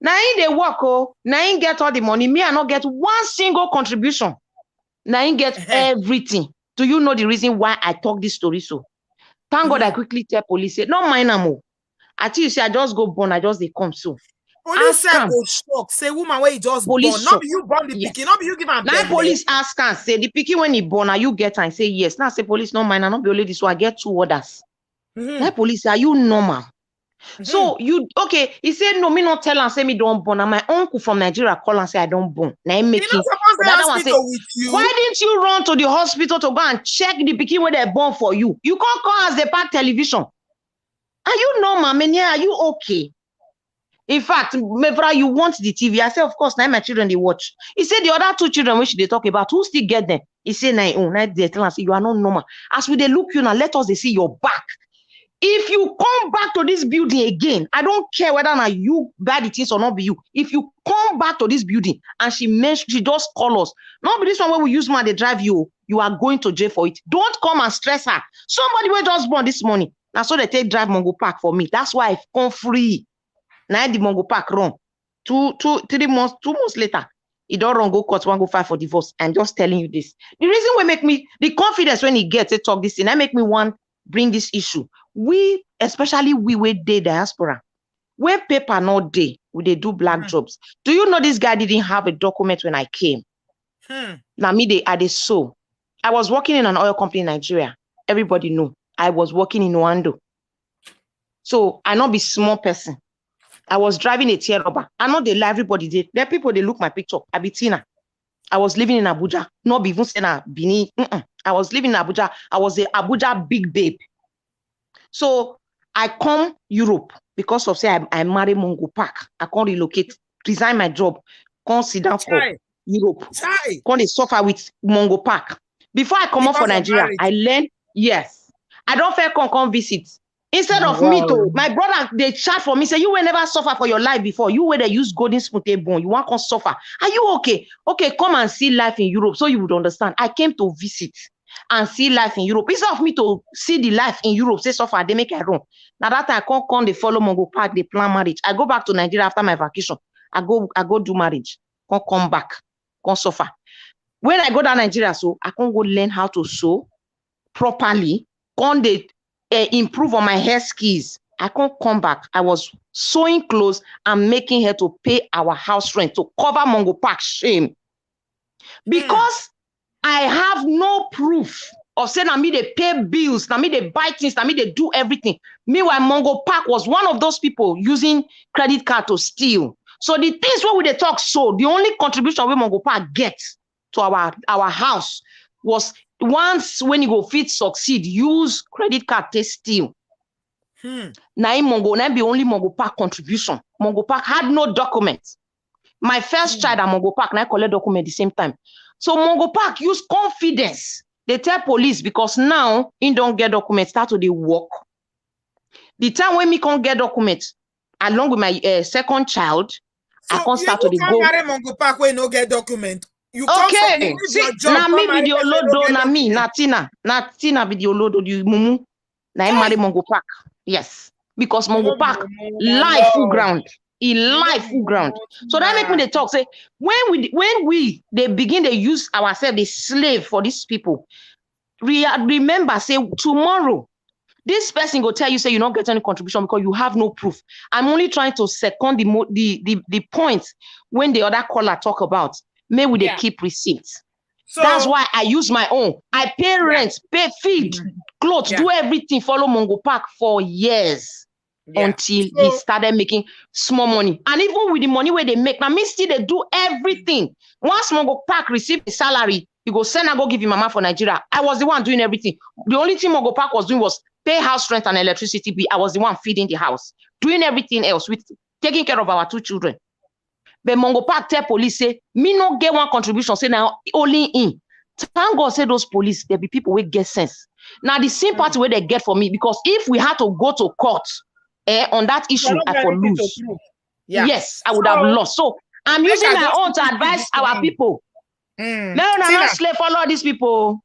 Now in they work, now in get all the money. Me, I not get one single contribution. Now in get everything. Do you know the reason why I talk this story so? Thank God I quickly tell police, say, no mind no more. Until you say I just go born, I just they come so. Police said go shock. Say woman where you just police born. Not be you born the pikin, not be you give am. Now police ask and say the pikin when he born, are you get and say yes. Now say police no mind, I not be only this, so I get 2 others. Now police say, are you normal? So you okay? He said no, me not tell and say me don't born. And my uncle from Nigeria call and say I don't born. Now I'm making. Why didn't you run to the hospital to go and check the pikin where they born for you? You can't call as they pack television. Are you normal, man? Are you okay? In fact, Mevra, you want the TV? I say, of course, now my children they watch. He said the other 2 children which they talk about, who still get them? He said, now they tell and say you are not normal. As we they look you now, let us they see your back. If you come back to this building again, I don't care whether now you buy the things or not be you. If you come back to this building and she just call us, not be this one where we use man they drive you, you are going to jail for it. Don't come and stress her. Somebody will just born this morning. Now so they take drive Mongo Park for me. That's why I come free. Now the Mongo Park run. 2 months later, he don't run go court 1 go 5 for divorce. I'm just telling you this. The reason will make me the confidence when he gets to talk this thing, I make me want bring this issue. We, especially we day diaspora, where paper not day, we they do black jobs. Do you know this guy didn't have a document when I came? Now me they so. I was working in an oil company in Nigeria. Everybody know. I was working in Oando. So I not be small person. I was driving a tear rubber. I know they lie everybody did. There are people they look my picture. I be Tina. I was living in Abuja, not even saying Bini. I was living in Abuja. I was a Abuja big babe. So I come Europe because of say I marry Mongo Park. I can't relocate, resign my job, can't sit down for Europe. Can't suffer with Mongo Park. Before I come up for Nigeria, I learned, yes. I don't feel come visit. Instead of me to, my brother, they chat for me, say, you will never suffer for your life before. You where they use golden spoon bone. You want to suffer. Are you okay? Okay, come and see life in Europe so you would understand. I came to visit and see life in Europe. Instead of me to see the life in Europe, say suffer, they make it wrong. Now that I can't come, they follow Mongo Park, they plan marriage. I go back to Nigeria after my vacation. I go do marriage. Can't come back. Can't suffer. When I go down Nigeria, so I can't go learn how to sew properly. Can't they improve on my hair skills. I can't come back. I was sewing clothes and making her to pay our house rent to cover Mongo Park shame. Because I have no proof of saying, I mean, they pay bills, I mean, they buy things, I mean, they do everything. Meanwhile, Mongo Park was one of those people using credit card to steal. So the things where we they talk, so the only contribution we Mongo Park gets to our house was once when you go fit succeed, use credit card to steal. Now Mongo, now be only Mongo Park contribution. Mongo Park had no documents. My first child at Mongo Park, now collect document at the same time. So Mongo Park use confidence. They tell police because now he don't get documents, start to the work. The time when me can't get documents, along with my second child, so I can't start to the go. Marry Mongo Park when no get document. You okay, see, na me video lodo, na me, na Tina video lodo, you mumu, na I marry Mongo Park. Yes, because Mongo Park life full ground, life full ground. So that make me they talk say when we they begin to use ourselves the slave for these people. Remember, say tomorrow this person go tell you say you don't get any contribution because you have no proof. I'm only trying to second the point when the other caller talk about. Maybe they keep receipts. So that's why I use my own. I pay rent, pay feed, clothes, do everything, follow Mongo Park for years until he started making small money. And even with the money where they make, now me still they do everything. Once Mongo Park receive a salary, you go send and go give him mama for Nigeria. I was the one doing everything. The only thing Mongo Park was doing was pay house rent and electricity bill. I was the one feeding the house, doing everything else with taking care of our 2 children. But Mongo Park tell police say, me no get one contribution, say now only in. Thank God say those police, there be people who get sense. Now the same party where they get for me, because if we had to go to court on that issue, I would lose. Yes, I would have lost. So I'm using my own to advise our people. No, not slave follow these people.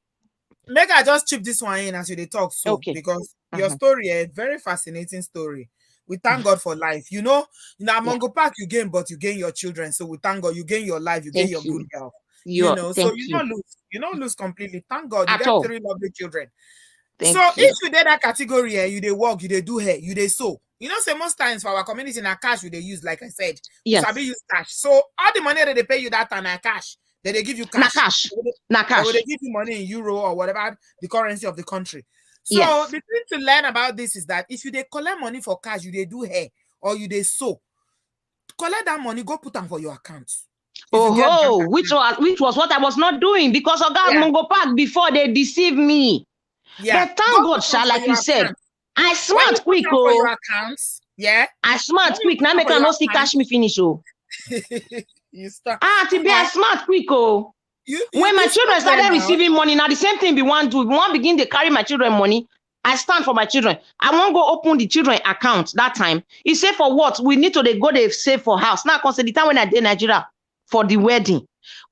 Make I just chip this one in as you they talk so because your story is a very fascinating story. We thank God for life. You know, Mongo Park you gain, but you gain your children. So we thank God you gain your life, you gain your good health. You know, so you don't lose. You don't lose completely. Thank God you get 3 lovely children. If you did that category, you they work, you they do hair, you they sew. You know, say most times for our community in cash, they use, like I said, Sabi use cash. So all the money that they pay you that time cash, then they give you cash. Or they give you money in euro or whatever the currency of the country. So the thing to learn about this is that if you they collect money for cash, you they do hair or you they sew, collect that money, go put them for your account. Which was what I was not doing because of that Mongo Park before they deceive me. But thank God, like you said, I smart quick. Your accounts, I smart quick. Now make no still cash me finish. You start. To be a smart quick. When my children started receiving money, now the same thing we want to. We want begin to carry my children money. I stand for my children. I won't go open the children account that time. He said for what? We need to go they save for house. Now consider the time when I did Nigeria for the wedding.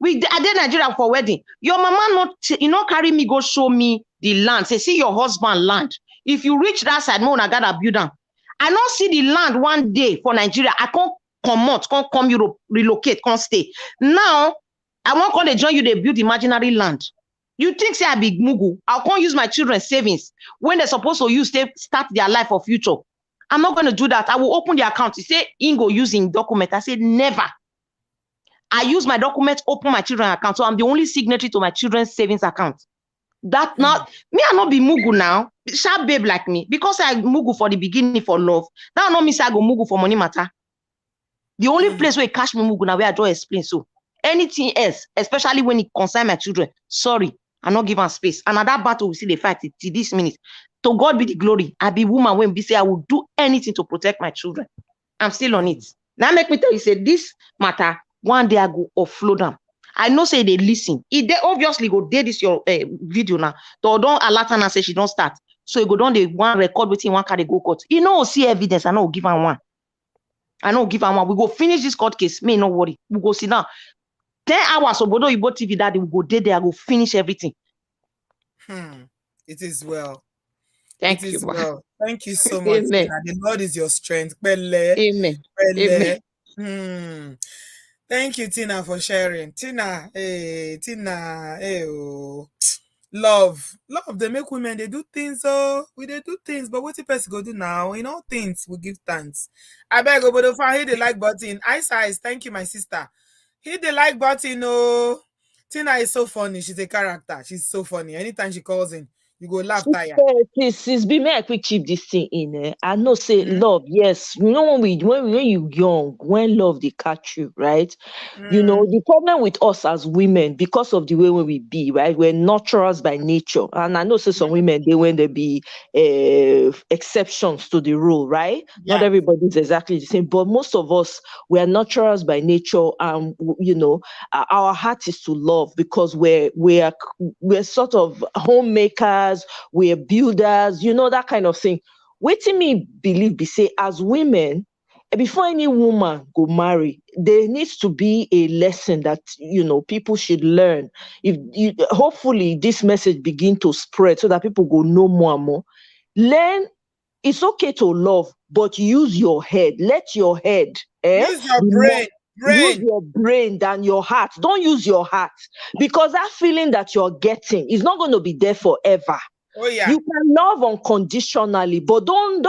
I did Nigeria for wedding. Your mama not carry me, go show me the land. Say, see your husband land. If you reach that side, I got a build down. I not see the land one day for Nigeria. I can't come out, can't come Europe, relocate, can't stay. Now, I won't call they join you, they build imaginary land. You think say I be mugu? I can't use my children's savings when they're supposed to use start their life or future. I'm not going to do that. I will open the account. You say Ingo using document. I said never. I use my document, open my children's account. So I'm the only signatory to my children's savings account. That not me, I not be mugu now. Sharp babe like me. Because I mugu for the beginning for love. That not mean say I go mugu for money matter. The only place where cash me mugu now where I just explain so. Anything else, especially when it concerns my children, sorry, I not give am space. And at that battle, we see the fight till this minute. To God be the glory. I be woman when we say I will do anything to protect my children. I'm still on it. Now make me tell you, say this matter, one day I go offload them. I know say they listen. If they obviously go did this your video now. So don't alert her and say she don't start. So you go down the one record within one card they go court. You know see evidence. I know give her one. We go finish this court case. May not worry. We go sit down. 10 hours obodooyinbo TV that we go there. I go finish everything. It is well. Thank it you. is well. Thank you so much. Amen. Tina. The Lord is your strength. Bele. Amen. Bele. Amen. Thank you, Tina, for sharing. Tina, oh. Love, they make women, they do things, they do things, but what the person go do now? In all things, we give thanks. I beg Obodo fan, hit the like button. Ice, thank you, my sister. Hit the like button, oh. Tina is so funny. She's a character. She's so funny. Anytime she calls in, you go laugh tire. Sis, be may I quick chip this thing in. I know say love, yes. You know when you young, when love they catch you, right? You know, the problem with us as women, because of the way we be, right? We're nurturers by nature. And I know say some women, when they be exceptions to the rule, right? Yeah. Not everybody's exactly the same, but most of us, we are nurturers by nature. You know, our heart is to love because we're sort of homemakers, we're builders, you know, that kind of thing. Waiting me believe be say as women, before any woman go marry, there needs to be a lesson that, you know, people should learn. Hopefully this message begin to spread so that people go know more and more. Learn. It's okay to love, but use your head. Let your head use your brain. Use your brain than your heart. Don't use your heart, because that feeling that you're getting is not going to be there forever. Oh yeah. You can love unconditionally, but don't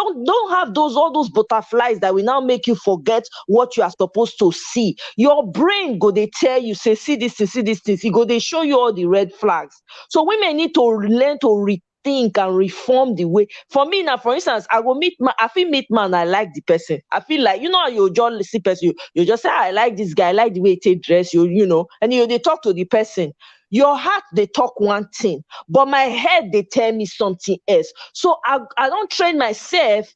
have all those butterflies that will now make you forget what you are supposed to see. Your brain go they tell you, say, see this, it go they show you all the red flags. So women need to learn to rethink and reform the way. For me now, for instance, I feel meet man, I like the person. I feel like, you know, you just see person, you just say, I like this guy, I like the way he dress, you know, and they talk to the person. Your heart, they talk one thing, but my head, they tell me something else. So I don't train myself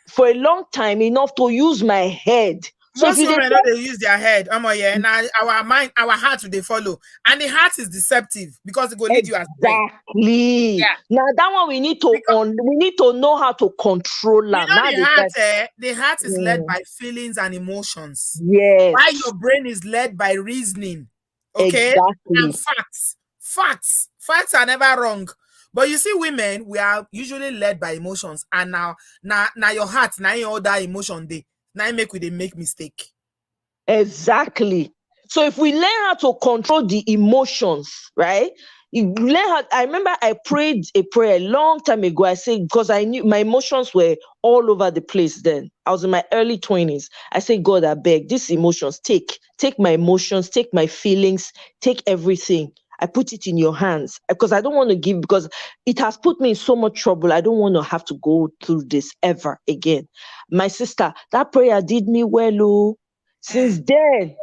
for a long time enough to use my head. So most women know they use their head. Now our mind, our heart they follow. And the heart is deceptive because it will lead you astray. Exactly. Yeah. Now that one we need to know how to control them. You know, the heart is led by feelings and emotions. Yes. While your brain is led by reasoning. Okay, exactly. And facts are never wrong. But you see, women, we are usually led by emotions, and now your heart, now your other emotion, now make mistake. Exactly. So if we learn how to control the emotions, right? I remember I prayed a prayer a long time ago. I said, because I knew my emotions were all over the place then. I was in my early 20s. I said, God, I beg, these emotions, take my emotions, take my feelings, take everything. I put it in your hands because I don't want to give, because it has put me in so much trouble. I don't want to have to go through this ever again. My sister, that prayer did me well. Oh. Since then,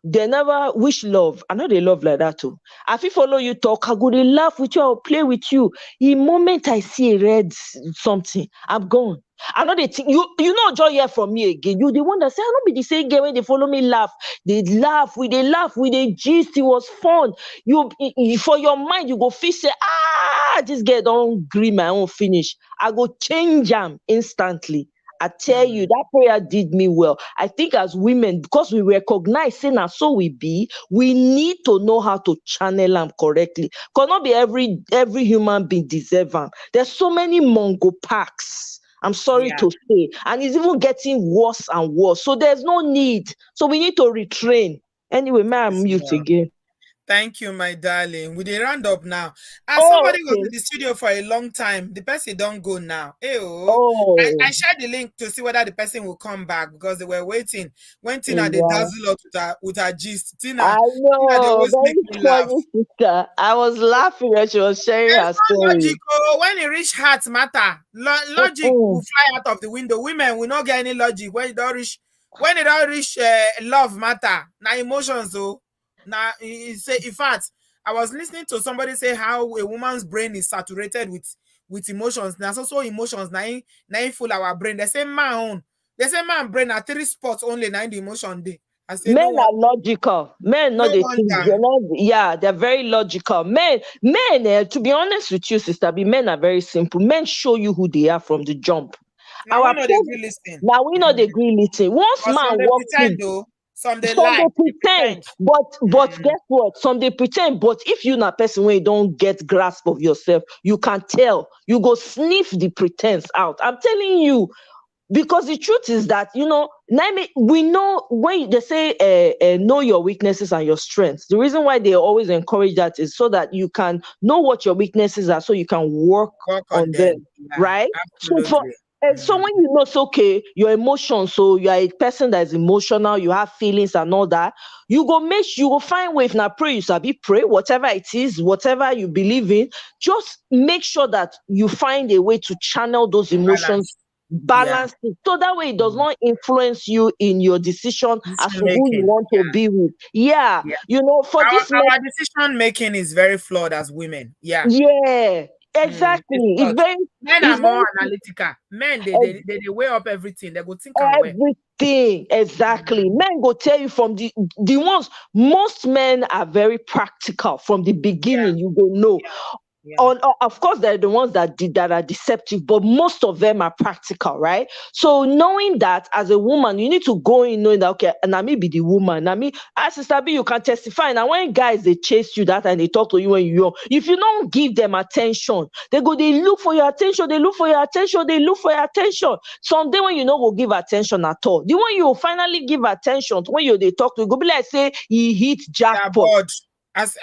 they never wish love. I know they love like that too. If I follow you talk, I go they laugh with you, I'll play with you. The moment I see a red something, I'm gone. I know they think you know joy here from me again. You the one that say I don't be the same girl when they follow me laugh. They laugh, we gist, it was fun. You for your mind, you go feel say, this girl don't agree my own finish. I go change them instantly. I tell you, that prayer did me well. I think as women, because we recognize sin and so we be, we need to know how to channel them correctly. Because not be every human being deserve them. There's so many Mongo packs. I'm sorry to say. And it's even getting worse and worse. So there's no need. So we need to retrain. Anyway, I'm mute again. Thank you, my darling. We dey round up now. Somebody was in the studio for a long time. The person don't go now. I shared the link to see whether the person will come back because they were waiting. When Tina they dazzle up with her gist. Tina, I know. Tina, they always make me laugh. Sister. I was laughing when she was sharing her story. Logic, when it reach heart matter, logic will fly out of the window. Women will not get any logic when it don't reach love matter. Now emotions though. Now, in fact, I was listening to somebody say how a woman's brain is saturated with emotions. There's also emotions. Now, full our brain. They say man brain are 3 spots only. Now the emotion day. I say Men no one, are logical. Men no not the things. wonder. They're not, yeah, they're very logical. To be honest with you, sister B, men are very simple. Men show you who they are from the jump. Now we Our know they parents, agree listen. now we know they agree listen. Once But some man they walks pretend in, though. Some they some lie. they They pretend, pretend. but guess what? Some they pretend, but if you're not person where you don't get grasp of yourself, you can tell. You go sniff the pretense out. I'm telling you, because the truth is that, we know when they say know your weaknesses and your strengths. The reason why they always encourage that is so that you can know what your weaknesses are, so you can work Work on on them. them, Yeah, right? absolutely. So when you know, it's okay, your emotions, so you are a person that is emotional, you have feelings and all that, you go find way. If not pray, you sabi pray, whatever it is, whatever you believe in, just make sure that you find a way to channel those emotions, Balance. Yeah. balance it, so that way it does not influence you in your decision as Decision to who you making. want to be with. Yeah, Yeah. for this Our decision making is very flawed as women. Yeah. yeah, It's exactly. flawed. Men are It's more very analytical. Men, they weigh up everything. They go think and weigh. everything. Exactly. Men go tell you from the ones. Most men are very practical from the Yeah. beginning. You go know. Yeah. Of course, they're the ones that are deceptive, but most of them are practical, right? So knowing that as a woman, you need to go in knowing that, okay, and I may be the woman. I mean, as Sister B, you can testify. Now, when guys they chase you that and they talk to you when you're young, if you don't give them attention, they look for your attention, they look for your attention, they look for your attention. Someday when you know will give attention at all, the one you will finally give attention to when they talk to you, go be like say he hit They are jackpot. bored. As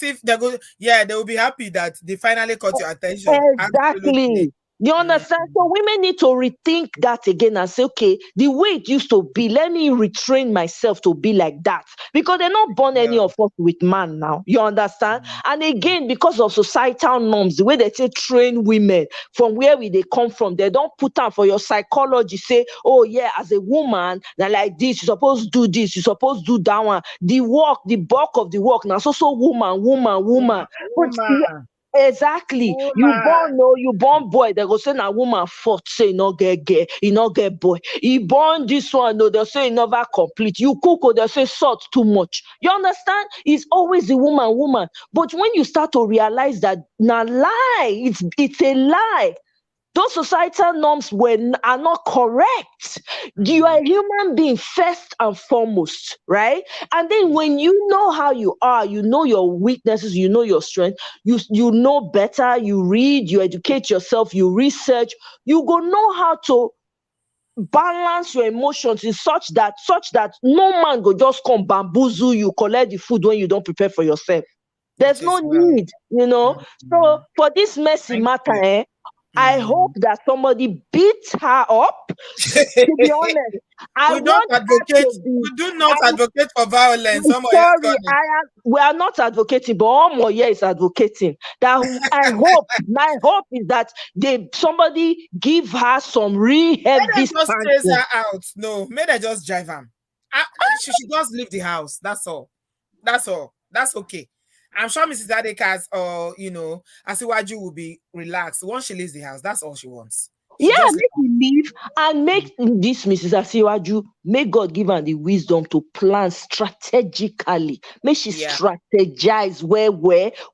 if they go, yeah, they will be happy that they finally caught your attention. Absolutely. Exactly. You understand? So women need to rethink that again and say, okay, the way it used to be, let me retrain myself to be like that. Because they're not born any Yeah. of us with man now. You understand? And again, because of societal norms, the way they say train women from where they come from, they don't put down for your psychology, say, oh yeah, as a woman, now like this, you're supposed to do this, you're supposed to do that one. The bulk of the work now, so woman. But Woman. exactly. Woman. You born boy, they go say na woman fault, say no get girl, you no get boy. You born this one, no, they'll say never complete. You cook, they'll say salt too much. You understand? It's always the woman. But when you start to realize that na lie, it's a lie. Those societal norms are not correct. You are a human being first and foremost, right? And then when you know how you are, you know your weaknesses, you know your strength, you know better, you read, you educate yourself, you research, you go know how to balance your emotions in such that no man go just come bamboozle you, collect the food when you don't prepare for yourself. There's It no is well. need. So for this messy Thank matter, you. I hope that somebody beats her up. To be honest, I We don't want her advocate. to be. We do not advocate for violence. I'm Some of yes, sorry, we are not advocating, but Omo here is advocating. That my hope is that somebody give her some real Let heavy them just chase spanking. her out. No, may they just drive him. She should just leave the house. That's all. That's all. That's okay. I'm sure Mrs. Adekas or Asiwaju will be relaxed once she leaves the house. That's all she wants. She Yeah, just make you leave and make this Mrs. Asiwaju, may God give her the wisdom to plan strategically. May she yeah. strategize where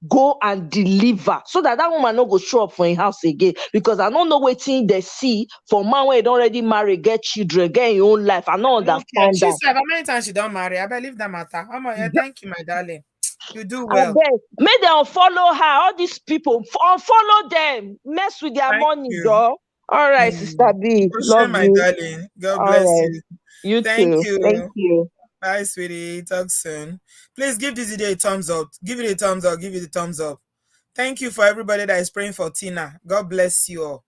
go and deliver so that woman no go show up for in house again. Because I don't know what thing they see for man where don't already marry, get children, get your own life. I don't I don't care. understand She that. said how many times she don't marry. I believe that matter. Yeah, thank you, my darling. You do I well. beg, may they unfollow her. All these people, unfollow them. Mess with their Thank money, you. girl. All right, Sister B. Oshé, Love my you. darling. God All bless right. you. You Thank too. Thank you. you. Bye, sweetie. Talk soon. Please give this video a thumbs up. Give it a thumbs up. Give it a thumbs up. Thank you for everybody that is praying for Tina. God bless you all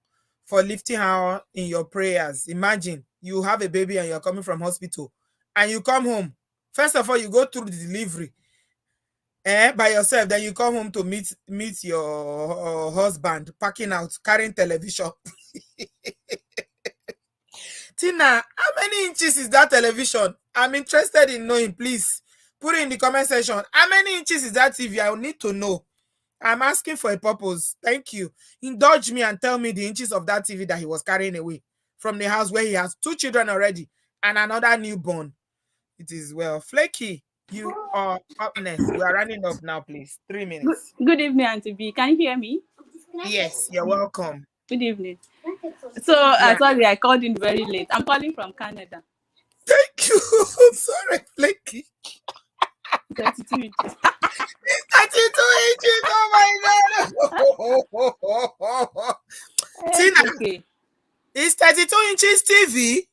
for lifting her in your prayers. Imagine you have a baby and you're coming from hospital and you come home. First of all, you go through the delivery by yourself. Then you come home to meet your husband, packing out, carrying television. Tina, how many inches is that television? I'm interested in knowing, please. Put it in the comment section. How many inches is that TV? I will need to know. I'm asking for a purpose. Thank you. Indulge me and tell me the inches of that TV that he was carrying away from the house where he has 2 children already and another newborn. It is well. Flaky, you are up next. We are running up now, please. 3 minutes. Good evening, Auntie B. Can you hear me? Yes, you're welcome. Good evening. So, sorry, I called in very late. I'm calling from Canada. Thank you. Sorry, Flaky. 32 inches. 32 inches. Oh my God. Tina, Okay. it's 32 inches TV.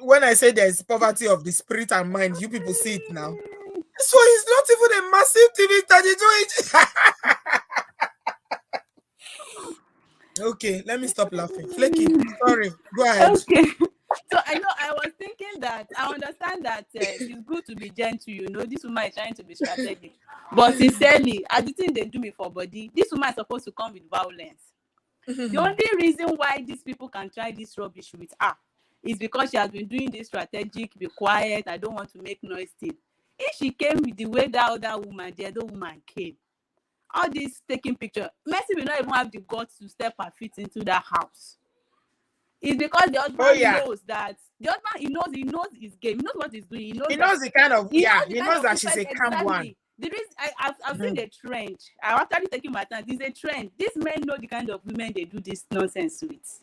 When I say there's poverty of the spirit and mind, you people see it now. So it's not even a massive TV, 32 inches. Okay, let me stop laughing. Flaky, sorry. Go ahead. Okay. So I know I was thinking that I understand that it's good to be gentle, you know. This woman is trying to be strategic. But sincerely, I do think they do me for body. This woman is supposed to come with violence. The only reason why these people can try this rubbish with her is because she has been doing this strategic, be quiet, I don't want to make noise thing. If she came with the way that other woman, the other woman came, all this taking picture, Mercy will not even have the guts to step her feet into that house. It's because the husband knows that the husband he knows his game, he knows what he's doing, he knows the kind of he knows that she's a calm one. The reason I've seen the trend. I'm actually taking my time. There's a trend. These men know the kind of women they do this nonsense with.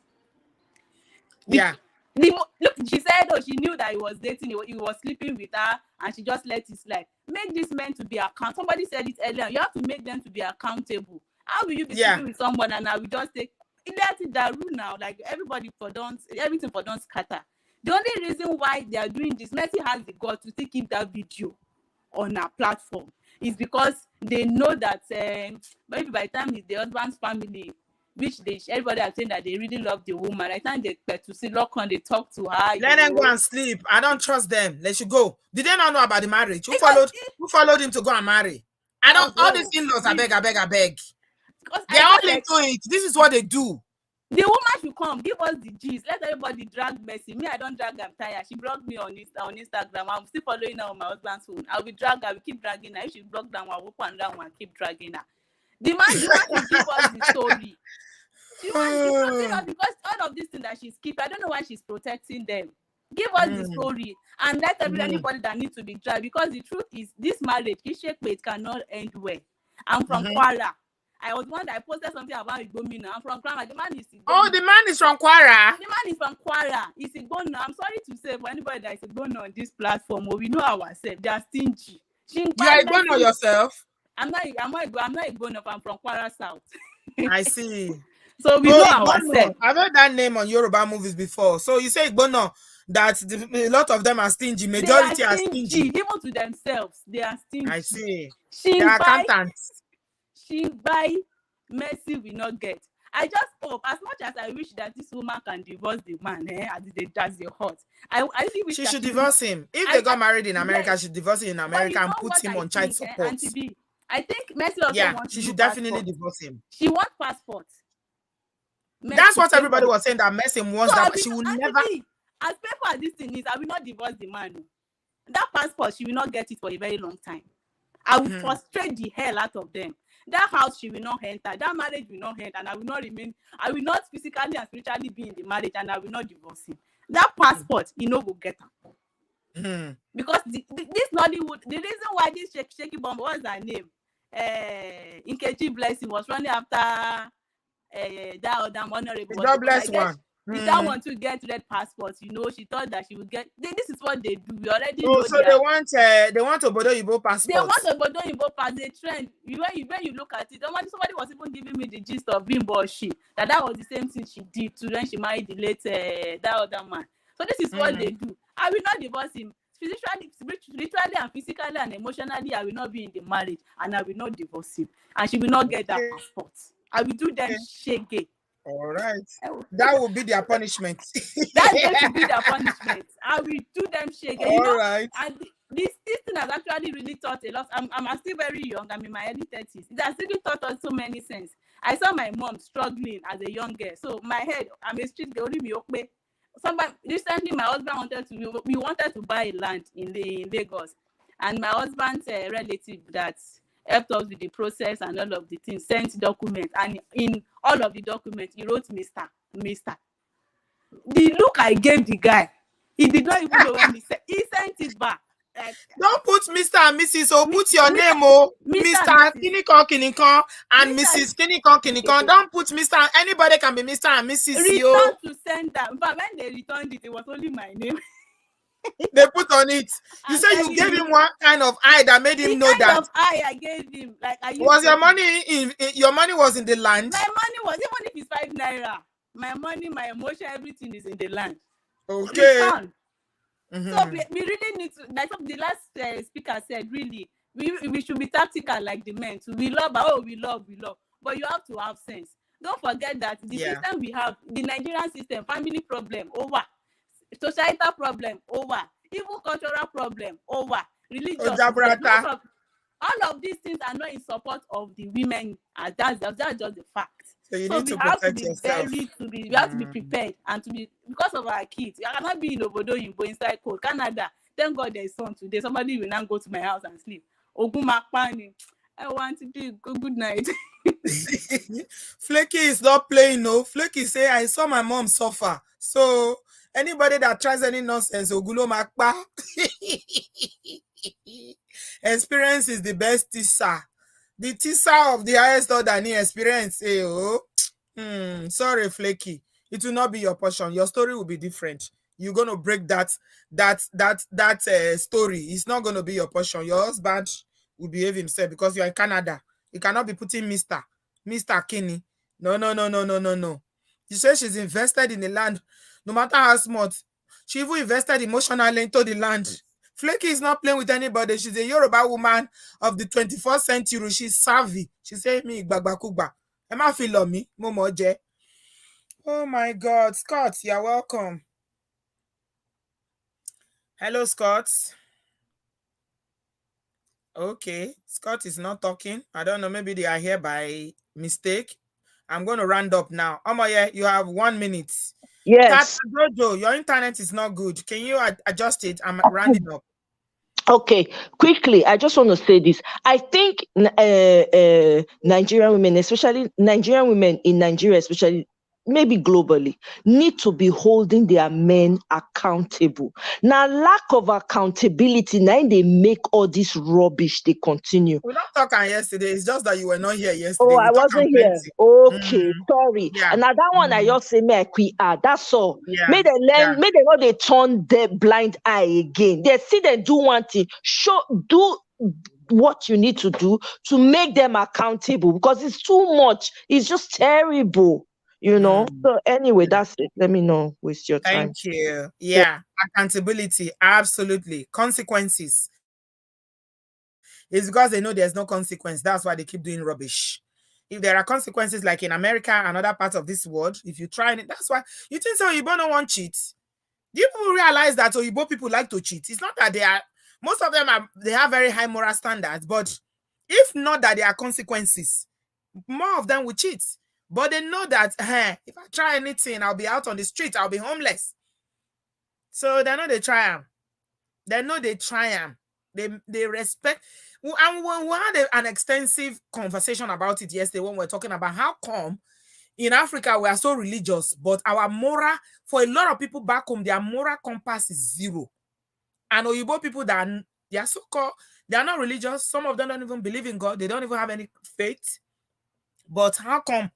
Look, she said, she knew that he was dating, he was sleeping with her, and she just let it slide. Make these men to be accountable. Somebody said it earlier. You have to make them to be accountable. How will you be sleeping with someone and I will just take it? That rule now, like everything for don't scatter. The only reason why they are doing this, Mercy has the gut to still keep that video on her platform, is because they know that maybe by the time it's the husband's family, which everybody has saying that they really love the woman, by the time they get to see lock on, they talk to her. Let them go and sleep. I don't trust them. They should go. Did they not know about the marriage? Who followed him to go and marry? All these in-laws, I beg. They're all into it. This is what they do. The woman should come, give us the gist. Let everybody drag Mercy. Me, I don't drag, I'm tired. She blocked me on Instagram. I'm still following her on my husband's phone. I will keep dragging her. If she block down, I'll open and down and keep dragging her. The man should give us the story. Because all of this thing that she's keeping, I don't know why she's protecting them. Give us the story and let anybody that needs to be dragged. Because the truth is, this marriage, it cannot end well. I'm from Kwara. I was one that I posted something about Igbomina. I'm from Kwara. The man is Igbomina. Oh, the man is from Kwara. The man is from Kwara. He's Igbomina. I'm sorry to say for anybody that is Igbomina on this platform, we know ourselves. They are stingy. You are Igbomina yourself? I'm not Igbomina. I'm from Kwara South. I see. So we know ourselves. I've heard that name on Yoruba movies before. So you say Igbomina, that a lot of them are stingy. Majority are stingy. Even to themselves, they are stingy. I see. They are accountants. She buy, Mercy will not get. I just hope, as much as I wish that this woman can divorce the man, as they hurt. I really wish she should divorce him. If they got married in America, she should divorce him in America and put him on child support. I think Mercy also wants she should definitely divorce him. She wants passport. That's what everybody was saying, that Mercy wants that, but she will never. As painful as this thing is, I will not divorce the man. That passport, she will not get it for a very long time. I will frustrate the hell out of them. That house she will not enter, that marriage will not enter, and I will not physically and spiritually be in the marriage, and I will not divorce him. That passport, will get her. Because this Nollywood, the reason why this shaky bomb, what's her name? Nkechi Blessing was running after that other honorable. God bless one. That one to get red passports, she thought that she would get. This is what they do. We already know. Oh, so they want obodooyinbo passports. They want obodooyinbo pass. They trend. When you look at it, somebody was even giving me the gist of Bimbo that was the same thing she did to when she married the late that other man. So this is what they do. I will not divorce him. Spiritually and physically and emotionally, I will not be in the marriage, and I will not divorce him, and she will not get that passport. I will do them shaggy. All right. That will be their punishment. That's going to be their punishment. I will do them shaggy. All right. And this thing has actually really taught a lot. I'm still very young. I'm in my early 30s. It has really taught us so many things. I saw my mom struggling as a young girl. So my head, I'm a street girl, Recently my husband we wanted to buy land in Lagos, and my husband's relative that helped us with the process and all of the things sent documents, and in all of the documents he wrote Mr. The look I gave the guy, he did not even know when he sent it back. Like, don't put Mr. and Mrs. or put your Mr. name, oh, Mr. Mr. Kinikon and Mr. Mrs. Kinikon. Don't put Mr. Anybody can be Mr. and Mrs. Yo. Return to sender. But when they returned it, it was only my name. They put on it. You say you gave him one kind of eye that made him know that. Of eye I gave him, like was your money in your money was in the land? My money was, even if it's 5 naira, my money, my emotion, everything is in the land. Okay. So we really need to, like the last speaker said, really, we should be tactical like the men. So we love, but you have to have sense. Don't forget that the system we have, the Nigerian system, family problem over, societal problem over, even cultural problem over, religious problem, all of these things are not in support of the women. That's just the fact. So you need to protect yourself. We have to be prepared, and to be, because of our kids. I cannot be in obodooyinbo inside cold Canada. Thank God there is sun today. Somebody will now go to my house and sleep. Ogumakpani, I want to do good night. Flaky is not playing, no. Flaky say, I saw my mom suffer. So anybody that tries any nonsense, Ogulo Makpa. Experience is the best teacher. The teacher of the highest order any experience. Sorry, Flaky. It will not be your portion. Your story will be different. You're gonna break that story. It's not gonna be your portion. Your husband will behave himself because you're in Canada. You cannot be putting Mr. Kinney. No. She says she's invested in the land, no matter how smart. She even invested emotionally into the land. Flaky is not playing with anybody. She's a Yoruba woman of the 21st century. She's savvy. She said me Gbagba. Emma feel me, Momoje. Oh my God, Scott, you're welcome. Hello, Scott. Okay, Scott is not talking. I don't know, maybe they are here by mistake. I'm going to round up now. Omoye, you have 1 minute. Yes. Jojo, your internet is not good. Can you adjust it? I'm rounding up. Okay, quickly, I just want to say this. I think Nigerian women, especially Nigerian women in Nigeria, especially maybe globally, need to be holding their men accountable. Now, lack of accountability, now they make all this rubbish, they continue. We're not talking yesterday. It's just that you were not here yesterday. Oh, I wasn't here. Okay, sorry. Yeah. And now that one, I just say, me, I quit. That's all. Yeah. May they learn, may they know they turn their blind eye again. They see them do one thing. Do what you need to do to make them accountable, because it's too much. It's just terrible. You know. So anyway, that's it. Let me know. Waste your time. Thank you. Yeah. Accountability. Absolutely. Consequences. It's because they know there's no consequence. That's why they keep doing rubbish. If there are consequences, like in America and other parts of this world, if you try it, that's why you think so. Oyibo don't want cheat. Do you people realize that Oyibo people like to cheat? It's not that they are. Most of them they have very high moral standards, but if not that there are consequences, more of them will cheat. But they know that if I try anything, I'll be out on the street, I'll be homeless. So they know they try them. They know they try them. They respect. And we had an extensive conversation about it yesterday when we were talking about how come in Africa we are so religious, but our moral, for a lot of people back home, their moral compass is zero. And Oyibo people that they are so-called, they are not religious. Some of them don't even believe in God. They don't even have any faith. But how come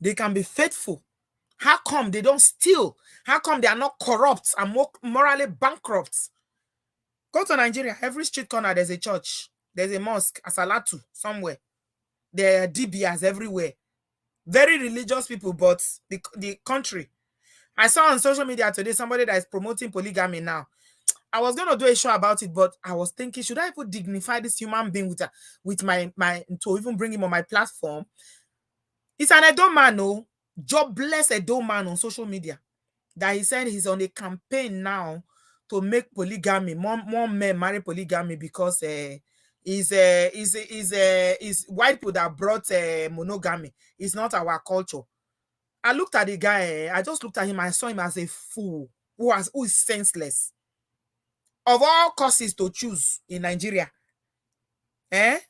they can be faithful? How come they don't steal? How come they are not corrupt and morally bankrupt? Go to Nigeria, every street corner, there's a church. There's a mosque, a salatu somewhere. There are DBS everywhere. Very religious people, but the country. I saw on social media today somebody that is promoting polygamy now. I was going to do a show about it, but I was thinking, should I even dignify this human being with my to even bring him on my platform? It's an Edo man, no, jobless Edo man on social media, that he said he's on a campaign now to make polygamy, more men marry polygamy, because is white people that brought monogamy. It's not our culture. I looked at the guy. I just looked at him. I saw him as a fool who is senseless. Of all courses to choose in Nigeria, of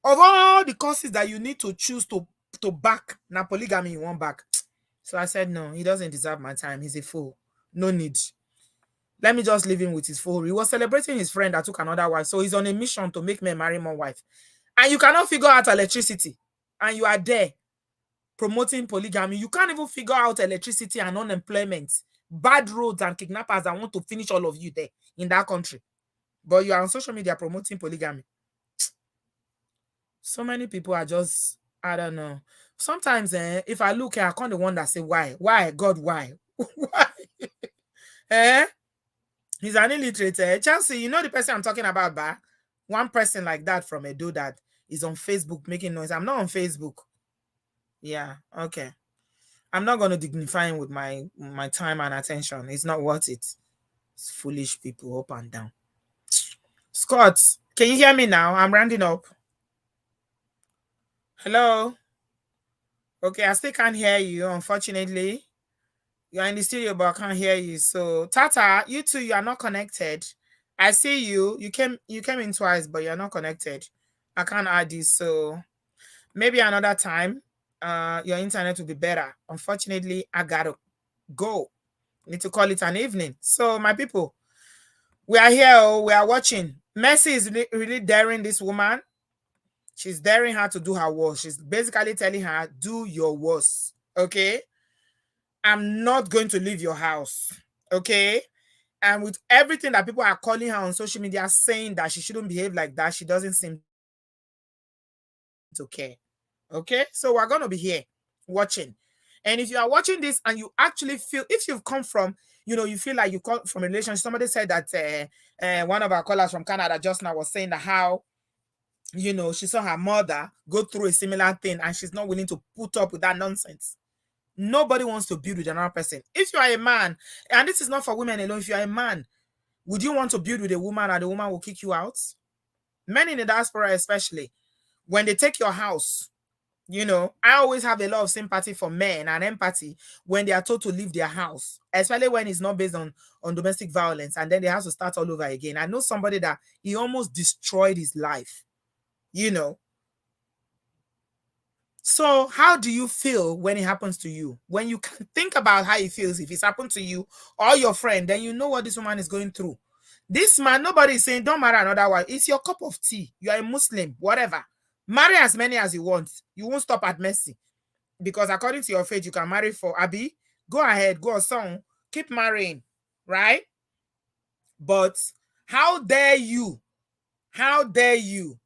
all the courses that you need to choose to back, now polygamy you want back. So I said, no, he doesn't deserve my time. He's a fool. No need. Let me just leave him with his fool. He was celebrating his friend that took another wife. So he's on a mission to make men marry more wife. And you cannot figure out electricity. And you are there promoting polygamy. You can't even figure out electricity and unemployment, bad roads and kidnappers that want to finish all of you there in that country. But you are on social media promoting polygamy. So many people are just, I don't know. Sometimes if I look, I can't the one that say, why? Why? God, why? Why? He's an illiterate. Chelsea, you know the person I'm talking about, ba? One person like that from Edo that is on Facebook making noise. I'm not on Facebook. Yeah, okay. I'm not going to dignify him with my time and attention. It's not worth it. It's foolish people up and down. Scott, can you hear me now? I'm rounding up. Hello? Okay, I still can't hear you, unfortunately. You're in the studio, but I can't hear you. So, Tata, you two, you are not connected. I see you. You came in twice, but you're not connected. I can't add you. So, maybe another time, your internet will be better. Unfortunately, I gotta go. Need to call it an evening. So, my people, we are here. We are watching. Mercy is really daring this woman. She's daring her to do her worst. She's basically telling her, do your worst. Okay? I'm not going to leave your house. Okay? And with everything that people are calling her on social media saying that she shouldn't behave like that, she doesn't seem to care. Okay? So we're going to be here watching. And if you are watching this and you actually feel, if you've come from, you feel like you come from a relationship, somebody said that one of our callers from Canada just now was saying that how, she saw her mother go through a similar thing and she's not willing to put up with that nonsense. Nobody wants to build with another person. If you are a man, and this is not for women alone, if you are a man, would you want to build with a woman and the woman will kick you out? Men in the diaspora especially, when they take your house, I always have a lot of sympathy for men and empathy when they are told to leave their house, especially when it's not based on domestic violence, and then they have to start all over again. I know somebody that he almost destroyed his life, So how do you feel when it happens to you? When you can think about how it feels if it's happened to you or your friend, then you know what this woman is going through. This man, nobody is saying don't marry another one. It's your cup of tea. You are a Muslim, whatever. Marry as many as you want. You won't stop at mercy. Because according to your faith, you can marry for Abi. Go ahead, go on song. Keep marrying, right? But how dare you? How dare you?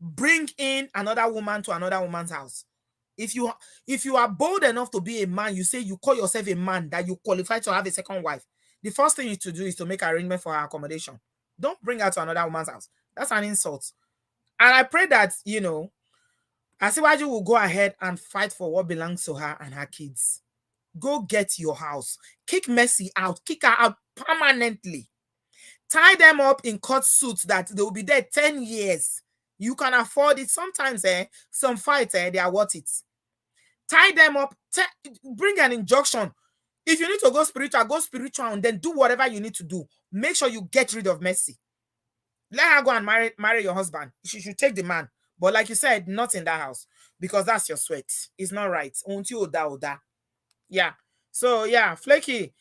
Bring in another woman to another woman's house. If you are bold enough to be a man, you say you call yourself a man, that you qualify to have a second wife, the first thing you need to do is to make arrangement for her accommodation. Don't bring her to another woman's house. That's an insult. And I pray that, Asiwaju will go ahead and fight for what belongs to her and her kids. Go get your house. Kick Mercy out. Kick her out permanently. Tie them up in court suits that they will be there 10 years. You can afford it. Sometimes some fights, they are worth it. Tie them up. Bring an injunction. If you need to go spiritual, and then do whatever you need to do. Make sure you get rid of Mercy. Let her go and marry your husband. She should take the man. But like you said, not in that house. Because that's your sweat. It's not right. Yeah. So, yeah, Flaky,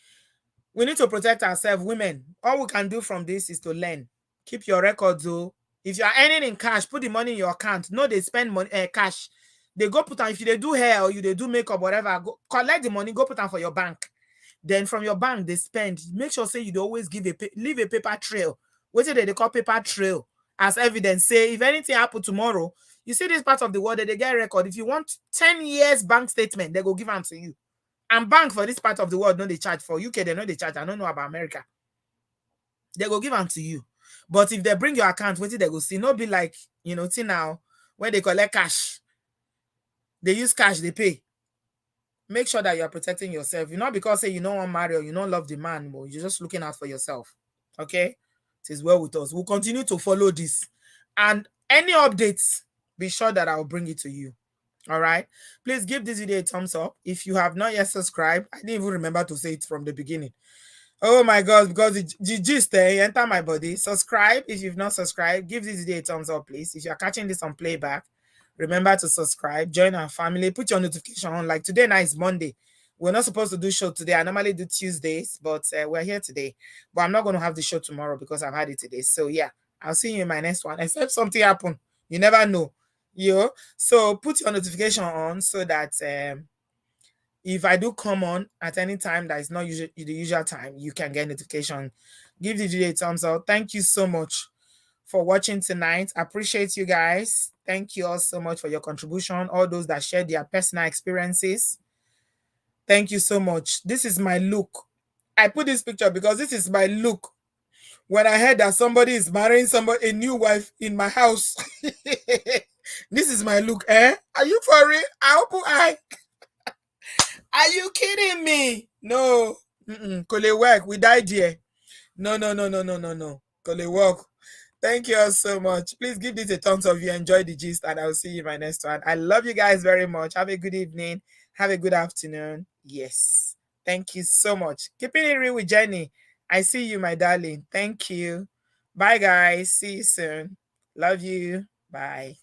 we need to protect ourselves, women. All we can do from this is to learn. Keep your records, though. If you are earning in cash, put the money in your account. No, they spend money, cash. They go put on, if they do hair or they do makeup, whatever, go collect the money, go put on for your bank. Then from your bank, they spend. Make sure say you always leave a paper trail. What they call paper trail as evidence. Say if anything happen tomorrow, you see this part of the world that they get a record. If you want 10 years bank statement, they go give them to you. And bank for this part of the world, no, they charge. For UK, they know they charge. I don't know about America. They go give them to you. But if they bring your account, what did they go see? No be like, till now, when they collect cash, they use cash, they pay. Make sure that you're protecting yourself. You're not because say you don't want to marry or you don't love the man, but you're just looking out for yourself. Okay? It is well with us. We'll continue to follow this. And any updates, be sure that I'll bring it to you. All right. Please give this video a thumbs up. If you have not yet subscribed, I didn't even remember to say it from the beginning. Oh my God, because the gist enter my body. Subscribe if you've not subscribed. Give this video a thumbs up, please. If you're catching this on playback, remember to subscribe, join our family, put your notification on. Like today night is Monday. We're not supposed to do show today. I normally do Tuesdays, but we're here today. But I'm not going to have the show tomorrow because I've had it today. So yeah, I'll see you in my next one. Except something happen. You never know. So put your notification on so that if I do come on at any time that is not the usual time, you can get notification. Give the video a thumbs up. Thank you so much for watching tonight. I appreciate you guys. Thank you all so much for your contribution. All those that shared their personal experiences. Thank you so much. This is my look. I put this picture because this is my look when I heard that somebody is marrying a new wife in my house. This is my look. Are you for real? I open eye. Are you kidding me? No. Kole work. We died here. No. Kole work. Thank you all so much. Please give this a thumbs up if you enjoyed the gist, and I'll see you in my next one. I love you guys very much. Have a good evening. Have a good afternoon. Yes. Thank you so much. Keeping it real with Jenny. I see you, my darling. Thank you. Bye, guys. See you soon. Love you. Bye.